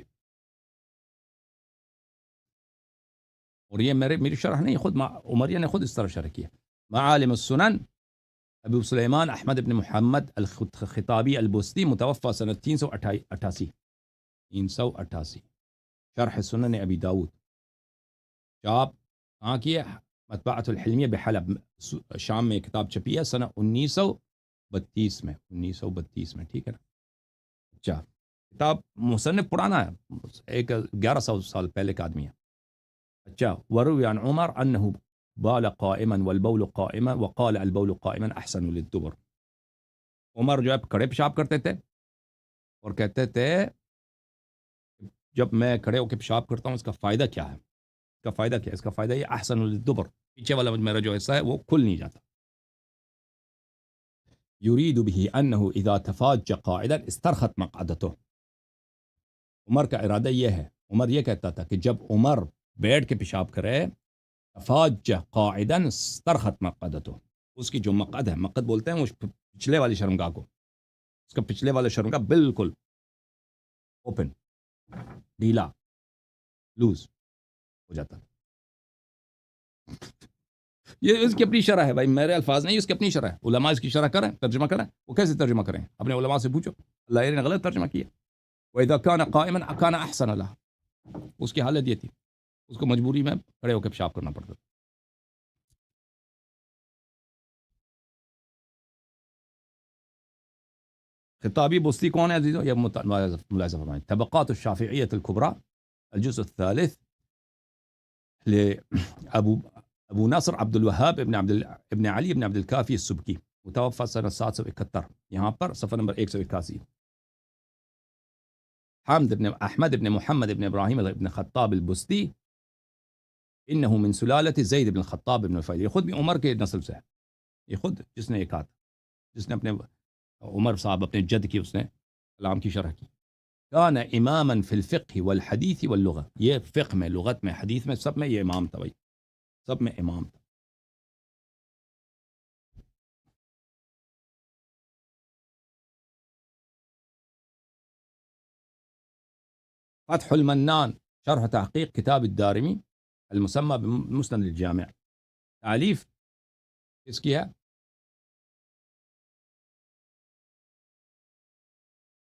اور یہ میری شرح نہیں، خود عمریہ نے خود اس طرح شرح کیا۔ معالم السنن ابو سلیمان احمد بن محمد الخطابی البستی، متوفى سنة 388، شرح سنن ابی داود، چاپ کہاں کی ہے؟ مطبعۃ الحلمیہ بحلب، شام میں کتاب چھپی ہے سنہ 1932 میں، 1932 میں، ٹھیک ہے نا۔ اچھا، کتاب مصنف پرانا ہے، ایک 1100 سال پہلے کا آدمی ہے۔ اچھا، وروی عن عمر انه بال قائما والبول قائما وقال البول قائما احسن للدبر، عمر جو ہے کھڑے پیشاب کرتے تھے اور کہتے تھے جب میں کھڑے ہو کے پیشاب کرتا ہوں اس کا فائدہ کیا ہے، اس کا فائدہ کیا ہے، اس کا فائدہ یہ احسن للدبر، پیچھے والا میرا جو حصہ ہے وہ کھل نہیں جاتا۔ یرید به انه اذا تفاج قاعدا استرخت مقعدته، عمر کا ارادہ یہ ہے عمر یہ کہتا تھا کہ جب عمر بیٹھ کے پیشاب کرے تفاج قاعدا استرخت مقعدتو، اس کی جو مقعد ہے، مقعد بولتے ہیں وہ پچھلے والی شرمگاہ کو، اس کا پچھلے والا شرمگاہ بالکل اوپن، ڈھیلا، لوز ہو جاتا. یہ اس کی اپنی شرح ہے بھائی، میرے الفاظ نہیں، اس کی اپنی شرح ہے. علماء اس کی شرح کریں، ترجمہ کریں. وہ کیسے ترجمہ کریں؟ اپنے علماء سے پوچھو. اللہ نے غلط ترجمہ کیا. وَإِذَا كَانَ قَائِمًا كَانَ أَحْسَنَ لَهُ، اس کی حالت یہ تھی، اس کو مجبوری میں کھڑے ہو کے پیشاب کرنا پڑتا. خطابی بستی کون ہے عزیزو؟ یہ ملاحظہ فرمائیں. طبقات الشافعیة الكبرى الجزء الثالث لأبو نصر عبد الوهاب ابن علي ابن عبد الكافي السبکی، متوفى سنة 771. یہاں پر صفحہ نمبر 181. حامد ابن احمد ابن محمد ابن ابراہیم ابن خطاب البستی انه من سلالة زید ابن خطاب ابن الفیل، یہ خود بھی عمر کے نسل سے ہے. یہ خود جس نے یہ کہا تھا، جس نے اپنے عمر صاحب اپنے جد کی اس نے کلام کی شرح کی. کان اماما فی الفقہ والحدیث واللغہ، یہ فقہ میں، لغت میں، حدیث میں، سب میں یہ امام تھا بھائی، سب میں امام تھا. فتح المنان شرح تحقیق کتاب الدارمی المسمى بمسند الجامع، تعلیف کس کی ہے؟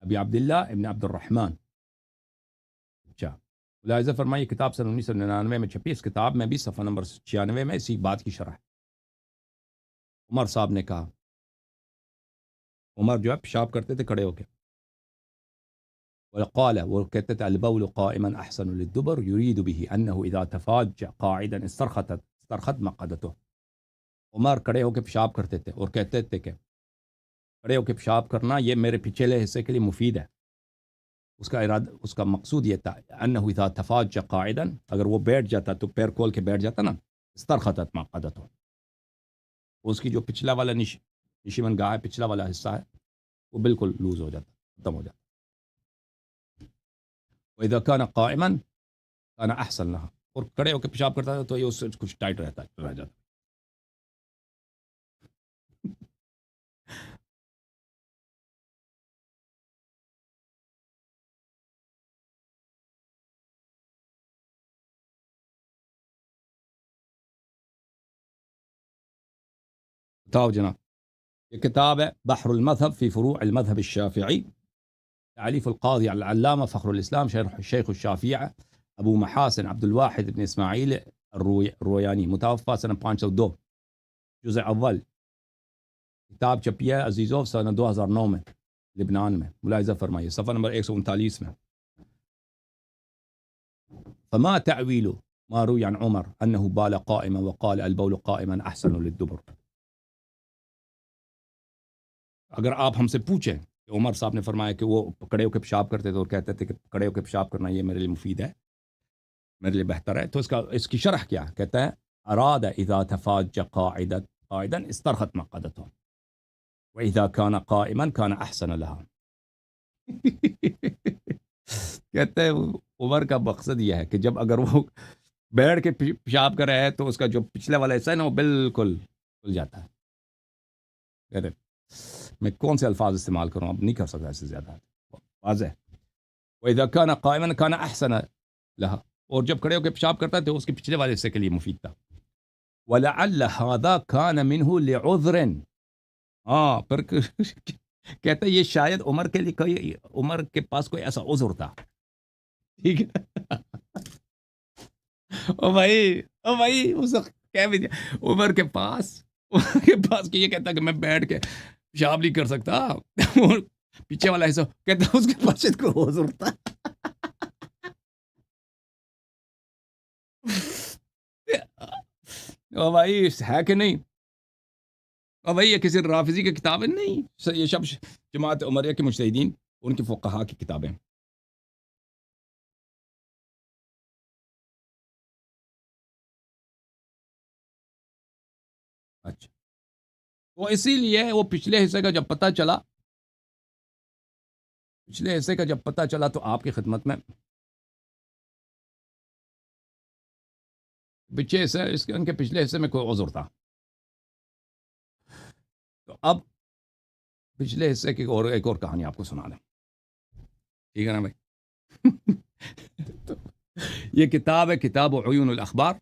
ابی عبداللہ ابن عبد الرحمن. اچھا، ملاحظہ فرمائیے کتاب سن 1999 میں چھپی. اس کتاب میں بھی صفحہ نمبر 96 میں اسی بات کی شرح ہے. عمر صاحب نے کہا، عمر جو ہے پیشاب کرتے تھے کھڑے ہو کے. وقال، وہ کہتے تھے البول قائما احسن للدبر يريد به انه اذا تفاج قاعدا استرخت مقعدته. عمر کھڑے ہو کے پیشاب کرتے تھے اور کہتے تھے کہ کھڑے ہو کے پیشاب کرنا یہ میرے پچھلے حصے کے لیے مفید ہے. اس کا ارادہ، اس کا مقصود یہ تھا انه اذا تفاج قاعدا، اگر وہ بیٹھ جاتا تو پیر کھول کے بیٹھ جاتا نا، استرخت مقعدته، اس کی جو پچھلا والا نشیمن گاہ ہے، پچھلا والا حصہ ہے، وہ بالکل لوز ہو جاتا، ختم ہو جاتا. وَإِذَا كَانَ قَائِمًا كَانَ أَحْسَنَ لَهَا، اور کھڑے ہو کے پیشاب کرتا تھا تو یہ اس سے کچھ ٹائٹ رہ جاتا. بتاؤ جناب، یہ کتاب ہے بحر المذهب في فروع المذهب الشافعي، تعلیف القاضی العلامہ فخر الاسلام شیخ الشافعیہ ابو محاسن عبد الواحد بن اسماعیل الرویانی، متوفى سنہ 502. جزء اول، کتاب چھپی ہے عزیزو سنہ 2009 میں لبنان میں. ملاحظہ فرمائیے صفحہ نمبر 139 میں. فما تعویل ما روی عن عمر انه بال قائما وقال البول قائما احسن للدبر. اگر آپ ہم سے پوچھیں کہ عمر صاحب نے فرمایا کہ وہ کڑے ہو کے پیشاب کرتے تھے اور کہتے تھے کہ کڑے ہو کے پیشاب کرنا یہ میرے لیے مفید ہے، میرے لیے بہتر ہے، تو اس کی شرح کیا کہتا ہے؟ اراد اذا تفاج قاعدا استرخت مقعدته واذا كان قائما كان احسن لها. کہتے ہیں عمر کا مقصد یہ ہے کہ جب اگر وہ بیٹھ کے پیشاب کر رہا ہے تو اس کا جو پچھلا والا حصہ ہے نا وہ بالکل کھل جاتا ہے. کہتے میں کون سے الفاظ استعمال کروں، اب نہیں کر سکتا اس سے زیادہ، واضح. وَإِذَا كَانَ قَائِمًا كَانَ أَحْسَنَ لَهَا، اور جب کھڑے ہو کے پیشاب کرتا ہے تو اس کے پچھلے والے حصے کے لیے مفید تھا. وَلَعَلَّ هَذَا كَانَ مِنْهُ لِعُذْرٍ، ہاں پھر کہتا ہے یہ شاید عمر کے لیے کوئی، عمر کے پاس کوئی ایسا عذر تھا. ٹھیک ہے او بھائی اس وقت کہہ بھی دیا عمر کے پاس کہ یہ کہتا کہ میں بیٹھ کے پیشاب نہیں کر سکتا، اور پیچھے والا حصہ کہتا اس کے پاس کو عذر تھا. او بھائی ہے کہ نہیں؟ او بھائی یہ کسی رافضی کی کتاب ہے؟ نہیں، یہ سب جماعت عمریہ کے مجتہدین، ان کی فقہا کی کتابیں. اچھا، وہ اسی لیے وہ پچھلے حصے کا جب پتہ چلا، پچھلے حصے کا جب پتہ چلا تو آپ کی خدمت میں پیچھے حصے ان کے پچھلے حصے میں کوئی عذر تھا، تو اب پچھلے حصے کی ایک اور کہانی آپ کو سنا دیں، ٹھیک ہے نا بھائی؟ تو یہ کتاب ہے کتاب عیون الاخبار،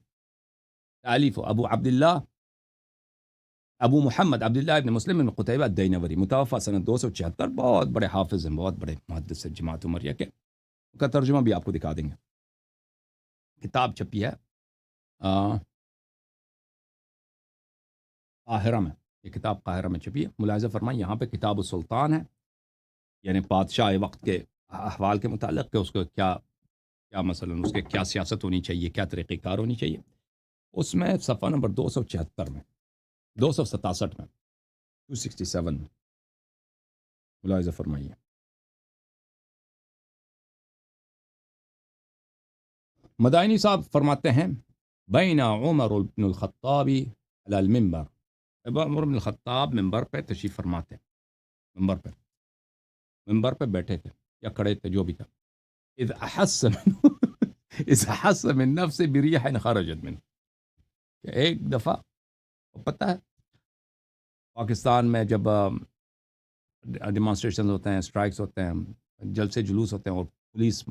تالیف ابو عبداللہ ابو محمد عبداللہ ابن مسلم بن قتیبہ الدینوری، متوفى سنہ 276، بہت بڑے حافظ ہیں، بہت بڑے محدث ہیں جماعت عمریہ کے، کا ترجمہ بھی آپ کو دکھا دیں گے۔ کتاب چھپی ہے قاہرہ میں، یہ کتاب قاہرہ میں چھپی ہے۔ ملاحظہ فرمائیں یہاں پہ کتاب السلطان ہے، یعنی بادشاہ وقت کے احوال کے متعلق کہ اس کو کیا مثلا اس کے کیا سیاست ہونی چاہیے، کیا طریقہ کار ہونی چاہیے، اس میں صفحہ نمبر 276 میں، 267 میں، 267 میں ملاحظہ فرمائیے۔ مدائنی صاحب فرماتے ہیں بین عمر بن الخطاب علی المنبر، عمر بن الخطاب ممبر پہ تشریف فرماتے ہیں، ممبر پہ بیٹھے تھے یا کھڑے تھے جو بھی تھا، اذ احس من نفس بریح خرجت منه، کہ ایک دفعہ پتہ ہے پاکستان میں جب ڈیمانسٹریشن ہوتے ہیں، اسٹرائکس ہوتے ہیں، جلسے جلوس ہوتے ہیں، اور پولیس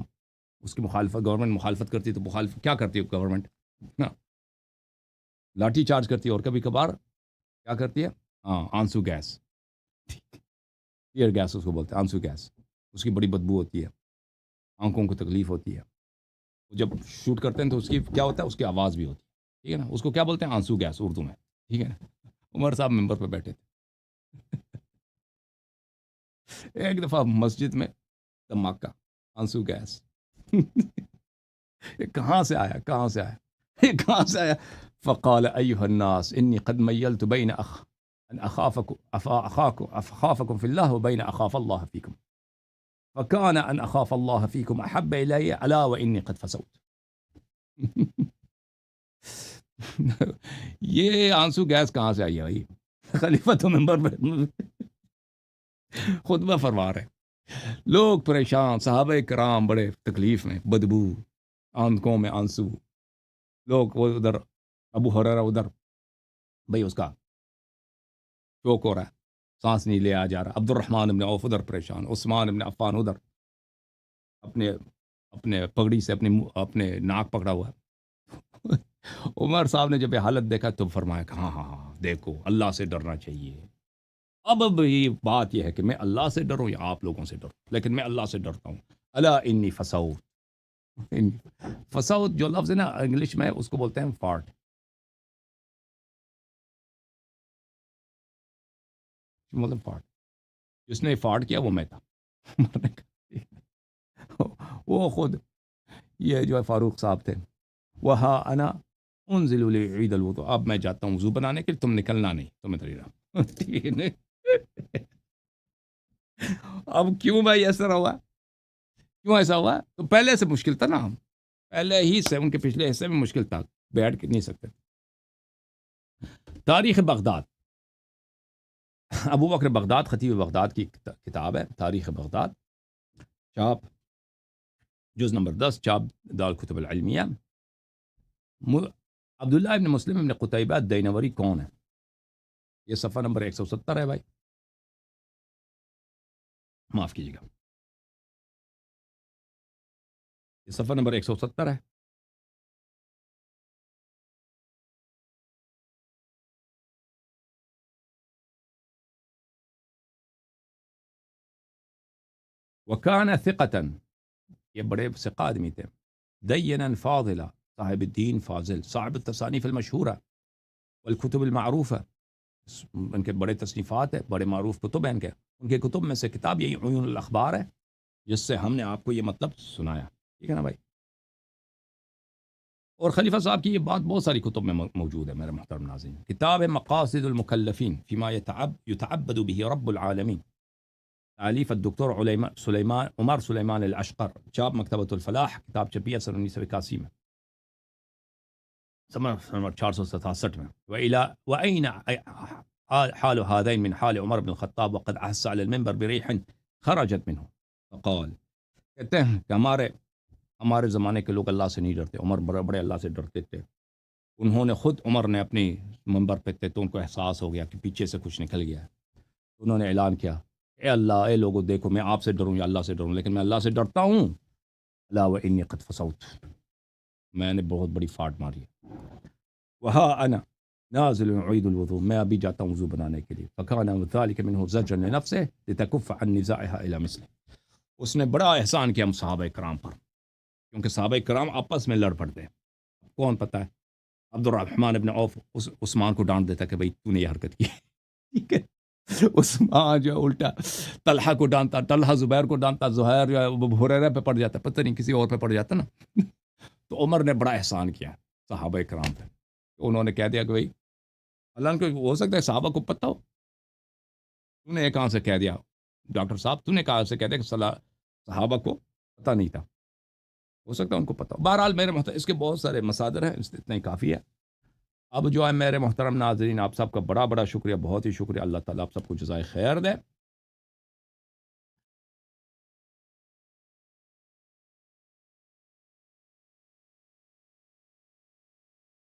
اس کی مخالفت، گورنمنٹ مخالفت کرتی ہے، تو مخالفت کیا کرتی ہے گورنمنٹ؟ نا لاٹھی چارج کرتی ہے، اور کبھی کبھار کیا کرتی ہے؟ آنسو گیس، ٹیئر گیس اس کو بولتے ہیں، آنسو گیس، اس کی بڑی بدبو ہوتی ہے، آنکھوں کو تکلیف ہوتی ہے، جب شوٹ کرتے ہیں تو اس کی کیا ہوتا ہے، اس کی آواز بھی ہوتی ہے، ٹھیک ہے نا، اس کو کیا بولتے ہیں؟ آنسو گیس اردو میں، ٹھیک ہے نا۔ عمر صاحب ممبر پہ بیٹھے تھے، ایک دفعہ مسجد میں دھماکہ، آنسو گیس، یہ کہاں سے آیا، یہ کہاں سے آیا؟ فقال ایها الناس انی قد میلت بین ان اخافکم فی اللہ وبین اخاف اللہ فیکم، فکان ان اخاف اللہ فیکم احب الی الا وانی قد فسوت۔ یہ آنسو گیس کہاں سے آئی ہے بھائی؟ خلیفہ تو ممبر پہ خطبہ فرما رہے، لوگ پریشان، صحابہ کرام بڑے تکلیف میں، بدبو، آنکھوں میں آنسو، لوگ وہ ادھر، ابو ہریرہ ادھر، بھائی اس کا چوک ہو رہا ہے، سانس نہیں لیا جا رہا، عبد الرحمن بن عوف ادھر پریشان، عثمان بن عفان ادھر اپنے پگڑی سے اپنے ناک پکڑا ہوا ہے۔ عمر صاحب نے جب یہ حالت دیکھا تو فرمایا کہ ہاں دیکھو اللہ سے ڈرنا چاہیے۔ اب یہ بات یہ ہے کہ میں اللہ سے ڈروں یا آپ لوگوں سے ڈروں، لیکن میں اللہ سے ڈرتا ہوں۔ الا انی فسوت، فسوت جو لفظ ہے نا انگلش میں، اس کو بولتے ہیں فارٹ، مطلب فارٹ، جس نے فارٹ کیا وہ میں تھا، مرنے کا، وہ خود یہ جو ہے فاروق صاحب تھے، وہاں انا انزل لی عید الوضو، اب میں جاتا ہوں وضو بنانے کے لیے، تم نکلنا نہیں، تمہیں دری رہا، ٹھیک ہے نا؟ اب کیوں بھائی ایسا ہوا، کیوں ایسا ہوا؟ تو پہلے سے مشکل تھا نا، پہلے ہی سے ان کے پچھلے حصے میں مشکل تھا، بیٹھ نہیں سکتے۔ تاریخ بغداد، ابو بکر بغداد خطیب بغداد کی کتاب ہے تاریخ بغداد، چاپ جز نمبر 10، چاپ دارالکتب العلمیہ۔ عبداللہ ابن مسلم ابن قتیبہ الدینوری کون ہے؟ یہ صفحہ نمبر 170 ہے بھائی، معاف کیجیے گا، یہ صفحہ نمبر 170 ہے۔ وکان ثقتا، یہ بڑے ثقہ آدمی تھے، دینا فاضلا، صاحب الدین فاضل، صاحب التصانیف المشہورہ والکتب المعروفہ، ان کے بڑے تصنیفات ہیں، بڑے معروف کتب ہیں ان کے کتب میں سے کتاب یہی عیون الاخبار ہے، جس سے ہم نے آپ کو یہ مطلب سنایا، ٹھیک ہے نا بھائی؟ اور خلیفہ صاحب کی یہ بات بہت ساری کتب میں موجود ہے میرے محترم ناظرین۔ کتاب ہے مقاصد المکلفین فیما یتعبد به رب العالمین، تالیف الدکتور عمر سلیمان الاشقر، چاپ مکتبۃ الفلاح، کتاب چھپی ہے سن 1981 میں، نمبر 467 میں۔ وأين حال هذين من حال عمر بن الخطاب وقد أحس على المنبر بريح خرجت منه فقال، کہتے ہیں کہ ہمارے زمانے کے لوگ اللہ سے نہیں ڈرتے، عمر بڑے اللہ سے ڈرتے تھے، انہوں نے خود، عمر نے اپنی منبر پہ تھے تو ان کو احساس ہو گیا کہ پیچھے سے کچھ نکل گیا ہے. انہوں نے اعلان کیا، اے اللہ، اے لوگو دیکھو، میں آپ سے ڈروں یا اللہ سے ڈروں، لیکن میں اللہ سے ڈرتا ہوں. اللہ و انی قد فسوت، میں نے بہت بڑی فاٹ ماری ہے. وہا انا نازل اعید الوضوء، میں ابھی جاتا ہوں وضو بنانے کے لیے. فکان ذلك منه زجرا لنفسه لتكف عن نزاعها الى مثله. اس نے بڑا احسان کیا ہم صحابہ کرام پر، کیونکہ صحابہ کرام آپس میں لڑ پڑتے ہیں. کون پتہ ہے، عبد الرحمن ابن عوف عثمان کو ڈانٹ دیتا کہ بھائی تو نے یہ حرکت کی. ٹھیک ہے، عثمان جو الٹا طلحہ کو ڈانتا، طلحہ زبیر کو ڈانتا، زہیر جو ہے وہ ہریرہ پہ پڑ جاتا، پتہ نہیں کسی اور پہ پڑ جاتا نا. تو عمر نے بڑا احسان کیا صحابہ کرام پہ. انہوں نے کہہ دیا کہ بھائی اللہ کو ہو سکتا ہے صحابہ کو پتہ ہو، تو نے یہ کہاں سے کہہ دیا ڈاکٹر صاحب، تو نے کہاں سے کہہ دیا کہ صحابہ کو پتہ نہیں تھا، ہو سکتا ہے ان کو پتہ ہو. بہرحال میرے محترم، اس کے بہت سارے مصادر ہیں، اتنا ہی کافی ہے. اب جو ہے میرے محترم ناظرین، آپ سب کا بڑا بڑا شکریہ، بہت ہی شکریہ. اللہ تعالیٰ آپ سب کو جزائے خیر دے.